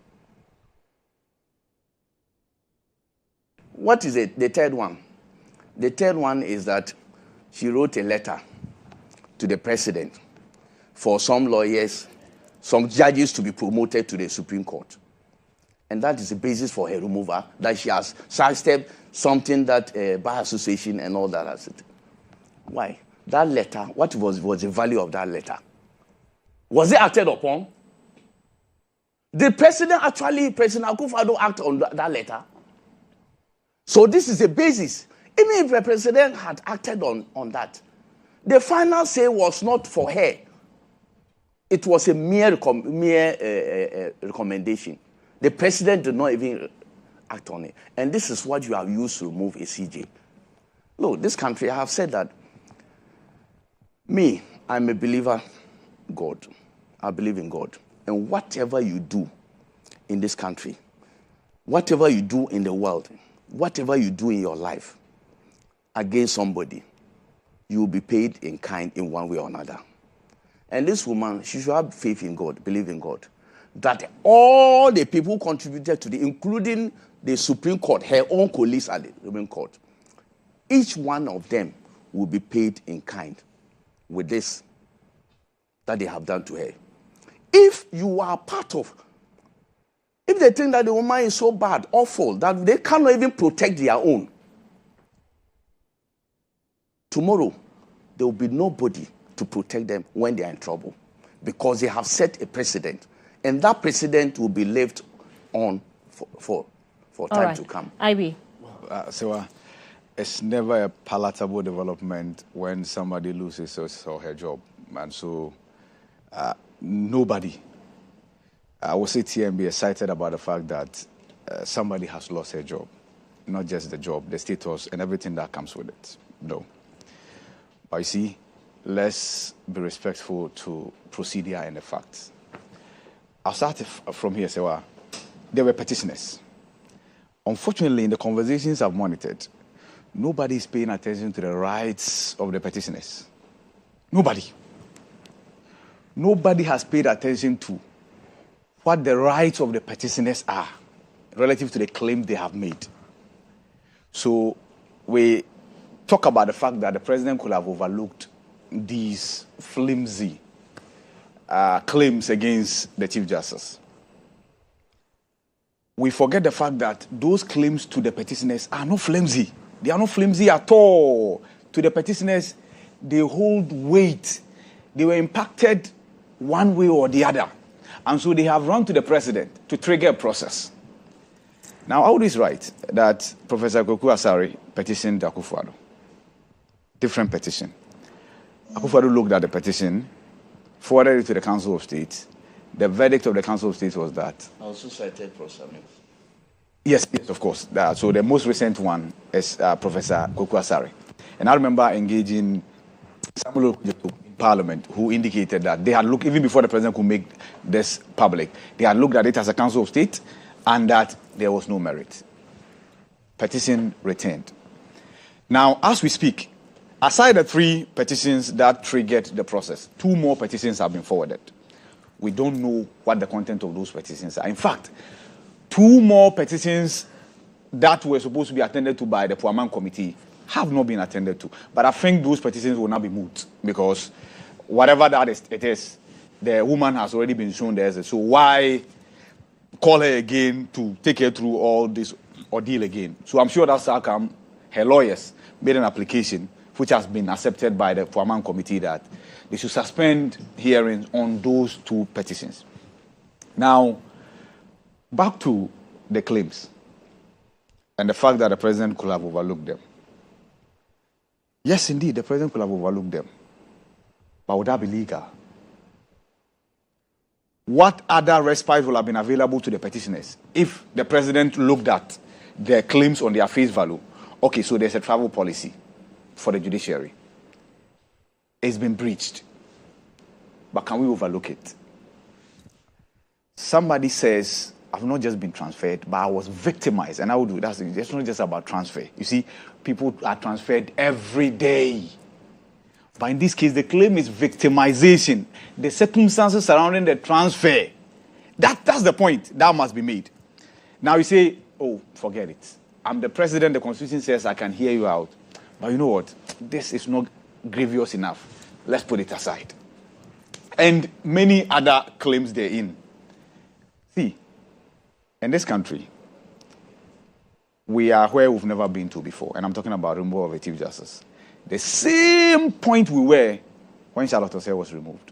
What is it? The third one. The third one is that she wrote a letter to the president for some lawyers, some judges to be promoted to the Supreme Court. And that is the basis for her removal, that she has sidestepped something that by association and all that has it. Why? That letter, what was the value of that letter? Was it acted upon? Did President Akufo-Addo act on that letter? So this is a basis. Even if the president had acted on that, the final say was not for her. It was a mere recommendation. The president did not even act on it. And this is what you have used to remove a CJ. Look, this country, I have said that. Me, I'm a believer in God. I believe in God. And whatever you do in this country, whatever you do in the world, whatever you do in your life against somebody, you will be paid in kind in one way or another. And this woman, she should have faith in God, believe in God, that all the people who contributed to including the Supreme Court, her own colleagues at the Supreme Court, each one of them will be paid in kind with this that they have done to her. If you are part of, if they think that the woman is so bad, awful, that they cannot even protect their own, tomorrow there will be nobody to protect them when they are in trouble, because they have set a precedent, and that precedent will be left on for time to come. IB. It's never a palatable development when somebody loses his or her job. And so nobody, I will sit here and be excited about the fact that somebody has lost her job. Not just the job, the status, and everything that comes with it. No. But you see, let's be respectful to procedure and the facts. I'll start from here. So, there were petitioners. Unfortunately, in the conversations I've monitored, nobody is paying attention to the rights of the petitioners. Nobody. Nobody has paid attention to what the rights of the petitioners are relative to the claims they have made. So we talk about the fact that the president could have overlooked these flimsy claims against the Chief Justice. We forget the fact that those claims to the petitioners are not flimsy. They are not flimsy at all. To the petitioners, they hold weight. They were impacted one way or the other. And so they have run to the president to trigger a process. Now, Audu is right that Professor Akwatia petitioned Akufo-Addo. Different petition. Akufo-Addo looked at the petition, forwarded it to the Council of State. The verdict of the Council of State was that. I also cited Professor. Yes, of course. So the most recent one is Professor Akwatia. And I remember engaging Samuel in Parliament, who indicated that they had looked, even before the president could make this public, they had looked at it as a Council of State and that there was no merit. Petition returned. Now, as we speak, aside the 3 petitions that triggered the process, 2 more petitions have been forwarded. We don't know what the content of those petitions are. In fact, 2 more petitions that were supposed to be attended to by the Puaman Committee have not been attended to. But I think those petitions will not be moot because whatever that is, it is, the woman has already been shown there. So why call her again to take her through all this ordeal again? So I'm sure that's how come her lawyers made an application which has been accepted by the Puaman Committee that they should suspend hearings on those 2 petitions. Now, back to the claims and the fact that the president could have overlooked them. Yes, indeed, the president could have overlooked them. But would that be legal? What other respite will have been available to the petitioners if the president looked at their claims on their face value? Okay, so there's a travel policy for the judiciary. It's been breached. But can we overlook it? Somebody says, I've not just been transferred, but I was victimized. And I would do that. It's not just about transfer. You see, people are transferred every day. But in this case, the claim is victimization. The circumstances surrounding the transfer. That's the point that must be made. Now you say, oh, forget it. I'm the president. The Constitution says I can hear you out. But you know what? This is not grievous enough. Let's put it aside. And many other claims therein. See, in this country, we are where we've never been to before. And I'm talking about removal of a Chief Justice. The same point we were when Charlotte Osei was removed.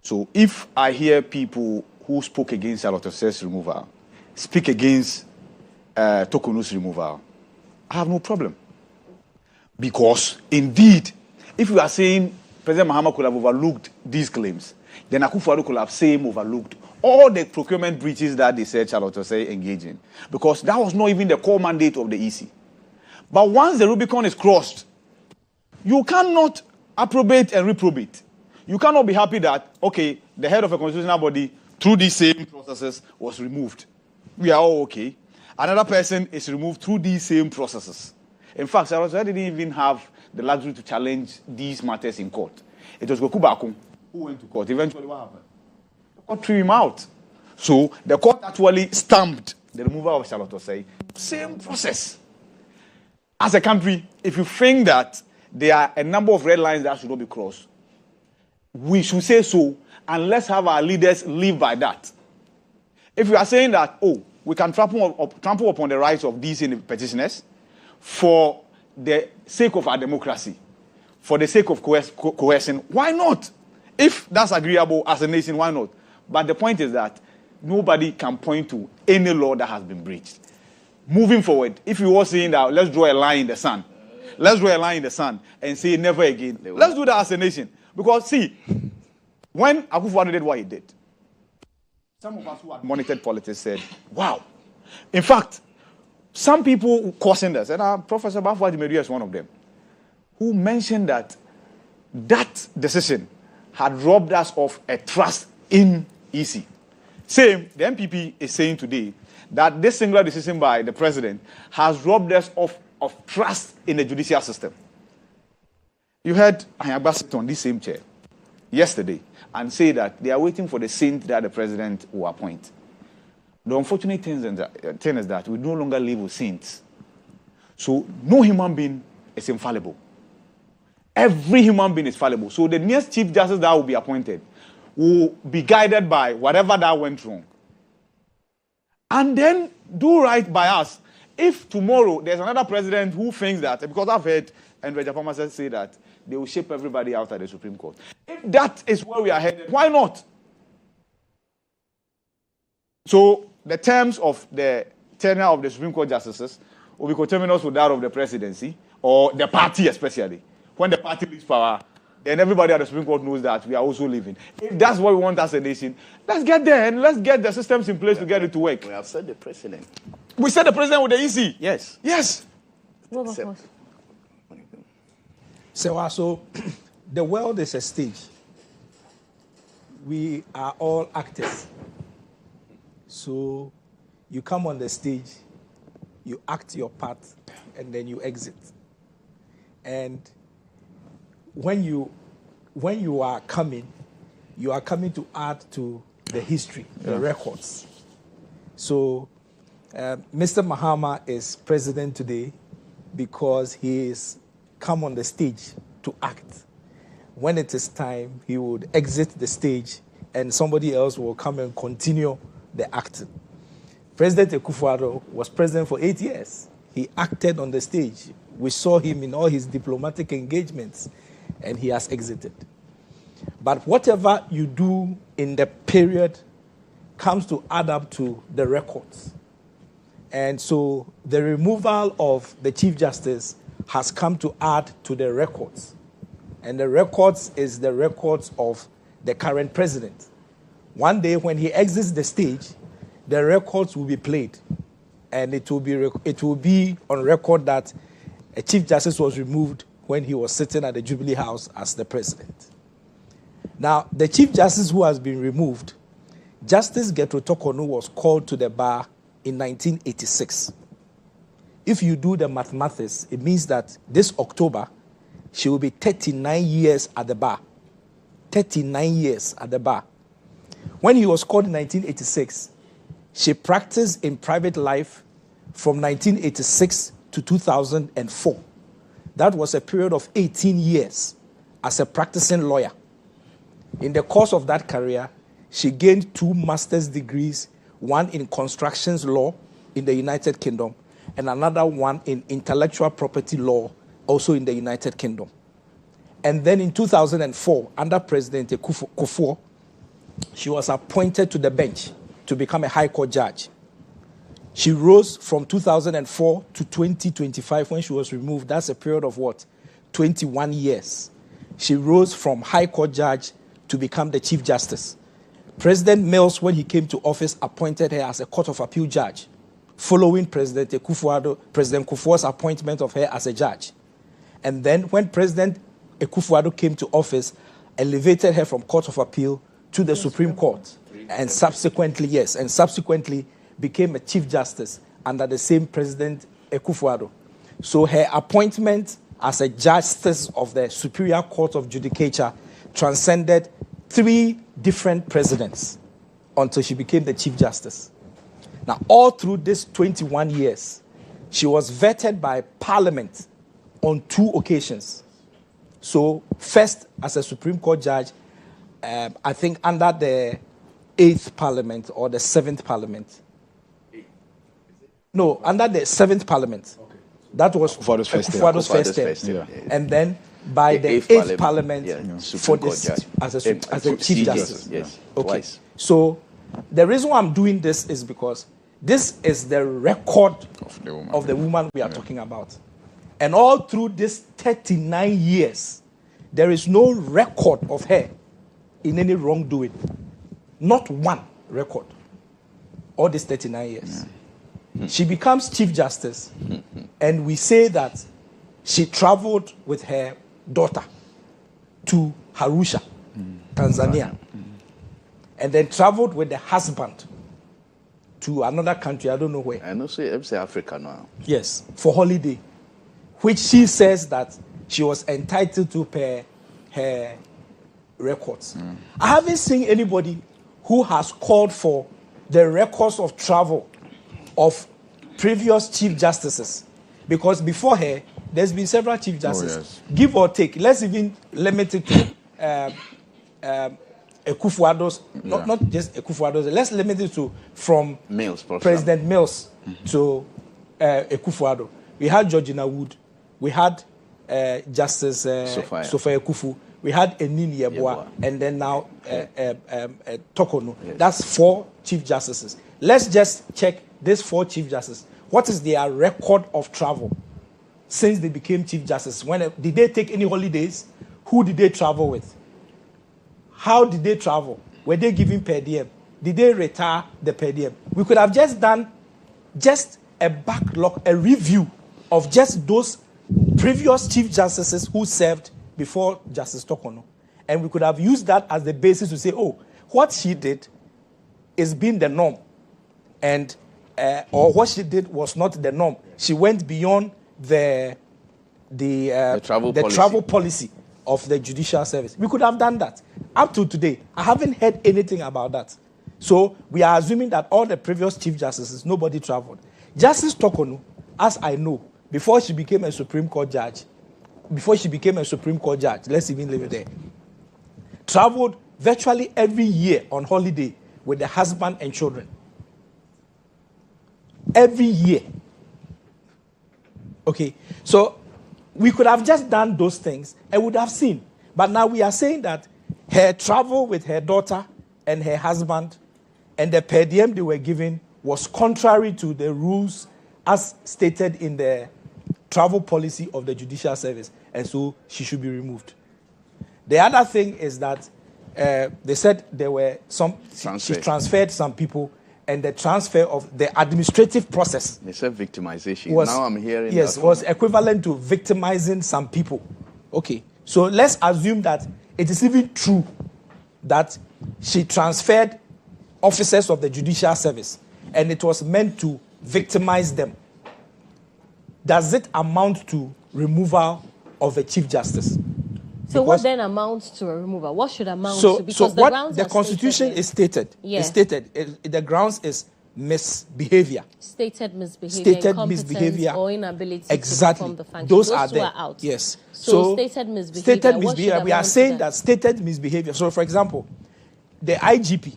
So if I hear people who spoke against Charlotte Osei's removal speak against Tokonu's removal, I have no problem. Because, indeed, if you are saying President Mahama could have overlooked these claims, then Akufo-Addo could have same overlooked all the procurement breaches that they said Charlotte Osei engaged in. Because that was not even the core mandate of the EC. But once the Rubicon is crossed, you cannot approbate and reprobate. You cannot be happy that, okay, the head of a constitutional body, through these same processes, was removed. We are all okay. Another person is removed through these same processes. In fact, Charlotte Osei didn't even have the luxury to challenge these matters in court. It was Goku Bakum who went to court. Eventually, what happened? The court threw him out. So the court actually stamped the removal of Charlotte Osei. Same process. As a country, if you think that there are a number of red lines that should not be crossed, we should say so, and let's have our leaders live by that. If you are saying that, oh, we can trample upon the rights of these petitioners for the sake of our democracy, for the sake of coercion, why not? If that's agreeable as a nation, why not? But the point is that nobody can point to any law that has been breached. Moving forward, if you were saying that, let's draw a line in the sand. Let's draw a line in the sand and say never again. Let's do that as a nation. Because, see, when Akufo-Addo did what he did, some of us who had monitored politics said, wow. In fact, some people cautioned us, and Professor Bafo-Adjumadu is one of them, who mentioned that that decision had robbed us of a trust in EC. Same, the MPP is saying today that this singular decision by the president has robbed us of trust in the judicial system. You heard Ayaba sit on this same chair yesterday and say that they are waiting for the saint that the president will appoint. The unfortunate thing is that we no longer live with saints. So no human being is infallible. Every human being is fallible. So the next Chief Justice that will be appointed will be guided by whatever that went wrong. And then do right by us. If tomorrow there's another president who thinks that, because I've heard Andre Japama say that they will shape everybody out at the Supreme Court. If that is where we are headed, why not? So the terms of the tenure of the Supreme Court justices will be coterminous with that of the presidency, or the party especially. When the party leaves power, then everybody at the Supreme Court knows that we are also leaving. If that's what we want as a nation, let's get there and let's get the systems in place to get it to work. We have said the president. We said the president with the EC. Yes. Yes. So the world is a stage. We are all actors. So you come on the stage, you act your part, and then you exit. And when you are coming to add to the history, the records. So Mr. Mahama is president today because he is come on the stage to act. When it is time, he would exit the stage and somebody else will come and continue the acting. President Akufo-Addo was president for 8 years. He acted on the stage. We saw him in all his diplomatic engagements, and he has exited. But whatever you do in the period comes to add up to the records. And so the removal of the Chief Justice has come to add to the records. And the records is the records of the current president. One day when he exits the stage, the records will be played. And it will be on record that a Chief Justice was removed when he was sitting at the Jubilee House as the president. Now, the Chief Justice who has been removed, Justice Getro Tokonu, was called to the bar in 1986. If you do the mathematics, it means that this October, she will be 39 years at the bar. 39 years at the bar. When he was called in 1986, she practiced in private life from 1986 to 2004. That was a period of 18 years as a practicing lawyer. In the course of that career, she gained 2 master's degrees, one in constructions law in the United Kingdom, and another one in intellectual property law, also in the United Kingdom. And then in 2004, under President Kufuor, she was appointed to the bench to become a High Court judge. She rose from 2004 to 2025 when she was removed. That's a period of what? 21 years. She rose from High Court judge to become the Chief Justice. President Mills, when he came to office, appointed her as a Court of Appeal judge, following President Kufuor's appointment of her as a judge. And then when President Akufo-Addo came to office, elevated her from Court of Appeal to the Supreme Court, and subsequently became a Chief Justice under the same President Akufo-Addo. So her appointment as a Justice of the Superior Court of Judicature transcended 3 different presidents until she became the Chief Justice. Now, all through this 21 years, she was vetted by Parliament on 2 occasions. So, first as a Supreme Court judge, I think under the 8th Parliament or the 7th Parliament. No, under the 7th Parliament. Okay. That was Kufuor's first term. Yeah. And then by the 8th Parliament for this as a Chief Justice. Yes. Okay. Twice. So the reason why I'm doing this is because this is the record of the woman we are talking about. And all through this 39 years, there is no record of her in any wrongdoing. Not one record. All these 39 years. She becomes Chief Justice, and we say that she traveled with her daughter to Arusha, Tanzania, and then traveled with the husband to another country, I don't know where. I know, say Africa now. Yes, for holiday, which she says that she was entitled to pay her records. I haven't seen anybody who has called for the records of travel of previous Chief Justices, because before her, there's been several Chief Justices. Give or take, let's even limit it to Akufo-Addo's, not just Akufo-Addo's, let's limit it to from President Mills to Akufo-Addo. We had Georgina Wood, we had Justice Sophia Kufu, we had Enini Yeboah, and then now Tokonu. Yes. That's 4 Chief Justices. Let's just check these 4 Chief Justices. What is their record of travel since they became Chief Justice? Did they take any holidays? Who did they travel with? How did they travel? Were they given per diem? Did they retire the per diem? We could have just done just a backlog, a review of just those previous Chief Justices who served before Justice Tokonu. And we could have used that as the basis to say, oh, what she did is being the norm. And or what she did was not the norm. She went beyond the travel policy of the judicial service. We could have done that. Up to today, I haven't heard anything about that. So we are assuming that all the previous chief justices, nobody traveled. Justice Tokonu, as I know, before she became a Supreme Court judge, let's even leave it there, traveled virtually every year on holiday with the husband and children. Every year. Okay, so we could have just done those things and would have seen. But now we are saying that her travel with her daughter and her husband and the per diem they were given was contrary to the rules as stated in the travel policy of the judicial service, and so she should be removed. The other thing is that they said there were she transferred some people, and the transfer of the administrative process. They said victimization. Now I'm hearing yes, was equivalent to victimizing some people. Okay, so let's assume that it is even true that she transferred officers of the judicial service, and it was meant to victimize them. Does it amount to removal of a chief justice? So what then amounts to a removal? What should amount to? Because so what the Constitution is stated. Yeah. Is stated. The grounds is misbehavior. Stated misbehavior, or inability to perform the function. Those are there. Out. Yes. So stated misbehavior. We are saying that stated misbehavior. So, for example, the IGP.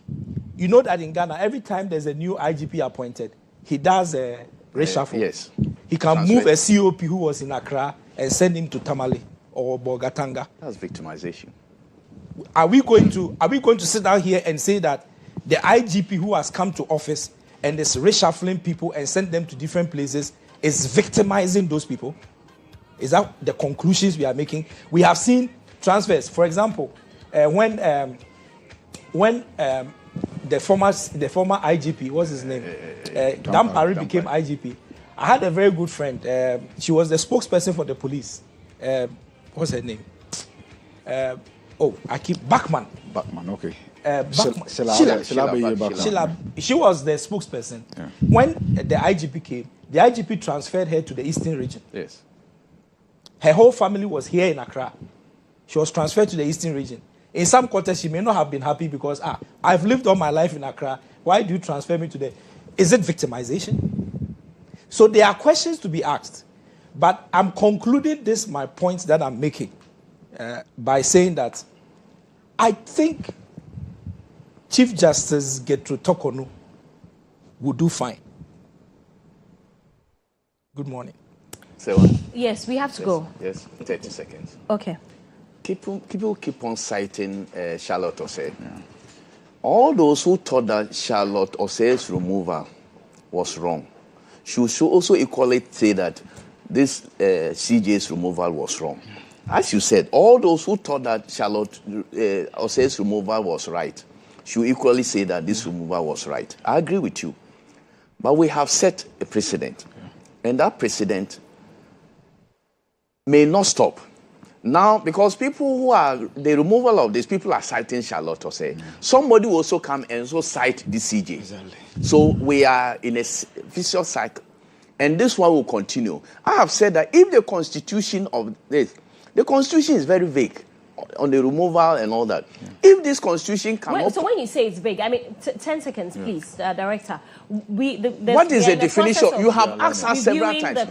You know that in Ghana, every time there's a new IGP appointed, he does a reshuffle. Yes. He can move a COP who was in Accra and send him to Tamale or Bogatanga. That's victimization. Are we going to sit down here and say that the IGP who has come to office and is reshuffling people and send them to different places is victimizing those people? Is that the conclusions we are making? We have seen transfers. For example, when the former IGP, what's his name? Dampari became IGP. I had a very good friend. She was the spokesperson for the police. What's her name? Bachman. Bachman, okay. Sheila. She was the spokesperson. Yeah. When the IGP came, the IGP transferred her to the Eastern region. Yes. Her whole family was here in Accra. She was transferred to the Eastern region. In some quarters, she may not have been happy because, I've lived all my life in Accra. Why do you transfer me to there? Is it victimization? So there are questions to be asked. But I'm concluding my points that I'm making by saying that I think Chief Justice Gertrude Tokonu will do fine. Good morning. Yes, we have to go. Yes, 30 seconds. Okay. People keep on citing Charlotte Osei. Yeah. All those who thought that Charlotte Osei's removal was wrong should also equally say that this CJ's removal was wrong. As you said, all those who thought that Charlotte Osei's removal was right should equally say that this removal was right. I agree with you. But we have set a precedent. Yeah. And that precedent may not stop. Now, because the removal of these people are citing Charlotte Osei, somebody will also come and also cite the CJ. Exactly. So we are in a vicious cycle. And this one will continue. I have said that if the constitution is very vague on the removal and all that. Yeah. If this constitution cannot... So when you say it's vague, I mean, 10 seconds, please, Director. What is the definition? You have asked us several times. The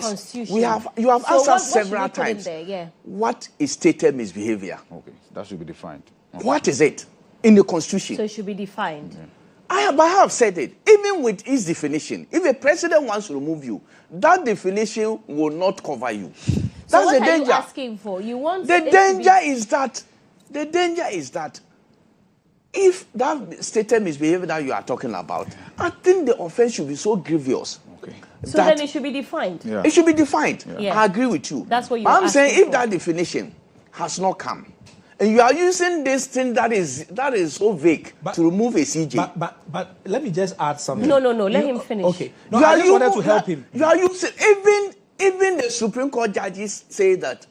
constitution. You have asked us several times. There? What is stated misbehavior? Okay, that should be defined. Okay. What is it in the constitution? So it should be defined. Yeah. I have said it. Even with its definition, if a president wants to remove you, that definition will not cover you. So that's the danger. What are you asking for? You want the danger is that if that stated misbehavior that you are talking about, I think the offense should be so grievous. Okay. So then it should be defined. Yeah. It should be defined. Yeah. I agree with you. That's what you're I'm saying for. If that definition has not come, and you are using this thing that is so vague to remove a CJ. But let me just add something. No. Let him finish. Okay. No, I just wanted to help him. You are using even the Supreme Court judges say that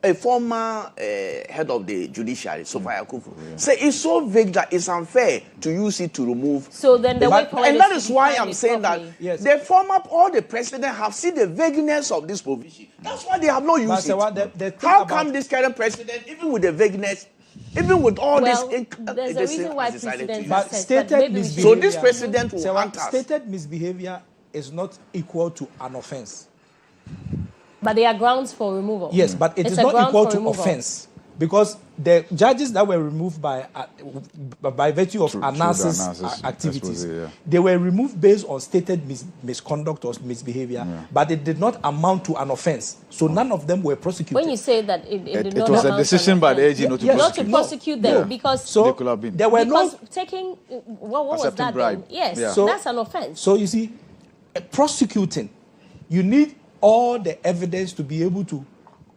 a former head of the judiciary, Sophia Kufu, say it's so vague that it's unfair to use it to remove. So then the way forward, and that is why I'm saying properly. that the former or the president have seen the vagueness of this provision. That's why they have not used it. How come this current president, even with the vagueness, even with all there's a reason why president but stated misbehavior. So this president will hunt us. Stated misbehavior is not equal to an offense. But there are grounds for removal. Yes, but it is not equal to offense. Because the judges that were removed by virtue of analysis activities, they were removed based on stated misconduct or misbehavior, but it did not amount to an offense. So none of them were prosecuted. When you say that it was a decision by the AG not to prosecute them, because so there were taking what was that then? Yes, so that's an offense. So you see, prosecuting, you need all the evidence to be able to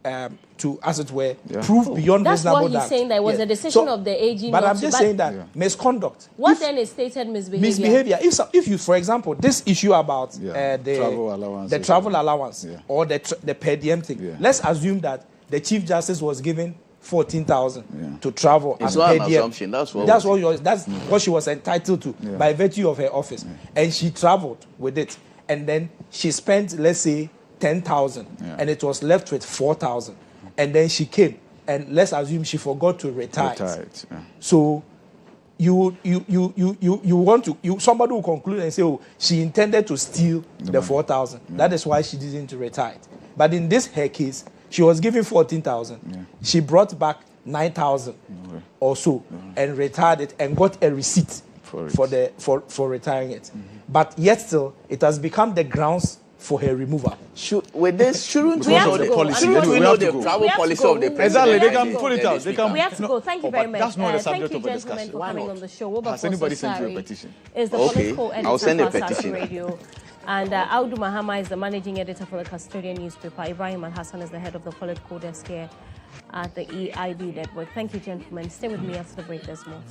as it were, prove beyond reasonable doubt. That's what he's saying. There was a decision of the AG. But I'm just saying that misconduct. What then is stated misbehavior? Misbehavior. If you, for example, this issue about the travel allowance or the per diem thing, let's assume that the Chief Justice was given 14,000 to travel. It's not an assumption. That's what she was entitled to by virtue of her office, and she traveled with it, and then she spent, let's say, 10,000, and it was left with 4,000, and then she came, and let's assume she forgot to retire. So somebody will conclude and say, oh, she intended to steal the 4,000. That is why she didn't retire. But in her case, she was given 14,000. She brought back 9,000 or so and retired it and got a receipt for retiring it. But yet still, it has become the grounds for her removal. Shouldn't we know the travel policy of the president? Exactly, they can put it out. We have to go. Thank you very much. That's not the subject of a discussion. Thank you, gentlemen, for coming on the show. Has anybody sent you a petition? Is the political editor I'll send a for petition. Radio. And Audu Mahama is the managing editor for the Custodian newspaper. Ibrahim Al Hassan is the head of the political desk here at the EIB network. Thank you, gentlemen. Stay with me after the break. There's more.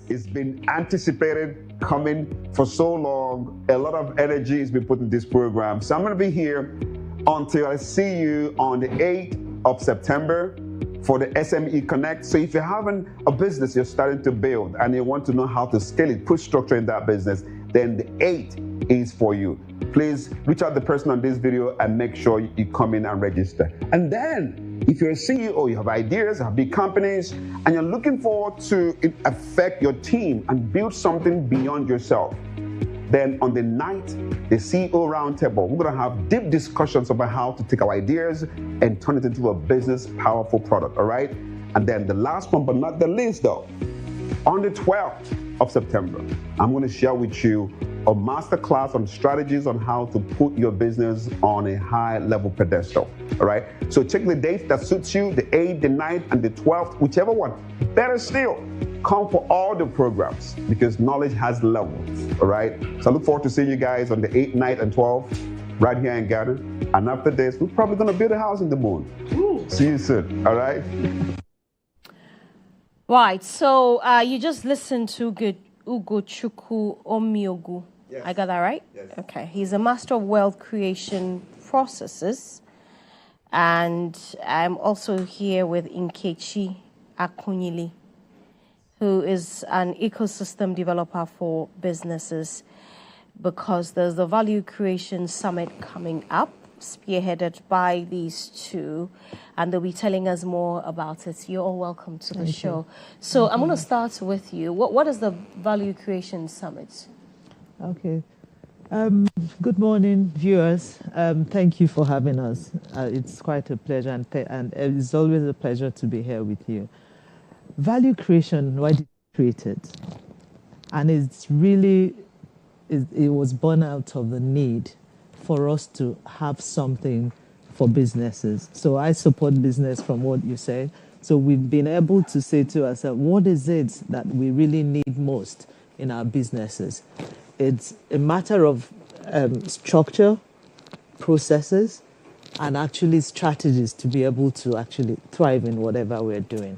It's been anticipated, coming for so long. A lot of energy has been put in this program. So I'm going to be here until I see you on the 8th of September for the SME Connect. So if you're having a business you're starting to build and you want to know how to scale it, put structure in that business, then the 8th is for you. Please reach out to the person on this video and make sure you come in and register. And then if you're a CEO, you have ideas, you have big companies, and you're looking forward to affect your team and build something beyond yourself, then on the night, the CEO Roundtable, we're going to have deep discussions about how to take our ideas and turn it into a business powerful product, all right? And then the last one, but not the least though, on the 12th of September, I'm going to share with you a masterclass on strategies on how to put your business on a high level pedestal, all right? So check the date that suits you, the 8th, the 9th, and the 12th, whichever one. Better still, come for all the programs because knowledge has levels, all right? So I look forward to seeing you guys on the 8th, 9th, and 12th right here in Ghana. And after this, we're probably going to build a house in the moon. Ooh. See you soon, all right? Right, so you just listened to Ugochukwu Omiogu. Yes. I got that right? Yes. Okay. He's a master of wealth creation processes. And I'm also here with Nkechi Akunyili, who is an ecosystem developer for businesses, because there's the Value Creation Summit coming up, spearheaded by these two, and they'll be telling us more about it. You're all welcome to the show. So I'm going to start with you. What is the Value Creation Summit? Okay. Good morning, viewers. Thank you for having us. It's quite a pleasure, and it's always a pleasure to be here with you. Value creation, why did you create it? And it's really, it was born out of the need for us to have something for businesses. So I support business from what you said. So we've been able to say to ourselves, what is it that we really need most in our businesses? It's a matter of structure, processes, and actually strategies to be able to actually thrive in whatever we're doing.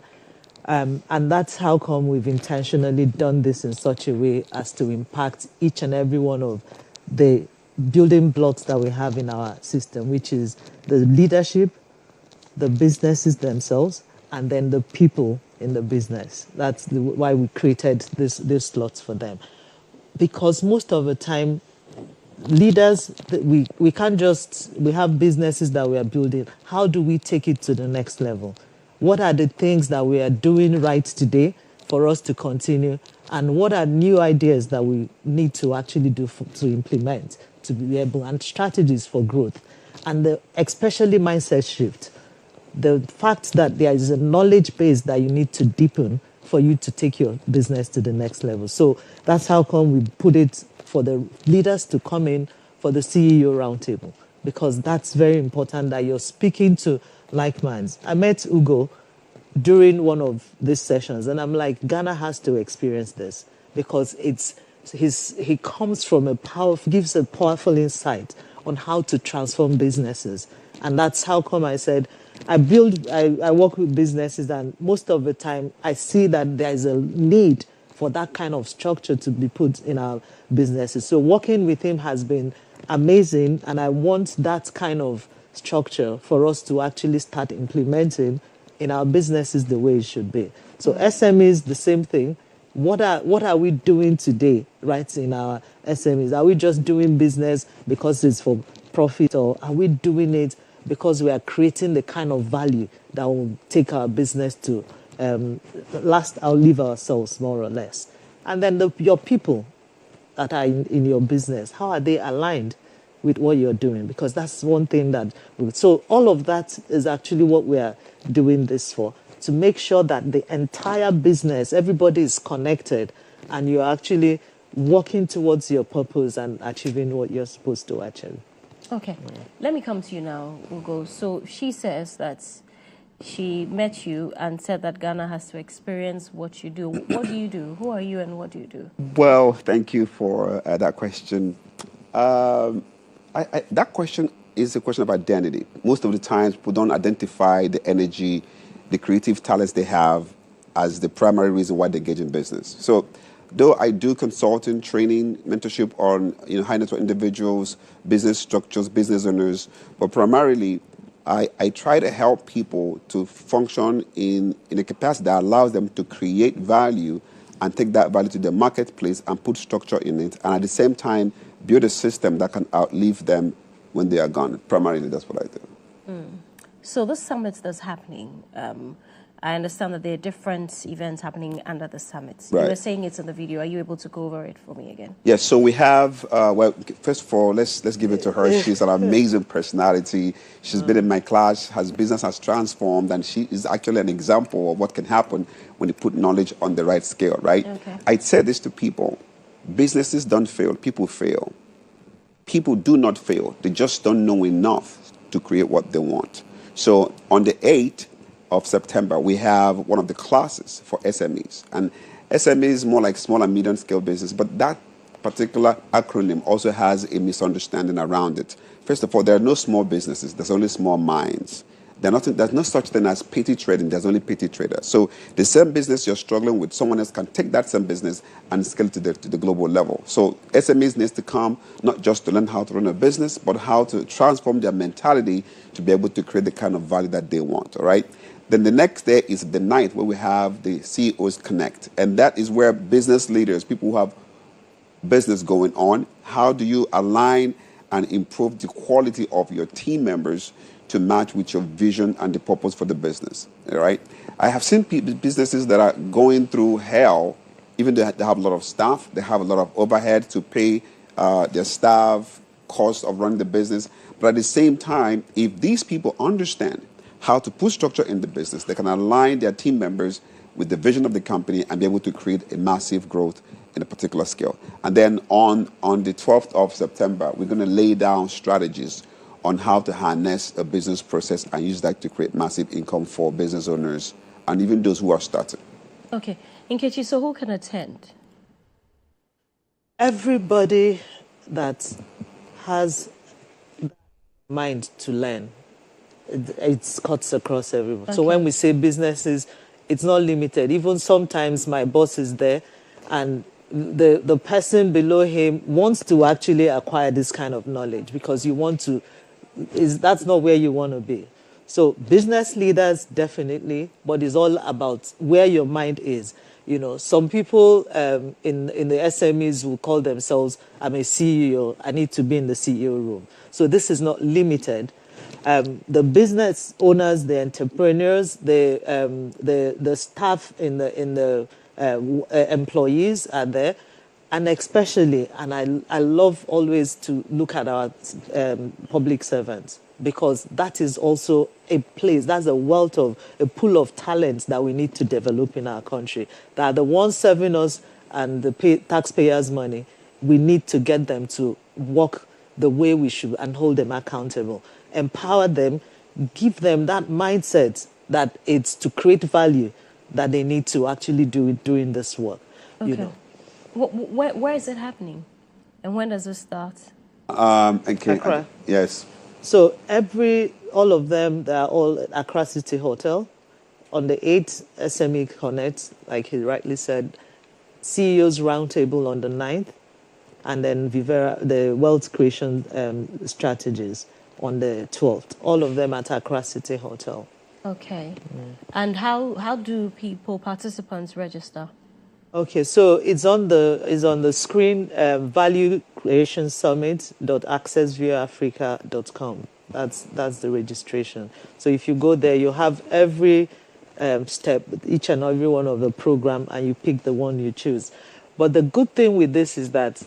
And that's how come we've intentionally done this in such a way as to impact each and every one of the building blocks that we have in our system, which is the leadership, the businesses themselves, and then the people in the business. That's why we created these slots for them. Because most of the time, leaders, we can't just, we have businesses that we are building. How do we take it to the next level? What are the things that we are doing right today for us to continue? And what are new ideas that we need to actually do to implement, to be able, and strategies for growth? And especially mindset shift. The fact that there is a knowledge base that you need to deepen for you to take your business to the next level. So that's how come we put it for the leaders to come in for the CEO Roundtable, because that's very important that you're speaking to like minds. I met Ugo during one of these sessions, and I'm like, Ghana has to experience this, because he comes from gives a powerful insight on how to transform businesses. And that's how come I said, I work with businesses, and most of the time I see that there is a need for that kind of structure to be put in our businesses. So working with him has been amazing, and I want that kind of structure for us to actually start implementing in our businesses the way it should be. So SMEs, the same thing. What are we doing today, right, in our SMEs? Are we just doing business because it's for profit, or are we doing it because we are creating the kind of value that will take our business to outlive ourselves, more or less? And then your people that are in your business, how are they aligned with what you're doing? Because that's one thing so all of that is actually what we are doing this for, to make sure that the entire business, everybody is connected, and you're actually working towards your purpose and achieving what you're supposed to achieve. Okay. Let me come to you now, Ugo. So she says that she met you and said that Ghana has to experience what you do. What do you do? Who are you and what do you do? Well, thank you for that question. That question is a question of identity. Most of the times, people don't identify the energy, the creative talents they have as the primary reason why they engage in business. So though I do consulting, training, mentorship on high net worth individuals, business structures, business owners, but primarily I try to help people to function in a capacity that allows them to create value and take that value to the marketplace and put structure in it, and at the same time build a system that can outlive them when they are gone. Primarily, that's what I do. So this summit that's happening, I understand that there are different events happening under the summit. Right. You were saying it's in the video. Are you able to go over it for me again? Yes, so we have, well, first of all, let's give it to her. She's an amazing personality. She's been in my class, business has transformed, and she is actually an example of what can happen when you put knowledge on the right scale, right? Okay. I'd say this to people. Businesses don't fail, people fail. People do not fail. They just don't know enough to create what they want. So on the 8th of September, we have one of the classes for SMEs. And SME is more like small and medium scale business, but that particular acronym also has a misunderstanding around it. First of all, there are no small businesses, there's only small minds. There's no such thing as petty trading, there's only petty traders. So the same business you're struggling with, someone else can take that same business and scale it to the global level. So SMEs needs to come not just to learn how to run a business, but how to transform their mentality to be able to create the kind of value that they want, all right? Then the next day is the night where we have the CEOs Connect. And that is where business leaders, people who have business going on, how do you align and improve the quality of your team members to match with your vision and the purpose for the business, all right? I have seen businesses that are going through hell, even though they have a lot of staff, they have a lot of overhead to pay their staff, cost of running the business. But at the same time, if these people understand how to put structure in the business, they can align their team members with the vision of the company and be able to create a massive growth in a particular scale. And then on the 12th of September, we're going to lay down strategies on how to harness a business process and use that to create massive income for business owners and even those who are starting. Okay. Nkechi, so who can attend? Everybody that has mind to learn. It cuts across everyone. Okay. So when we say businesses, it's not limited. Even sometimes my boss is there and the person below him wants to actually acquire this kind of knowledge because you want to, that's not where you want to be. So business leaders, definitely, but it's all about where your mind is. Some people in the SMEs will call themselves, I'm a CEO, I need to be in the CEO room. So this is not limited. The business owners, the entrepreneurs, the staff in the employees are there, and especially, and I love always to look at our public servants, because that is also a place, that's a pool of talents that we need to develop in our country, that are the ones serving us and the taxpayers' money. We need to get them to work the way we should and hold them accountable. Empower them, give them that mindset that it's to create value that they need to actually do doing this work. Okay. Where is it happening? And when does it start? Okay. Yes. So all of them, they're all at Accra City Hotel. On the 8th, SME Connect, like he rightly said, CEOs Roundtable on the 9th, and then Vivera, the Wealth Creation Strategies on the 12th. All of them at Accra City Hotel. Okay. And how do participants register? Okay, so it's on the screen, valuecreationsummit.accessviewafrica.com. That's the registration. So if you go there, you have every step, each and every one of the program, and you pick the one you choose. But the good thing with this is that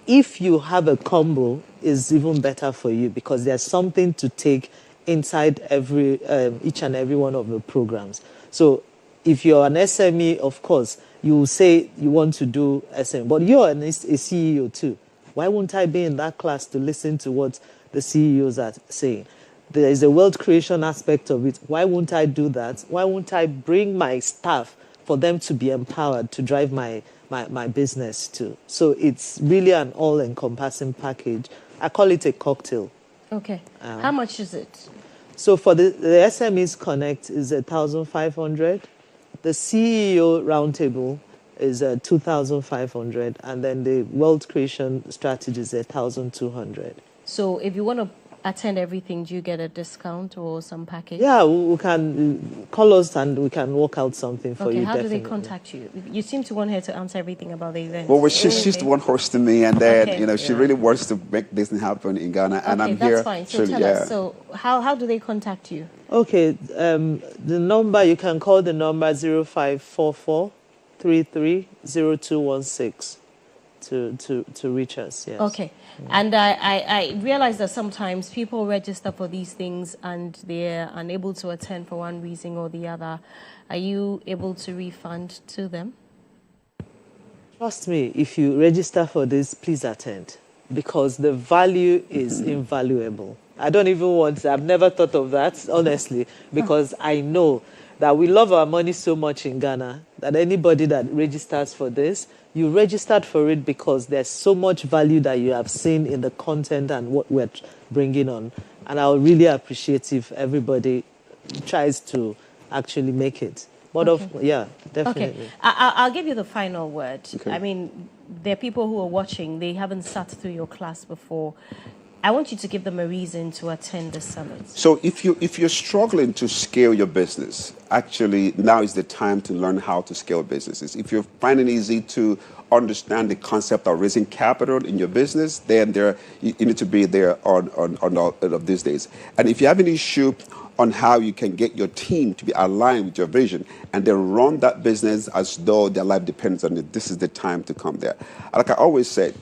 if you have a combo, it's even better for you, because there's something to take inside each and every one of the programs. So if you're an SME, of course, you will say you want to do SME, but you're a CEO too. Why won't I be in that class to listen to what the CEOs are saying? There is a wealth creation aspect of it. Why won't I do that? Why won't I bring my staff for them to be empowered to drive my business too? So it's really an all-encompassing package. I call it a cocktail. Okay. How much is it? So for the SMEs Connect is 1,500. The CEO roundtable is 2,500, and then the wealth creation strategy is 1,200. So if you want to attend everything, do you get a discount or some package? Yeah, we can call us and we can work out something for you. Okay, how definitely. do they contact you? You seem to want her to answer everything about the event. Well, she's the one hosting me, and then she really wants to make this thing happen in Ghana, and I'm here. That's fine. So tell us. So how do they contact you? Okay, the number, you can call the number 0544 330216 to reach us. Yes. Okay. And I realize that sometimes people register for these things and they're unable to attend for one reason or the other. Are you able to refund to them? Trust me, if you register for this, please attend, because the value is invaluable. I don't even want to, I've never thought of that, honestly, because I know that we love our money so much in Ghana that anybody that registers for this, you registered for it because there's so much value that you have seen in the content and what we're bringing on. And I would really appreciate if everybody tries to actually make it. But yeah, definitely. Okay, I'll give you the final word. Okay. I mean, there are people who are watching, they haven't sat through your class before. I want you to give them a reason to attend the summit. So if you're struggling to scale your business, actually now is the time to learn how to scale businesses. If you're finding it easy to understand the concept of raising capital in your business, then you need to be there on all of these days. And if you have an issue on how you can get your team to be aligned with your vision and then run that business as though their life depends on it, this is the time to come there. Like I always said,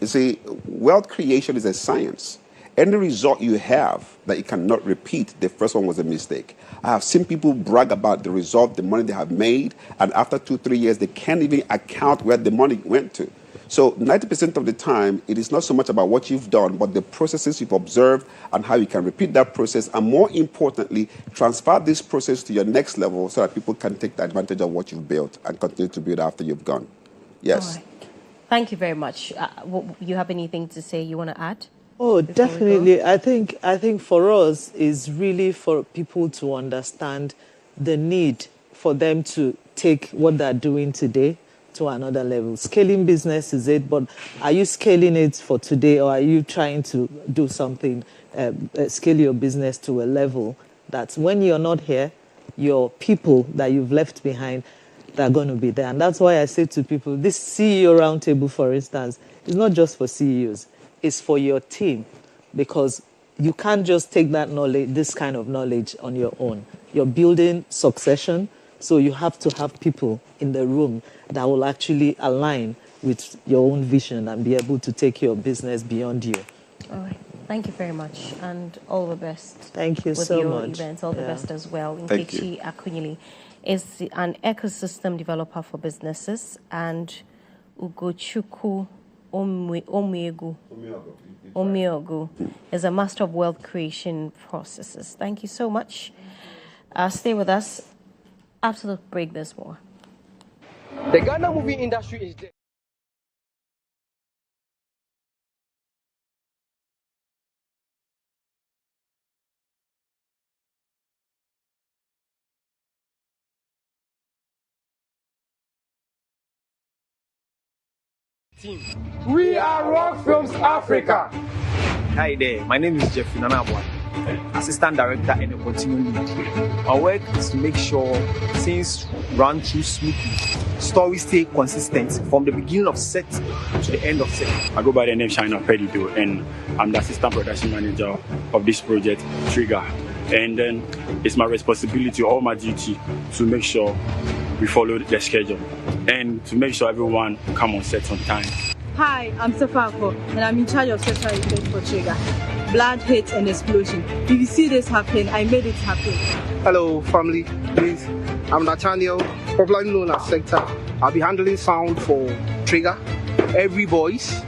you see, wealth creation is a science. Any result you have that you cannot repeat, the first one was a mistake. I have seen people brag about the result, the money they have made, and after 2-3 years, they can't even account where the money went to. So 90% of the time, it is not so much about what you've done, but the processes you've observed and how you can repeat that process, and more importantly, transfer this process to your next level so that people can take advantage of what you've built and continue to build after you've gone. Yes. Thank you very much. You have anything to say you want to add? Oh, definitely. I think for us is really for people to understand the need for them to take what they're doing today to another level. Scaling business is it, but are you scaling it for today, or are you trying to do something, scale your business to a level that when you're not here, your people that you've left behind, they're going to be there. And that's why I say to people, this CEO roundtable, for instance, is not just for CEOs. It's for your team, because you can't just take that knowledge, this kind of knowledge on your own. You're building succession, so you have to have people in the room that will actually align with your own vision and be able to take your business beyond you. All right. Thank you very much, and all the best. Thank you so much. With your events, all the best as well. Thank you. Nkechi Akunyili is an ecosystem developer for businesses, and Ugochukwu Omiogu is a master of wealth creation processes. Thank you so much. Stay with us. After the break, there's more. The Ghana movie industry is dead. We are Rock Films Africa. Hi there, my name is Jeffrey Nanabwa, Assistant Director and a Continuing Lead. Our work is to make sure things run through smoothly, stories stay consistent from the beginning of set to the end of set. I go by the name Shina Pedido, and I'm the Assistant Production Manager of this project, Trigger. And then it's my responsibility or my duty to make sure we follow the schedule and to make sure everyone come on set on time. Hi, I'm Stefako, and I'm in charge of special effects for Trigger. Blood, hate, and explosion. If you see this happen, I made it happen. Hello, family. Please, I'm Nathaniel, popularly known as Sector. I'll be handling sound for Trigger. Every voice,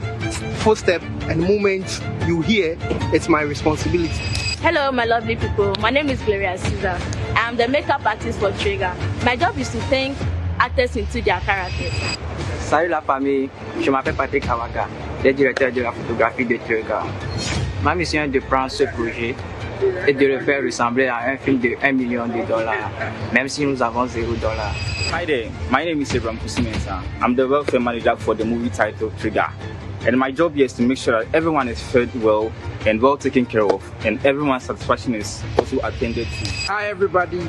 footstep, and moment you hear, it's my responsibility. Hello, my lovely people. My name is Gloria Caesar. I'm the makeup artist for Trigger. My job is to turn actors into their characters. Salut la famille, je m'appelle Patrick Kawaga, le directeur de la photographie de Trigger. Ma mission est de prendre ce projet et de le faire ressembler à un film de $1 million, même si nous avons $0. Hi there, my name is KodjoMensah. I'm the welfare manager for the movie titled Trigger. And my job here is to make sure that everyone is fed well and well taken care of, and everyone's satisfaction is also attended to. Hi everybody,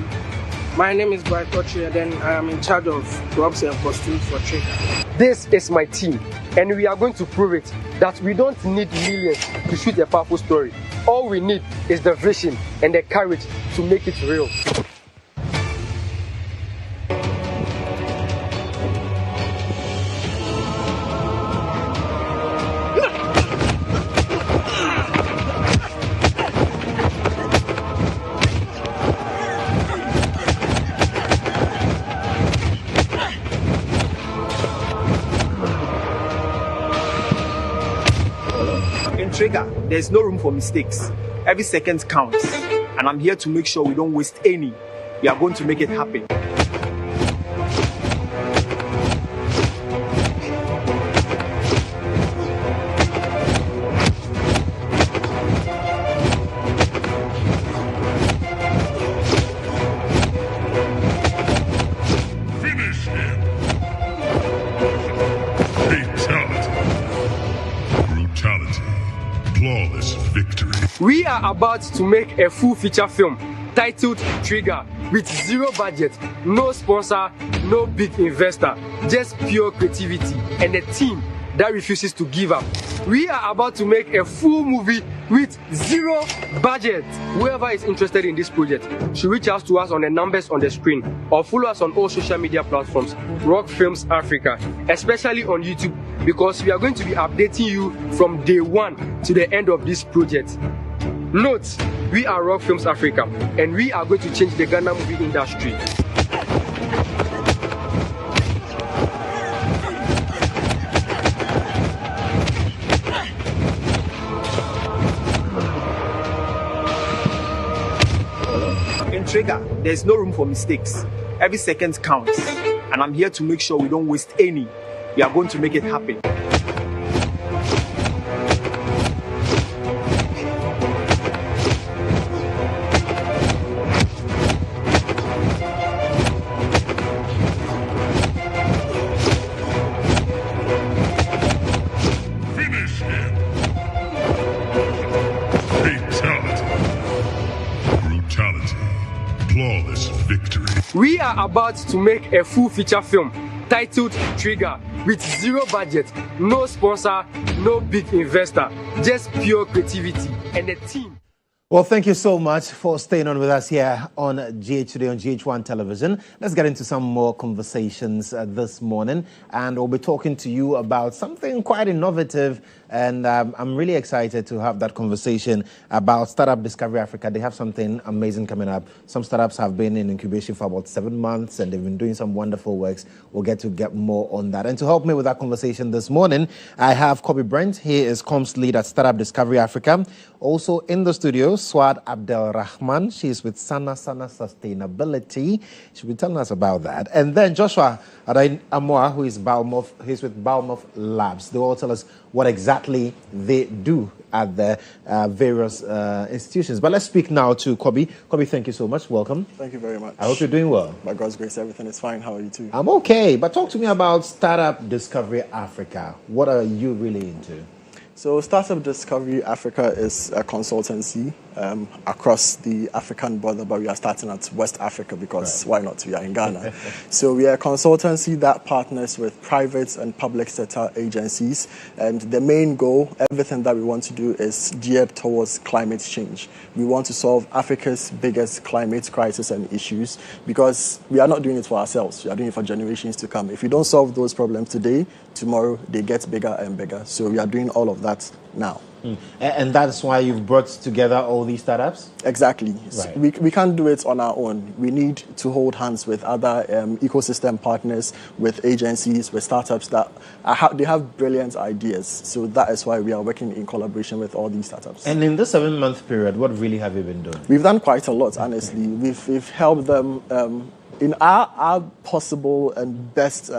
my name is Akwatia, and I am in charge of props and costumes for Trigger. This is my team, and we are going to prove it that we don't need millions to shoot a powerful story. All we need is the vision and the courage to make it real. Trigger, there's no room for mistakes. Every second counts, and I'm here to make sure we don't waste any. We are going to make it happen. Finish him. Fatality. Brutality. Flawless victory. We are about to make a full feature film titled Trigger with zero budget, no sponsor, no big investor, just pure creativity and a team that refuses to give up. We are about to make a full movie with zero budget. Whoever is interested in this project should reach out to us on the numbers on the screen or follow us on all social media platforms, Rock Films Africa, especially on YouTube, because we are going to be updating you from day one to the end of this project. Note, we are Rock Films Africa, and we are going to change the Ghana movie industry. In Trigger, there's no room for mistakes. Every second counts, and I'm here to make sure we don't waste any. We are going to make it happen. Finish him. Fatality. Brutality. Flawless victory. We are about to make a full feature film titled Trigger with zero budget, no sponsor, no big investor, just pure creativity and a team. Well, thank you so much for staying on with us here on GH Today on GHOne Television. Let's get into some more conversations this morning, and we'll be talking to you about something quite innovative, and I'm really excited to have that conversation about Startup Discovery Africa. They have something amazing coming up. Some startups have been in incubation for about 7 months, and they've been doing some wonderful works. We'll get more on that. And to help me with that conversation this morning, I have Kobe Brent. He is comms lead at Startup Discovery Africa. Also in the studio, Swad Abdel Rahman. She's with Sana Sustainability. She'll be telling us about that. And then Joshua Amoa, who is he's with Baumov Labs. They will tell us what exactly they do at the various institutions. But let's speak now to Kobe. Kobe, thank you so much. Welcome. Thank you very much. I hope you're doing well. By God's grace, everything is fine. How are you too? I'm okay. But talk to me about Startup Discovery Africa. What are you really into? So Startup Discovery Africa is a consultancy across the African border, but we are starting at West Africa because why not? We are in Ghana. So we are a consultancy that partners with private and public sector agencies, and the main goal, everything that we want to do is geared towards climate change. We want to solve Africa's biggest climate crisis and issues because we are not doing it for ourselves. We are doing it for generations to come. If we don't solve those problems today, tomorrow they get bigger and bigger. So we are doing all of that now. And that's why you've brought together all these startups? Exactly. Right. We can't do it on our own. We need to hold hands with other ecosystem partners, with agencies, with startups that they have brilliant ideas. So that is why we are working in collaboration with all these startups. And in this 7-month period, what really have you been doing? We've done quite a lot, honestly. We've helped them in our possible and best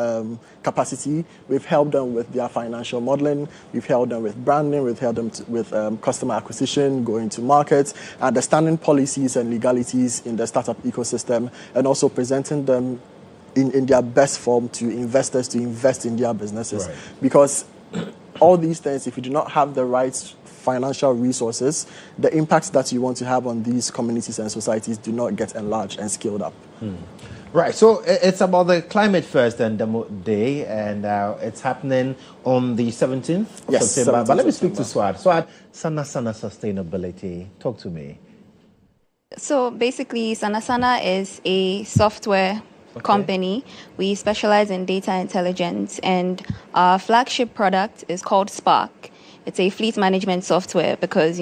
capacity, we've helped them with their financial modeling, we've helped them with branding, we've helped them with customer acquisition, going to markets, understanding policies and legalities in the startup ecosystem, and also presenting them in their best form to investors to invest in their businesses. Right. Because all these things, if you do not have the right financial resources, the impacts that you want to have on these communities and societies do not get enlarged and scaled up. Right, so it's about the Climate First and Demo Day, and it's happening on the 17th of September. But let me speak to Swad. Swad, Sana Sustainability. Talk to me. So basically, Sana is a software company. We specialize in data intelligence, and our flagship product is called Spark. It's a fleet management software because,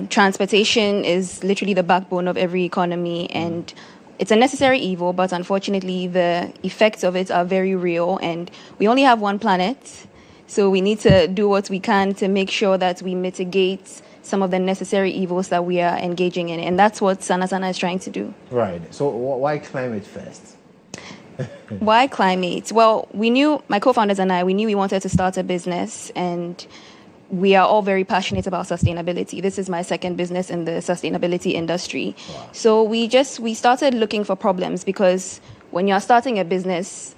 transportation is literally the backbone of every economy, and it's a necessary evil, but unfortunately the effects of it are very real, and we only have one planet, so we need to do what we can to make sure that we mitigate some of the necessary evils that we are engaging in, and that's what Sana is trying to do. Right. So why Climate First? Why climate? Well, my co-founders and I, we knew we wanted to start a business, and we are all very passionate about sustainability. This is my second business in the sustainability industry. Wow. So we started looking for problems, because when you're starting a business,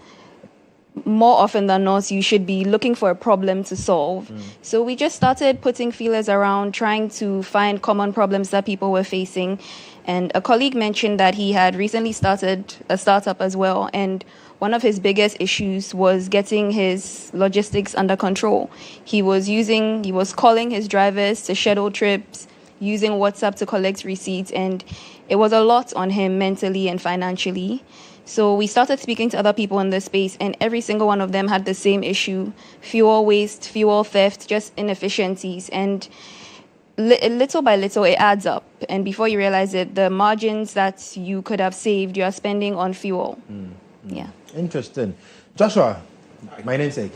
more often than not, you should be looking for a problem to solve. So we just started putting feelers around, trying to find common problems that people were facing. And a colleague mentioned that he had recently started a startup as well, and one of his biggest issues was getting his logistics under control. He was calling his drivers to schedule trips, using WhatsApp to collect receipts, and it was a lot on him mentally and financially. So we started speaking to other people in this space, and every single one of them had the same issue: fuel waste, fuel theft, just inefficiencies. And little by little, it adds up. And before you realize it, the margins that you could have saved, you are spending on fuel. Yeah. Interesting. Joshua, my namesake.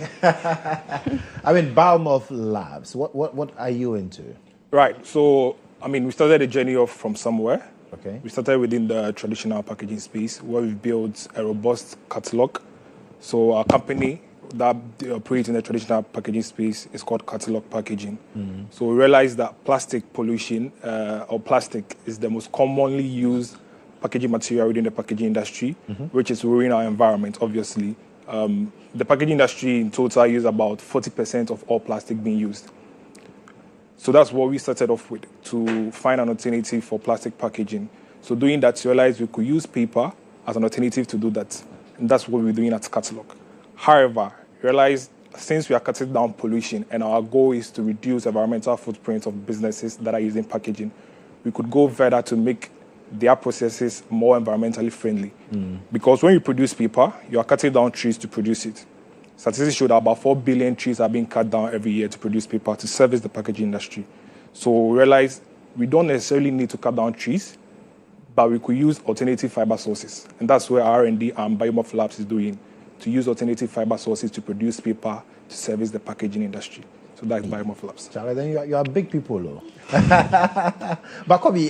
Baumhoff Labs. What are you into? Right. So, we started a journey off from somewhere. Okay. We started within the traditional packaging space, where we built a robust catalog. So our company that operates in the traditional packaging space is called Catalog Packaging. So we realized that plastic pollution or plastic is the most commonly used packaging material within the packaging industry, which is ruining our environment, obviously. The packaging industry in total uses about 40% of all plastic being used. So that's what we started off with, to find an alternative for plastic packaging. So doing that, we realized we could use paper as an alternative to do that. And that's what we're doing at Catalog. However, we realized since we are cutting down pollution and our goal is to reduce environmental footprint of businesses that are using packaging, we could go further to make their processes more environmentally friendly. Because when you produce paper, you are cutting down trees to produce it. Statistics show that about 4 billion trees are being cut down every year to produce paper to service the packaging industry. So we realized we don't necessarily need to cut down trees, but we could use alternative fiber sources. And that's where R&D and Biomorph Labs is doing, to use alternative fiber sources to produce paper to service the packaging industry. So that's Biomorph Labs. Charlie, then you are big people, though. But Kobe,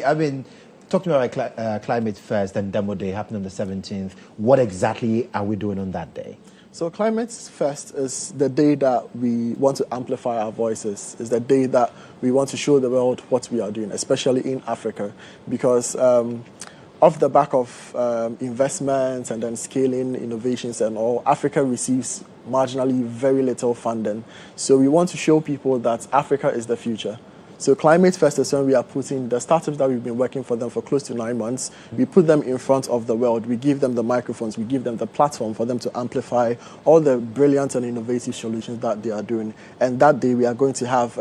talk to me about Climate First and Demo Day happening on the 17th. What exactly are we doing on that day? So Climate First is the day that we want to amplify our voices. It's the day that we want to show the world what we are doing, especially in Africa, because off the back of investments and then scaling innovations and all, Africa receives marginally very little funding. So we want to show people that Africa is the future. So Climate First is when we are putting the startups that we've been working for them for close to 9 months, we put them in front of the world. We give them the microphones, we give them the platform for them to amplify all the brilliant and innovative solutions that they are doing. And that day we are going to have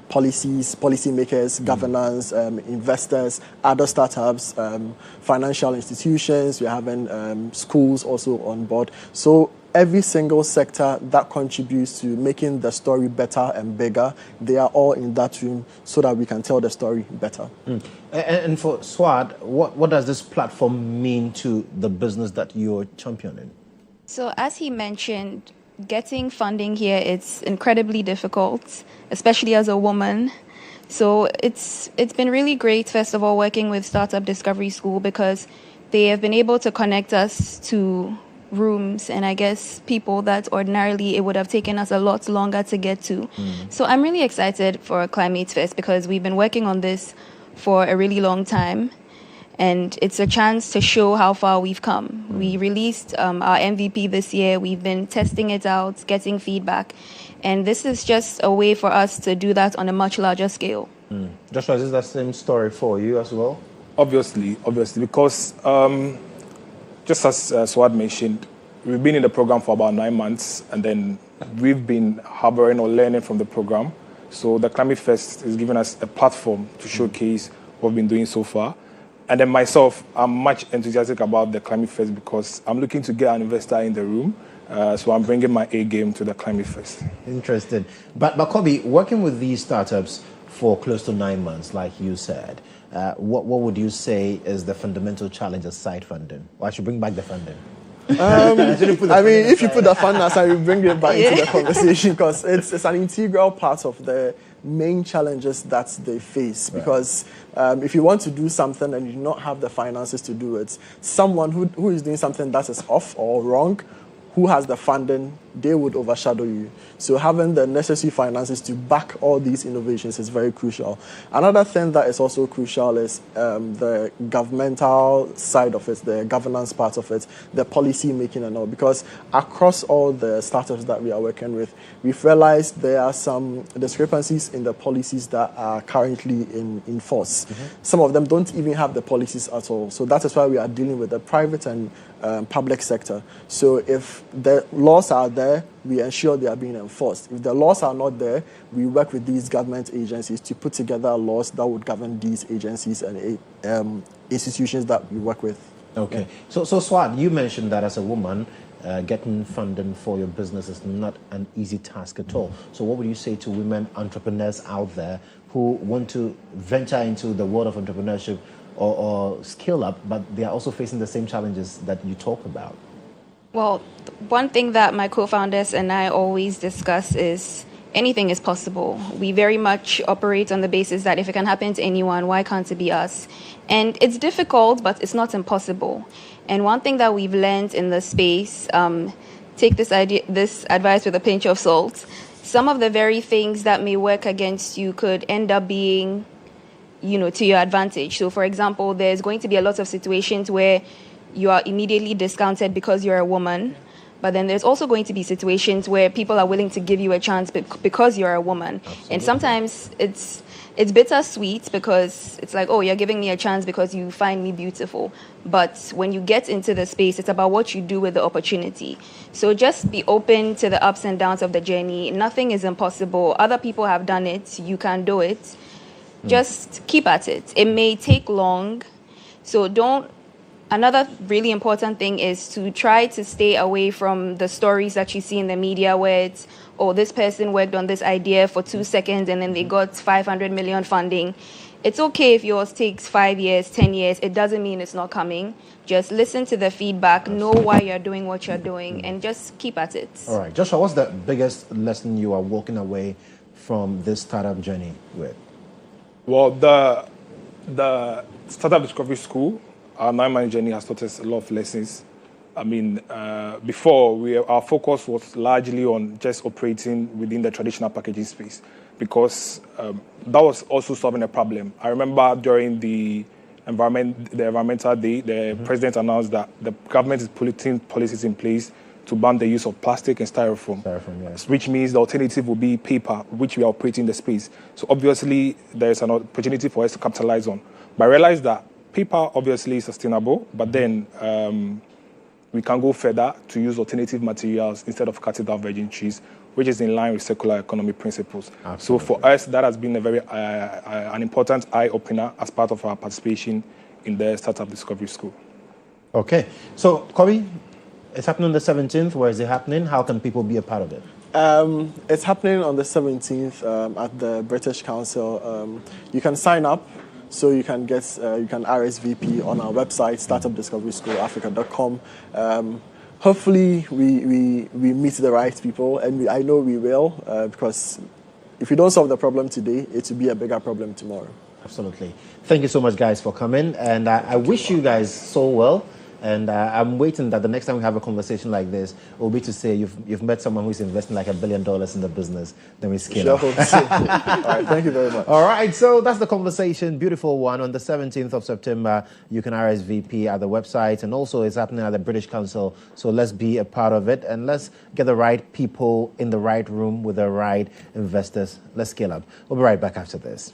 policymakers, governance, investors, other startups, financial institutions. We're having schools also on board. So every single sector that contributes to making the story better and bigger, they are all in that room so that we can tell the story better. And for Swad, what does this platform mean to the business that you're championing? So as he mentioned, getting funding here, it's incredibly difficult, especially as a woman. So it's been really great, first of all, working with Startup Discovery School, because they have been able to connect us to rooms and I guess people that ordinarily it would have taken us a lot longer to get to. So I'm really excited for Climate Fest because we've been working on this for a really long time. And it's a chance to show how far we've come. We released our MVP this year. We've been testing it out, getting feedback. And this is just a way for us to do that on a much larger scale. Joshua, is this the same story for you as well? Obviously, because just as Swad mentioned, we've been in the program for about 9 months, and then we've been harboring or learning from the program. So the Climate Fest is giving us a platform to showcase what we've been doing so far. And then myself, I'm much enthusiastic about the Climate Fest because I'm looking to get an investor in the room. So I'm bringing my A game to the Climate Fest. Interesting. But Kobe, working with these startups for close to 9 months, like you said, what would you say is the fundamental challenge aside funding? Or I should bring back the funding. If you put the fund aside, you bring it back into the conversation because it's an integral part of the main challenges that they face. Because if you want to do something and you do not have the finances to do it, someone who is doing something that is off or wrong, who has the funding, they would overshadow you. So having the necessary finances to back all these innovations is very crucial. Another thing that is also crucial is the governmental side of it, the governance part of it, the policy making and all. Because across all the startups that we are working with, we've realized there are some discrepancies in the policies that are currently in force. Some of them don't even have the policies at all. So that is why we are dealing with the private and public sector. So if the laws are there, we ensure they are being enforced. If the laws are not there, we work with these government agencies to put together laws that would govern these agencies and institutions that we work with. Okay. So Swad, you mentioned that as a woman, getting funding for your business is not an easy task at all. So what would you say to women entrepreneurs out there who want to venture into the world of entrepreneurship or scale up, but they are also facing the same challenges that you talk about? Well, one thing that my co-founders and I always discuss is anything is possible. We very much operate on the basis that if it can happen to anyone, why can't it be us? And it's difficult, but it's not impossible. And one thing that we've learned in the space, take this advice with a pinch of salt. Some of the very things that may work against you could end up being, to your advantage. So, for example, there's going to be a lot of situations where you are immediately discounted because you're a woman. But then there's also going to be situations where people are willing to give you a chance because you're a woman. Absolutely. And sometimes it's bittersweet because it's like, oh, you're giving me a chance because you find me beautiful. But when you get into the space, it's about what you do with the opportunity. So just be open to the ups and downs of the journey. Nothing is impossible. Other people have done it. You can do it. Just keep at it. It may take long. So Another really important thing is to try to stay away from the stories that you see in the media where it's, oh, this person worked on this idea for 2 seconds and then they got 500 million funding. It's okay if yours takes 5 years, 10 years. It doesn't mean it's not coming. Just listen to the feedback, know why you're doing what you're doing, and just keep at it. All right. Joshua, what's the biggest lesson you are walking away from this startup journey with? Well, the Startup Discovery School, our 9-month journey has taught us a lot of lessons. Before, our focus was largely on just operating within the traditional packaging space because that was also solving a problem. I remember during the environmental day, the president announced that the government is putting policies in place to ban the use of plastic and styrofoam, yes. Which means the alternative will be paper, which we are operating the space. So obviously, there's an opportunity for us to capitalize on. But I realized that paper obviously is sustainable, but then we can go further to use alternative materials instead of cutting down virgin trees, which is in line with circular economy principles. Absolutely. So for us, that has been a very an important eye-opener as part of our participation in the Startup Discovery School. Okay. So, Kobe, it's happening on the 17th. Where is it happening? How can people be a part of it? It's happening on the 17th at the British Council. You can sign up. So you can RSVP on our website, startupdiscoveryschoolafrica.com. Hopefully we meet the right people, and I know we will, because if we don't solve the problem today, it will be a bigger problem tomorrow. Absolutely. Thank you so much, guys, for coming. And I wish you guys so well. And I'm waiting that the next time we have a conversation like this, it will be to say you've met someone who's investing like $1 billion in the business. Then we scale up. All right, thank you very much. All right, so that's the conversation. Beautiful one. On the 17th of September, you can RSVP at the website, and also it's happening at the British Council. So let's be a part of it, and let's get the right people in the right room with the right investors. Let's scale up. We'll be right back after this.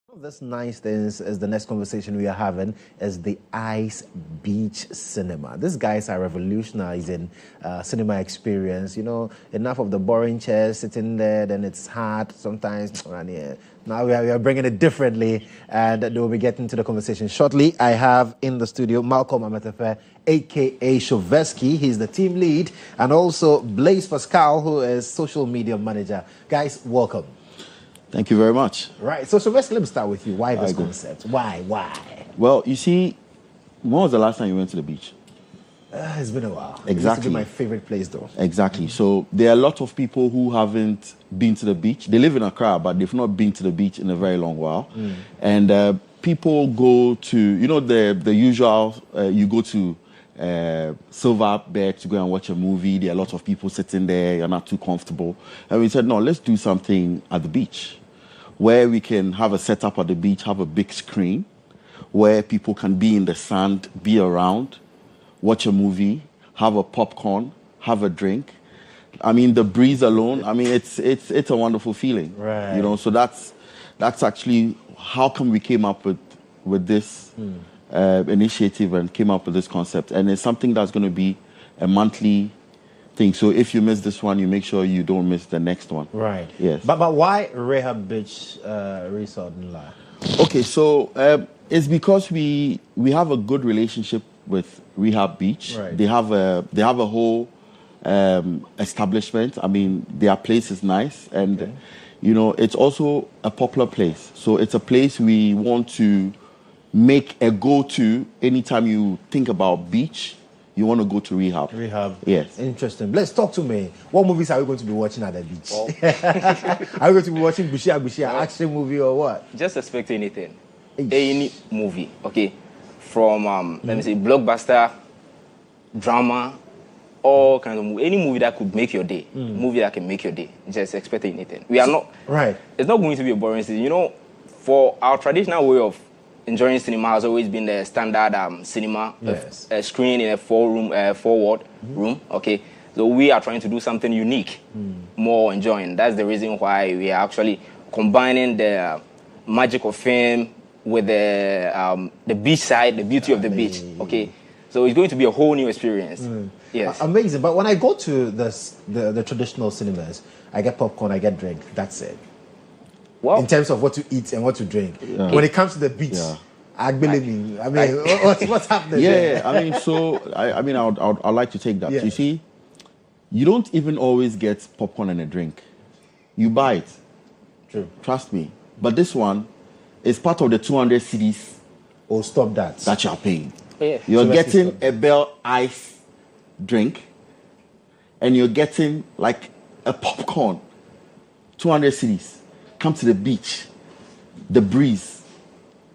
One of these nice things is the next conversation we are having is the Ice Beach Cinema. These guys are revolutionizing cinema experience. You know, enough of the boring chairs sitting there, then it's hard sometimes. Now we are bringing it differently, and we'll be getting to the conversation shortly. I have in the studio Malcolm Ametefe, a.k.a. Shovesky. He's the team lead, and also Blaise Pascal, who is social media manager. Guys, welcome. Thank you very much. Right. So Sylvester, let me start with you. Why this concept? Why? Well, you see, when was the last time you went to the beach? It's been a while. Exactly. It used to be my favorite place, though. Exactly. So there are a lot of people who haven't been to the beach. They live in Accra, but they've not been to the beach in a very long while. And people go to, you know, the usual, you go to Silverbed to go and watch a movie. There are a lot of people sitting there. You're not too comfortable. And we said, no, let's do something at the beach where we can have a setup at the beach, have a big screen where people can be in the sand, be around, watch a movie, have a popcorn, have a drink. I mean, the breeze alone, I mean, it's a wonderful feeling. Right. You know, so that's actually how come we came up with this initiative and came up with this concept. And it's something that's going to be a monthly thing. So if you miss this one, you make sure you don't miss the next one. Right. Yes. But why Rehab Beach Resort in La? Okay, so it's because we have a good relationship with Rehab Beach. Right. They have a whole establishment. I mean, their place is nice, and you know, it's also a popular place. So it's a place we want to make a go-to anytime you think about beach. You want to go to Rehab. Rehab. Yes. Interesting. Let's talk to me. What movies are we going to be watching at the beach? Are we going to be watching Bushia action movie or what? Just expect anything. Any movie, okay? from let me say blockbuster, drama, all kinds of any movie that could make your day, movie that can make your day. Just expect anything. We are not right. It's not going to be a boring season. You know, for our traditional way of enjoying cinema has always been the standard cinema, a screen in a four-wall room. Okay, so we are trying to do something unique, more enjoying. That's the reason why we are actually combining the magic of film with the beach side, the beauty of the beach. Okay, so it's going to be a whole new experience. Yes, amazing. But when I go to the traditional cinemas, I get popcorn, I get drink. That's it. Well, in terms of what to eat and what to drink. When it comes to the beach, I mean, what's happening? Yeah, I mean, so I'd like to take that. You see, you don't even always get popcorn and a drink. You buy it. True. Trust me. But this one is part of the 200 cedis. Oh, stop that. That you're paying. Yeah. You're getting a Bell Ice drink, and you're getting like a popcorn. 200 cedis. Come to the beach, the breeze,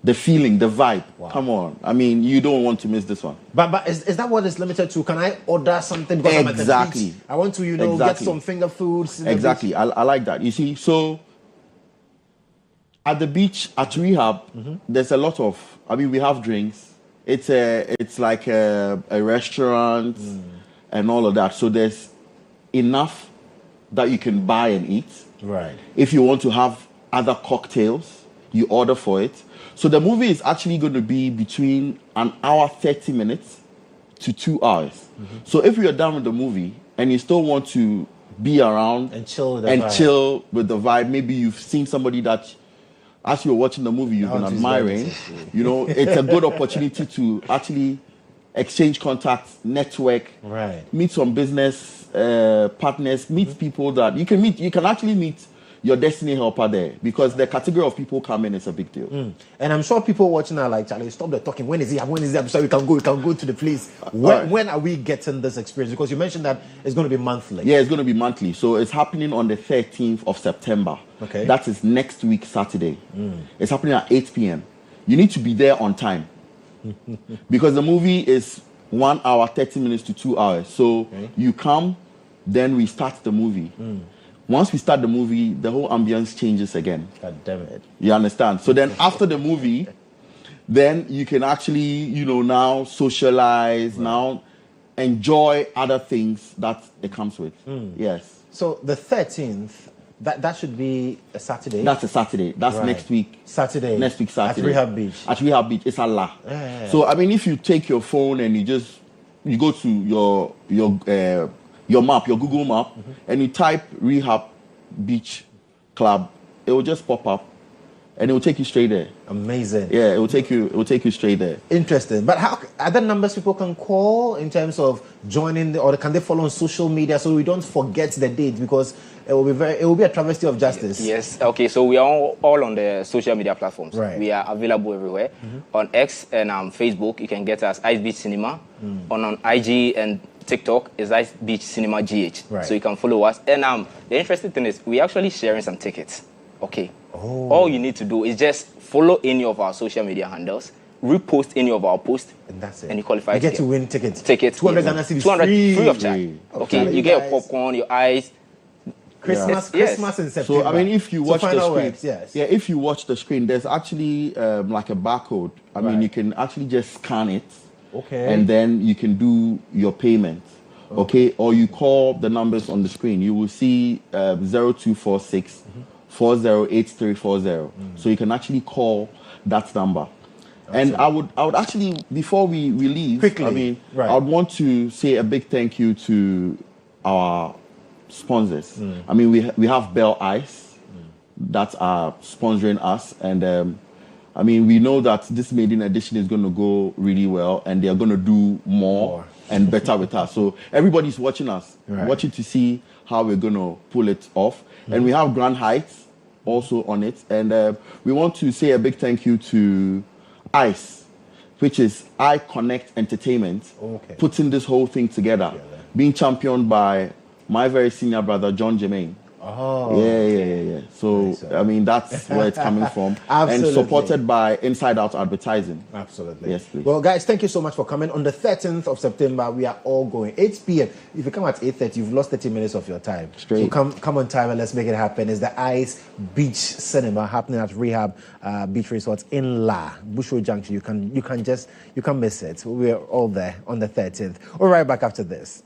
the feeling, the vibe. Wow. Come on. I mean, you don't want to miss this one. But is that what it's limited to? Can I order something because I'm at the beach? I want to, get some finger foods. Exactly. I like that. You see, so at the beach, at rehab, there's a lot of, we have drinks. It's like a restaurant and all of that. So there's enough that you can buy and eat. Right. If you want to have other cocktails, you order for it. So the movie is actually going to be between an hour, 30 minutes to 2 hours. So if you're done with the movie and you still want to be around and chill with the vibe, maybe you've seen somebody that, as you're watching the movie, you've been admiring, it's a good opportunity to actually exchange contacts, network, meet some business partners, meet people that you can meet. You can actually meet your destiny helper there, because the category of people coming is a big deal. And I'm sure people watching are like, Charlie, stop the talking. When is it? I'm sorry, we can go to the place. When are we getting this experience? Because you mentioned that it's going to be monthly. Yeah, it's going to be monthly. So it's happening on the 13th of September. Okay. That is next week, Saturday. It's happening at 8 p.m. You need to be there on time. Because the movie is 1 hour, 30 minutes to 2 hours. So you come, then we start the movie. Once we start the movie, the whole ambience changes again. God damn it. You understand? So then after the movie, then you can actually, now socialize, now enjoy other things that it comes with. Yes. So the 13th, that should be a Saturday? That's a Saturday. That's next week. Saturday. Next week, Saturday. At Rehab Beach. At Rehab Beach. It's Allah. Yeah. So, if you take your phone and you go to your map, your Google map, and you type Rehab Beach Club, it will just pop up, and it will take you straight there. Amazing. Yeah, it will take you straight there. Interesting. But how are there numbers people can call in terms of joining, or can they follow on social media so we don't forget the date, because it will be a travesty of justice. Yes. Okay. So we are all on the social media platforms. Right. We are available everywhere. On X and Facebook, you can get us Ice Beach Cinema. On IG and TikTok is Ice Beach Cinema GH. Right. So you can follow us. And the interesting thing is we're actually sharing some tickets. Okay. All you need to do is just follow any of our social media handles, repost any of our posts, and that's it. And you qualify. You get to win tickets. 200 Ghana cedis 200 free of charge. Free. Okay. You get your popcorn, your ice. Christmas in September. So if you watch the screen, yes. If you watch the screen, there's actually like a barcode. I mean, you can actually just scan it. Okay. And then you can do your payment. Okay. Or you call the numbers on the screen. You will see 0246 408340. So you can actually call that number. And I would actually, before we leave, quickly, I would want to say a big thank you to our sponsors. We have Bell Ice that are sponsoring us, and we know that this maiden edition is going to go really well, and they are going to do more and better with us. So everybody's watching us, watching to see how we're going to pull it off. And we have Grand Heights also on it, and we want to say a big thank you to ICE, which is I Connect Entertainment, putting this whole thing together, being championed by my very senior brother, John Jermaine. Oh. Yeah. So, I mean, that's where it's coming from. And supported by Inside Out Advertising. Absolutely. Yes, please. Well, guys, thank you so much for coming. On the 13th of September, we are all going. 8 p.m. If you come at 8:30, you've lost 30 minutes of your time. Straight. So come on time and let's make it happen. It's the Ice Beach Cinema happening at Rehab Beach Resorts in La Bushro Junction. You can't miss it. We're all there on the 13th. We'll be right back after this.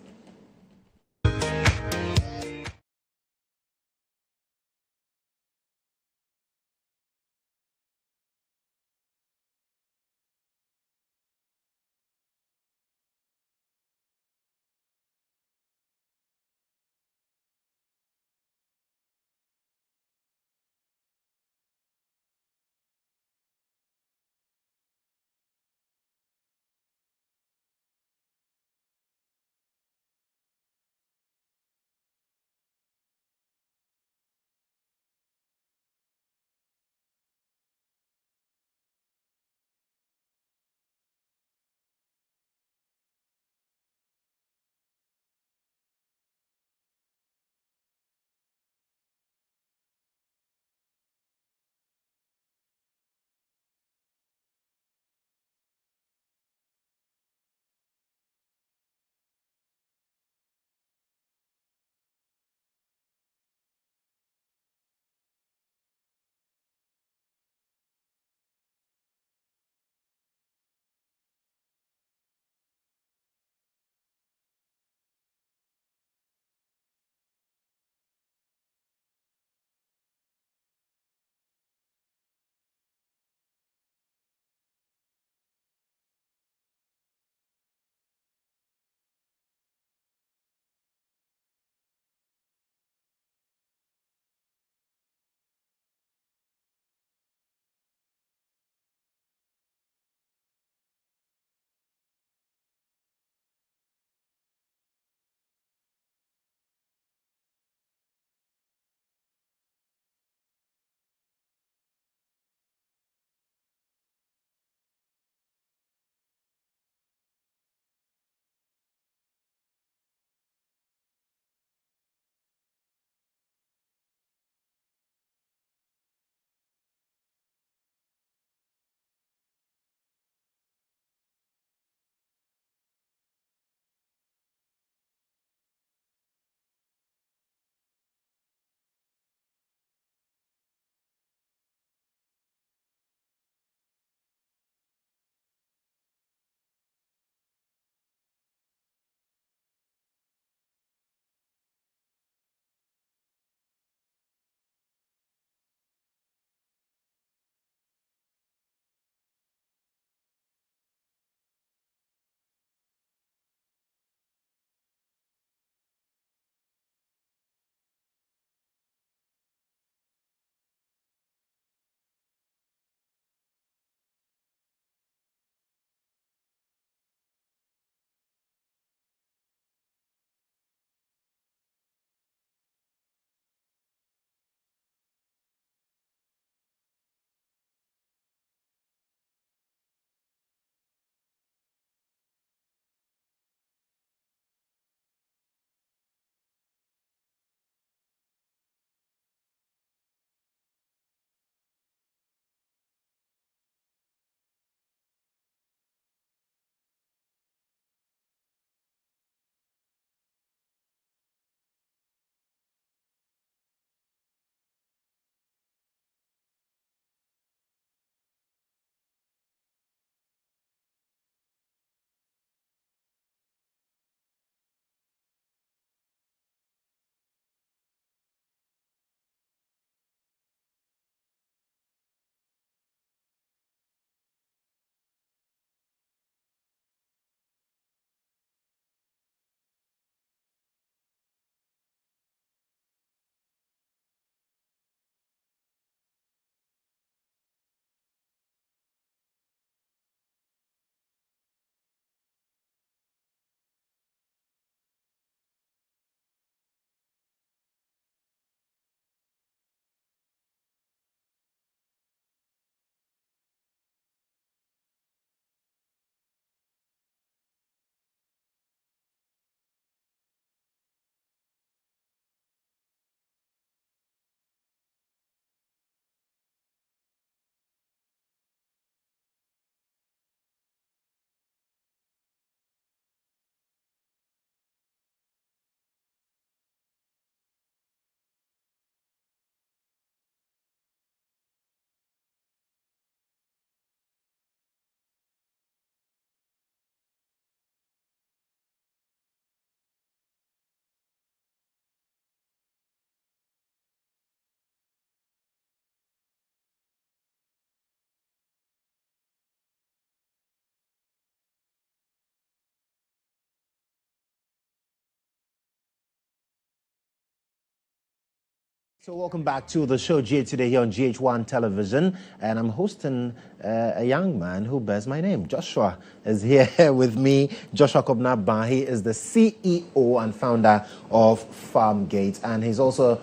So welcome back to the show, GH Today, here on GHOne Television. And I'm hosting a young man who bears my name. Joshua is here with me. Joshua Kobna-Ban. He is the CEO and founder of Farmgate. And he's also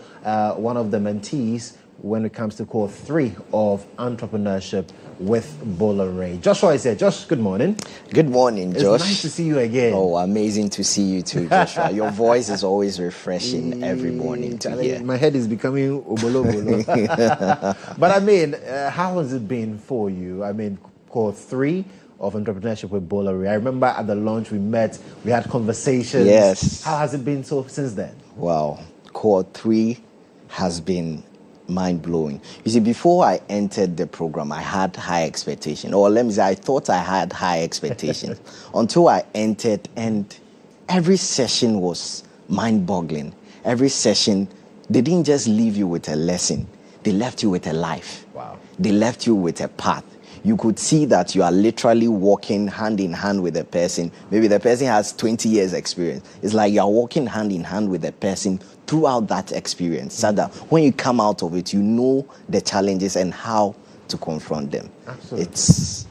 one of the mentees when it comes to core 3 of entrepreneurship with Bola Ray. Joshua is here. Josh, good morning. Good morning, Josh. It's nice to see you again. Oh, amazing to see you too, Joshua. Your voice is always refreshing every morning to hear. My head is becoming obolo. But I mean, how has it been for you? I mean, core 3 of entrepreneurship with Bola Ray. I remember at the launch we met, we had conversations. Yes. How has it been since then? Well, core 3 has been mind-blowing. You see, before I entered the program, I had high expectations. Or let me say, I thought I had high expectations until I entered, and every session was mind-boggling. Every session, they didn't just leave you with a lesson. They left you with a life. Wow. They left you with a path. You could see that you are literally walking hand in hand with a person. Maybe the person has 20 years experience. It's like you are walking hand in hand with a person throughout that experience, so that when you come out of it, you know the challenges and how to confront them. Absolutely.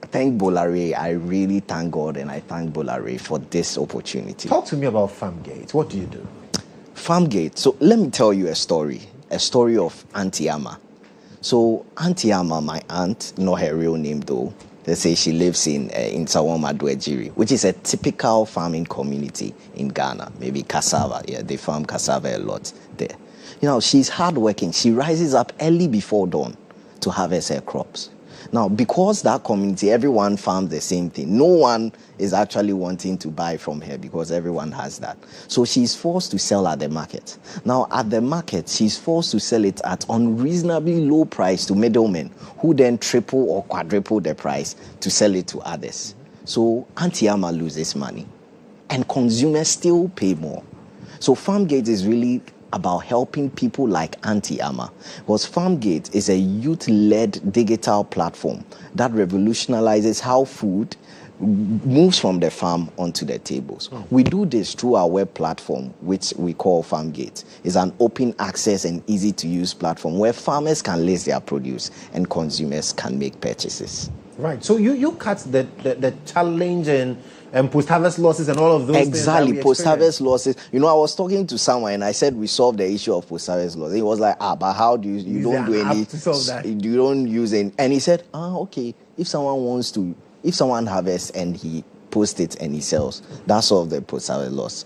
Thank Bola Ray. I really thank God, and I thank Bola Ray for this opportunity. Talk to me about Farmgate. What do you do? Farmgate. So let me tell you a story of Auntie Amma. So Auntie Amma, my aunt, not her real name though, they say she lives in Sawoma Dwejiri, which is a typical farming community in Ghana. Maybe cassava. Yeah, they farm cassava a lot there. You know, she's hardworking. She rises up early before dawn to harvest her crops. Now, because that community, everyone farms the same thing. No one is actually wanting to buy from her because everyone has that. So she's forced to sell at the market. Now, at the market, she's forced to sell it at unreasonably low price to middlemen, who then triple or quadruple the price to sell it to others. So Auntie Amma loses money, and consumers still pay more. So Farmgate is really about helping people like Auntie Amma, because Farmgate is a youth-led digital platform that revolutionizes how food moves from the farm onto the tables. We do this through our web platform, which we call Farmgate. It's an open access and easy to use platform where farmers can list their produce and consumers can make purchases. Right. So you cut the challenge and post-harvest losses and all of those exactly, things. Post-harvest losses. You know, I was talking to someone and I said we solved the issue of post-harvest losses. He was like, but how do you don't do any, to solve that. You don't use any. And he said, okay, if someone harvests and he posts it and he sells, that's all the post-harvest loss.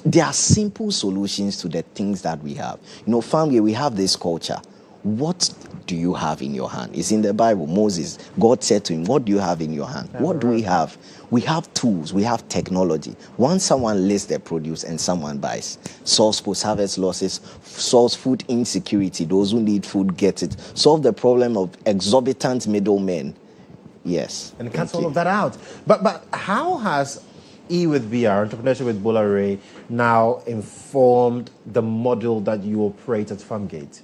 There are simple solutions to the things that we have. You know, Farmgate, we have this culture. What do you have in your hand? It's in the Bible. Moses, God said to him, what do you have in your hand? What do we have? We have tools. We have technology. Once someone lists their produce and someone buys, solves post-harvest losses, solves food insecurity. Those who need food get it. Solve the problem of exorbitant middlemen. Yes. And cuts all of that out. But how has with BR, Entrepreneurship with Bola Ray, now informed the model that you operate at Farmgate?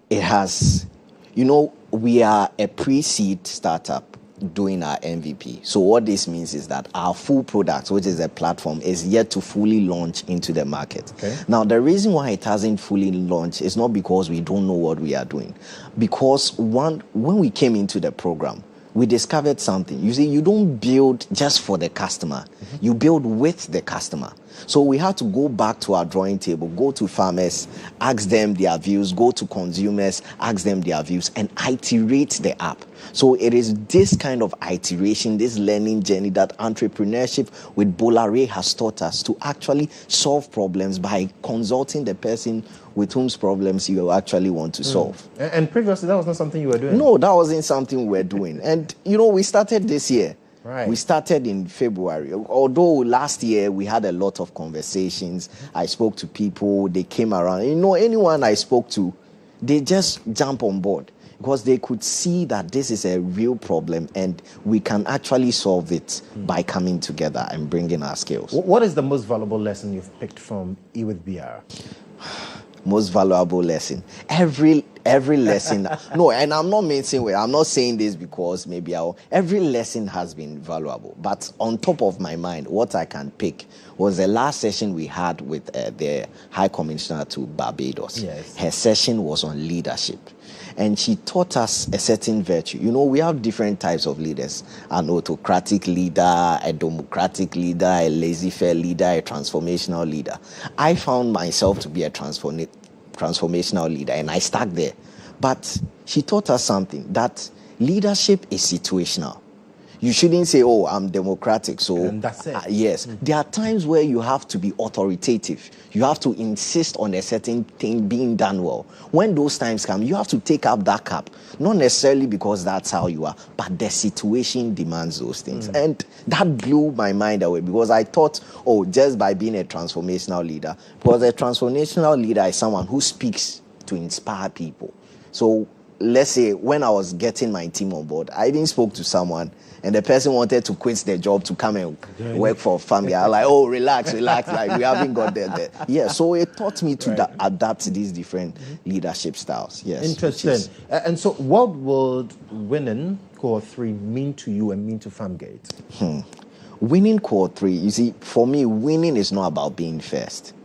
It has. You know, we are a pre-seed startup doing our MVP. So what this means is that our full product, which is a platform, is yet to fully launch into the market. Okay. Now, the reason why it hasn't fully launched is not because we don't know what we are doing. Because when we came into the program, we discovered something. You see, you don't build just for the customer. You build with the customer. So we had to go back to our drawing table, go to farmers, ask them their views, go to consumers, ask them their views, and iterate the app. So it is this kind of iteration, this learning journey that entrepreneurship with Bola Ray has taught us to actually solve problems by consulting the person with whom's problems you actually want to solve. And previously, that was not something you were doing? No, that wasn't something we were doing. And, you know, we started this year. Right. We started in February. Although last year we had a lot of conversations. I spoke to people, they came around. You know, anyone I spoke to, they just jump on board because they could see that this is a real problem and we can actually solve it by coming together and bringing our skills. What is the most valuable lesson you've picked from with BR? Most valuable lesson. Every every lesson. No, and I'm not I'm not saying this because maybe every lesson has been valuable. But on top of my mind, what I can pick was the last session we had with the High Commissioner to Barbados. Yes. Her session was on leadership. And she taught us a certain virtue. You know, we have different types of leaders. An autocratic leader, a democratic leader, a laissez-faire leader, a transformational leader. I found myself to be a transformational leader, and I stuck there. But she taught us something, that leadership is situational. You shouldn't say, oh, I'm democratic, so... And that's it. Yes. There are times where you have to be authoritative. You have to insist on a certain thing being done well. When those times come, you have to take up that cap. Not necessarily because that's how you are, but the situation demands those things. And that blew my mind away, because I thought, oh, just by being a transformational leader, because a transformational leader is someone who speaks to inspire people. So let's say when I was getting my team on board, I even spoke to someone, and the person wanted to quit their job to come and work for Farmgate. I was like, oh, relax, like we haven't got there. Yeah, so it taught me to adapt to these different leadership styles. Yes. Interesting. And so what would winning Core 3 mean to you and mean to Farmgate? Winning Core 3, you see, for me, winning is not about being first.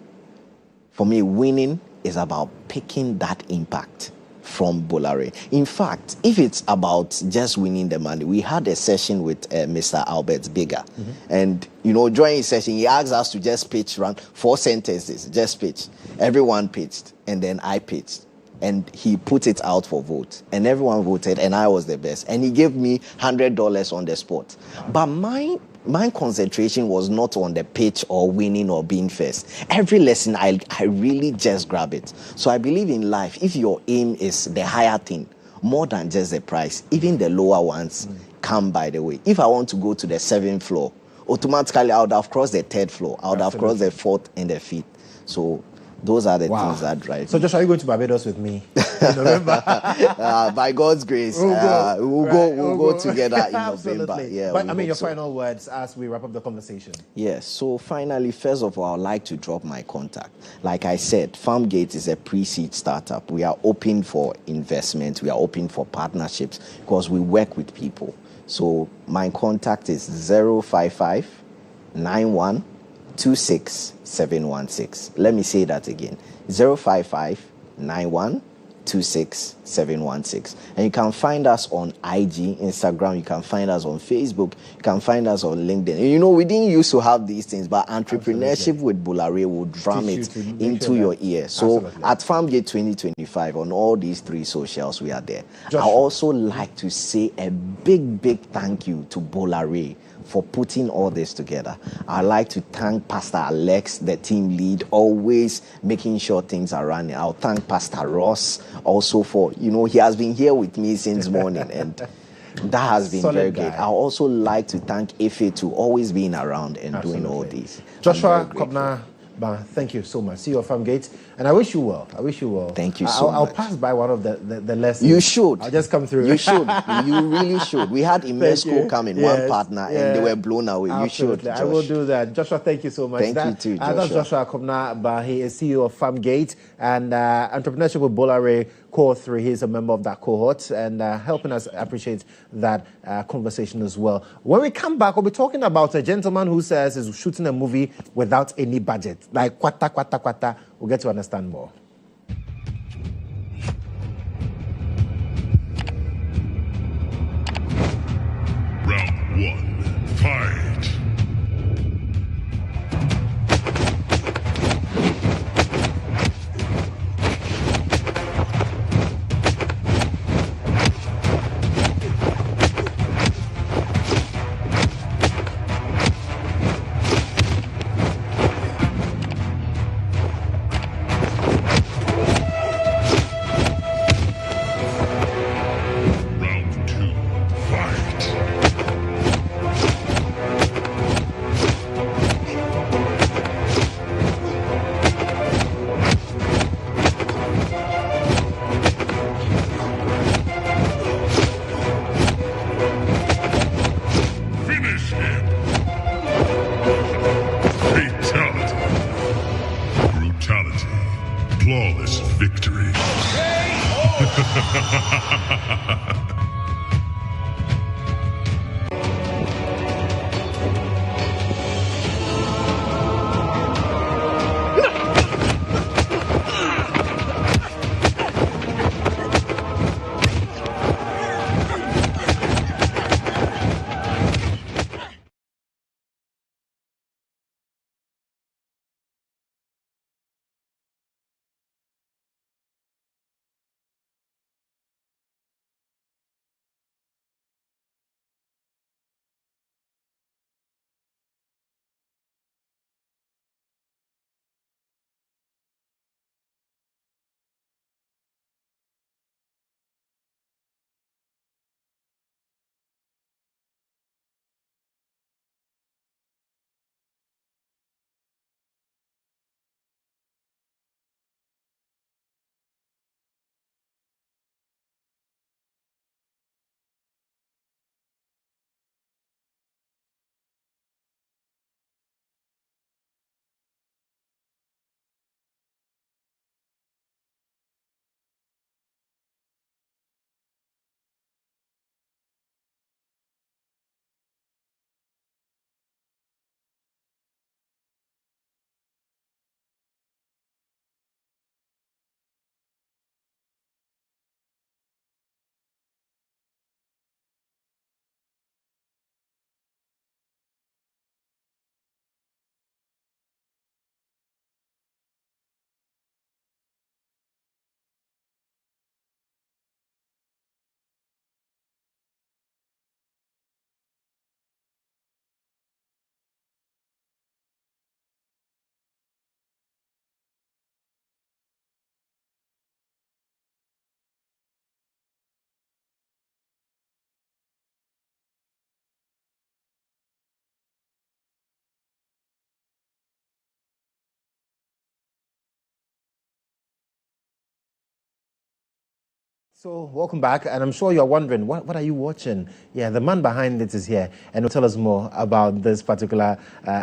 For me, winning is about picking that impact from Bolare. In fact, if it's about just winning the money, we had a session with Mr. Albert Bigger. And, you know, during his session, he asked us to just pitch around 4 sentences, just pitch. Everyone pitched, and then I pitched. And he put it out for vote. And everyone voted, and I was the best. And he gave me $100 on the spot. But my concentration was not on the pitch or winning or being first. Every lesson, I really just grab it. So I believe in life, if your aim is the higher thing, more than just the price, even the lower ones come by the way. If I want to go to the 7th floor, automatically I would have crossed the 3rd floor. I would have crossed the 4th and the 5th. So those are the things that drive So, Josh, are you going to Barbados with me in November? By God's grace, we'll go together in November. Yeah, but I mean, your final words as we wrap up the conversation. Yes. So finally, first of all, I'd like to drop my contact. Like I said, Farmgate is a pre-seed startup. We are open for investment. We are open for partnerships because we work with people. So my contact is 055 91 26716. Let me say that again. 055 91 26716. And you can find us on IG, Instagram, you can find us on Facebook, you can find us on LinkedIn. And you know, we didn't used to have these things, but entrepreneurship with Bolare will drum it into your ear. So at Farmgate 2025, on all these 3 socials, we are there. I also like to say a big thank you to Bolare for putting all this together. I'd like to thank Pastor Alex, the team lead, always making sure things are running. I'll thank Pastor Ross also for, you know, he has been here with me since morning, and that has been very great. I'd also like to thank Ife to always being around and doing all this. Joshua Kobna, thank you so much. See you at Farmgate, and I wish you well. Thank you so much. I'll pass by one of the lessons. You should. I'll just come through. You should. You really should. We had Imesco come in, one partner, and they were blown away. Absolutely. You should. I will do that. Joshua, thank you so much. Thank you too, Joshua. That's Joshua Kobna. He is CEO of Farmgate and Entrepreneurship with Bolare Core 3. He's a member of that cohort and helping us appreciate that conversation as well. When we come back, we'll be talking about a gentleman who says he's shooting a movie without any budget. Like kwata. We'll get to understand more. Round 1, fight. So, welcome back, and I'm sure you're wondering, what are you watching? Yeah, the man behind it is here, and will tell us more about this particular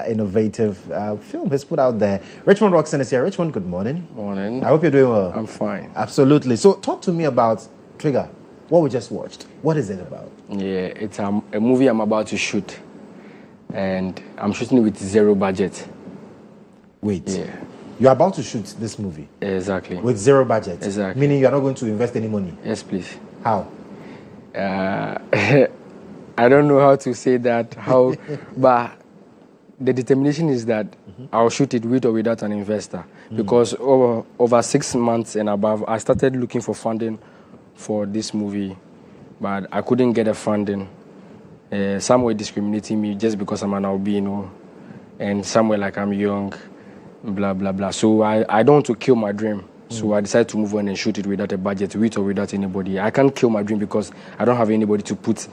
innovative film he's put out there. GHOne Roxon is here. GHOne, good morning. Morning. I hope you're doing well. I'm fine. Absolutely. So, talk to me about Trigger, what we just watched. What is it about? Yeah, it's a movie I'm about to shoot, and I'm shooting it with zero budget. Wait. Yeah. You're about to shoot this movie? Exactly. With zero budget? Exactly. Meaning you're not going to invest any money? Yes, please. How? I don't know how to say that, but the determination is that I'll shoot it with or without an investor. Because over 6 months and above, I started looking for funding for this movie, but I couldn't get the funding. Some were discriminating me just because I'm an albino, and some were like I'm young, blah, blah, blah. So I don't want to kill my dream. So I decided to move on and shoot it without a budget, with or without anybody. I can't kill my dream because I don't have anybody to put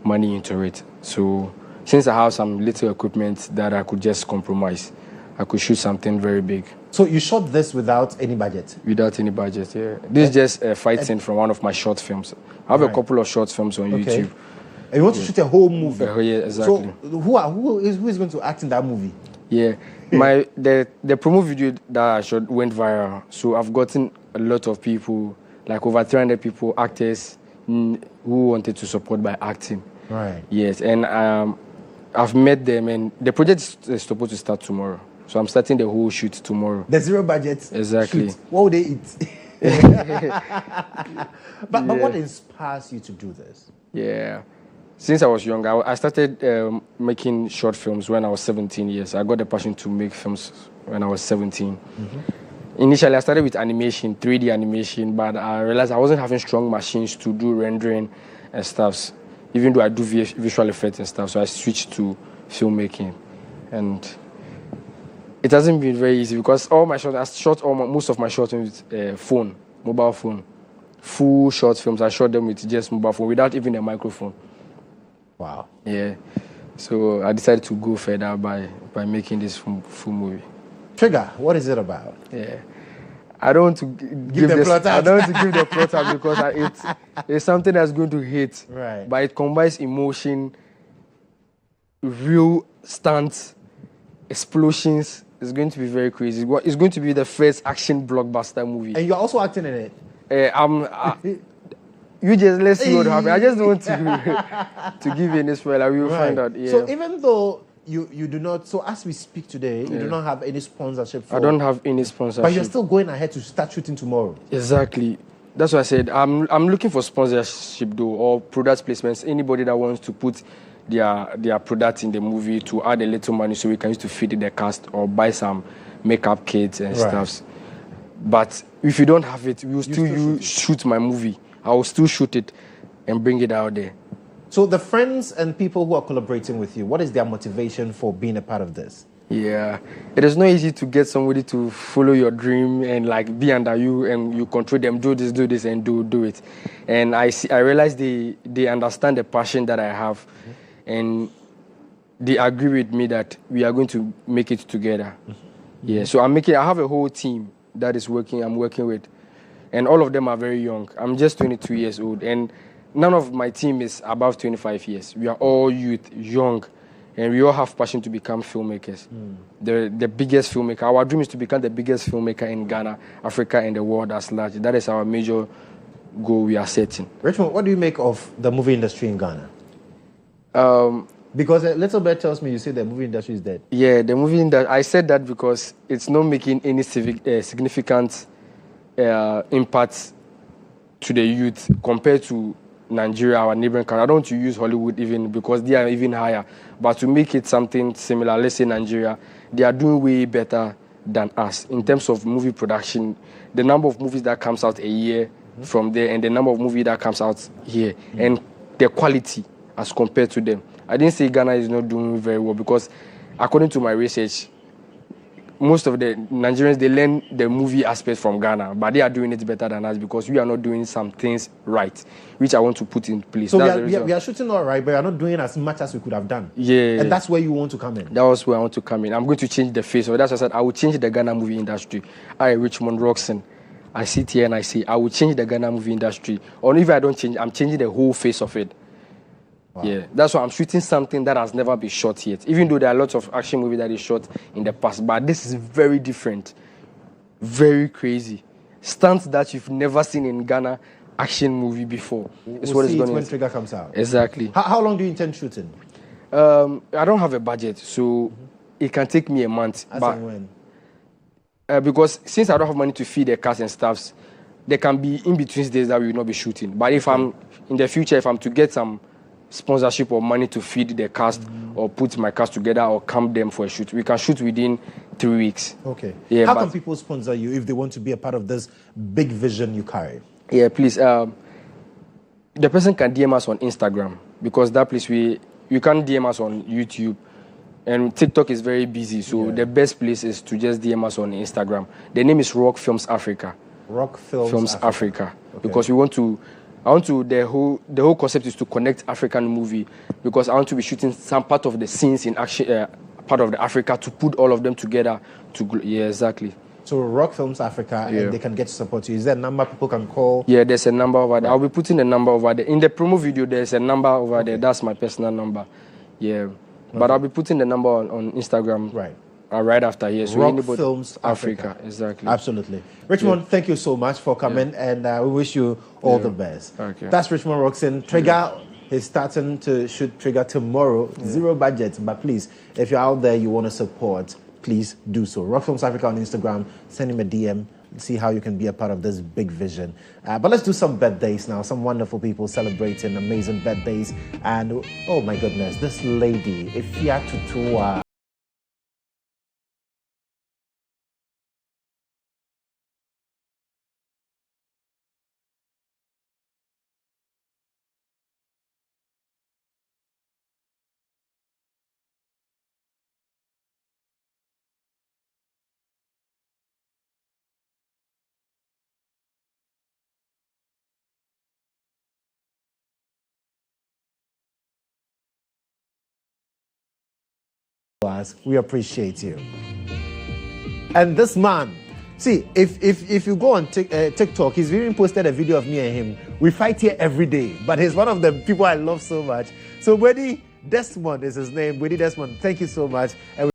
money into it. So since I have some little equipment that I could just compromise, I could shoot something very big. So you shot this without any budget? Without any budget, yeah. This is just a fight scene from one of my short films. I have a couple of short films on YouTube. And you want to shoot a whole movie? Yeah, exactly. So who is going to act in that movie? Yeah, the promo video that I shot went viral. So I've gotten a lot of people, like over 300 people, actors, who wanted to support by acting. Right. Yes, and I've met them, and the project is supposed to start tomorrow. So I'm starting the whole shoot tomorrow. The zero budget. Exactly. Shoot. What would they eat? But what inspires you to do this? Yeah. Since I was young, I started making short films when I was 17 years. I got the passion to make films when I was 17. Initially, I started with animation, 3D animation, but I realized I wasn't having strong machines to do rendering and stuff, even though I do visual effects and stuff. So I switched to filmmaking. And it hasn't been very easy because I shot most of my short films with mobile phone. Full short films, I shot them with just mobile phone without even a microphone. Wow. Yeah. So I decided to go further by making this full movie. Trigger, what is it about? Yeah. I don't want to give the plot out. I don't want to give the plot out because it's something that's going to hit. Right. But it combines emotion, real stunts, explosions. It's going to be very crazy. It's going to be the first action blockbuster movie. And you're also acting in it? You just let's see what happens. I just don't want to give you any spoiler. We will find out. Yeah. So even though you do not, so as we speak today, you do not have any sponsorship for... I don't have any sponsorship. But you're still going ahead to start shooting tomorrow. Exactly. That's what I said. I'm looking for sponsorship though, or product placements. Anybody that wants to put their product in the movie to add a little money so we can use to feed the cast or buy some makeup kits and stuff. But if you don't have it, we will still shoot my movie. I will still shoot it and bring it out there. So the friends and people who are collaborating with you, what is their motivation for being a part of this? Yeah, it is not easy to get somebody to follow your dream and like be under you and you control them, do this and do it. And I realize they understand the passion that I have, and they agree with me that we are going to make it together. Yeah, so I have a whole team that is working. I'm working with. And all of them are very young. I'm just 22 years old. And none of my team is above 25 years. We are all youth, young. And we all have passion to become filmmakers. The biggest filmmaker. Our dream is to become the biggest filmmaker in Ghana, Africa, and the world as large. That is our major goal we are setting. GHOne, what do you make of the movie industry in Ghana? Because a little bit tells me you say the movie industry is dead. Yeah, the movie industry. I said that because it's not making any significant impact to the youth compared to Nigeria, our neighboring country. I don't want to use Hollywood even because they are even higher. But to make it something similar, let's say Nigeria, they are doing way better than us in terms of movie production. The number of movies that comes out a year from there and the number of movies that comes out here and the quality as compared to them. I didn't say Ghana is not doing very well because according to my research, most of the Nigerians, they learn the movie aspect from Ghana, but they are doing it better than us because we are not doing some things right, which I want to put in place. So we are shooting all right, but we are not doing as much as we could have done. Yeah. And that's where you want to come in. That was where I want to come in. I'm going to change the face. So that's why I said I will change the Ghana movie industry. GHOne Roxon, I sit here and I say, I will change the Ghana movie industry. Or if I don't change, I'm changing the whole face of it. Wow. Yeah, that's why I'm shooting something that has never been shot yet. Even though there are lots of action movies that is shot in the past, but this is very different, very crazy. Stunts that you've never seen in Ghana action movie before. We'll see it when Trigger comes out. Exactly. How long do you intend shooting? I don't have a budget, so it can take me a month. As and when? Because since I don't have money to feed the cast and staffs, there can be in-between days that we will not be shooting. But if I'm in the future, if I'm to get some sponsorship or money to feed the cast or put my cast together or camp them for a shoot, we can shoot within 3 weeks. Okay. Yeah, how can people sponsor you if they want to be a part of this big vision you carry? Yeah, please. The person can DM us on Instagram, because that place you can't DM us on YouTube. And TikTok is very busy, so the best place is to just DM us on Instagram. The name is Rock Films Africa. Rock Films Africa. Okay. Because the whole concept is to connect African movie, because I want to be shooting some part of the scenes in action, part of the Africa, to put all of them together. Exactly. So Rock Films Africa, and they can get to support you. Is there a number people can call? Yeah, there's a number over there. I'll be putting a number over there. In the promo video, there's a number over there. That's my personal number. Yeah. But I'll be putting the number on Instagram right after here. So Rock Films Africa. Exactly. Absolutely. Richmond, thank you so much for coming, and we wish you all the best. Okay. That's Richmond Roxon. Trigger is starting to shoot Trigger tomorrow. Zero budget, but please, if you're out there, you want to support, please do so. Rock Films Africa on Instagram. Send him a DM. See how you can be a part of this big vision. But let's do some birthdays now. Some wonderful people celebrating amazing birthdays. And oh my goodness, this lady, Ifia Tutua. We appreciate you. And this man, see, if you go on TikTok, he's even posted a video of me and him. We fight here every day, but he's one of the people I love so much. So Wedi Desmond is his name. Wedi Desmond, thank you so much. And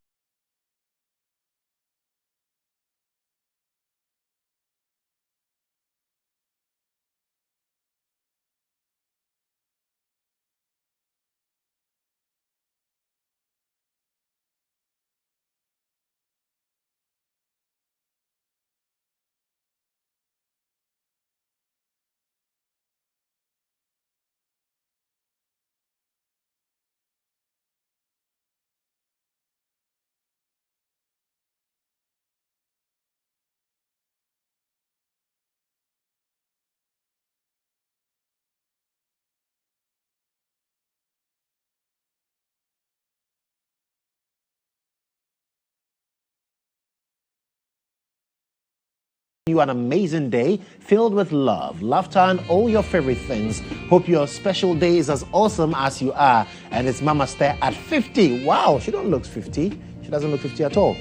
you an amazing day filled with love, laughter, and all your favorite things. Hope your special day is as awesome as you are. And it's Mama Stare at 50. Wow, she don't look 50. She doesn't look 50 at all.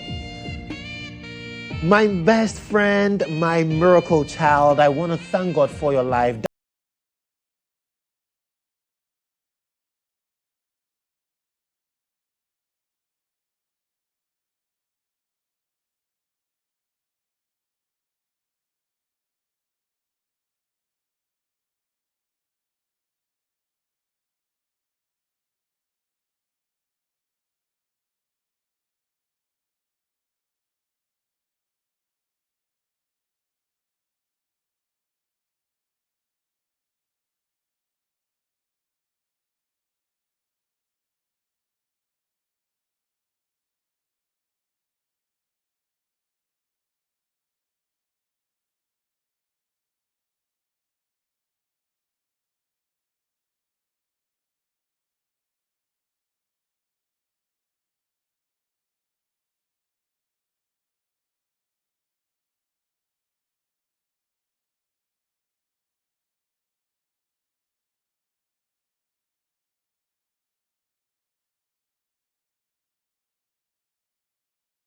My best friend, my miracle child, I want to thank God for your life.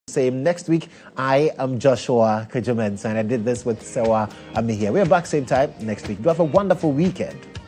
Same next week. I am Joshua KodjoMensah, and I did this with Sewa Amihia. We are back same time next week. Do have a wonderful weekend.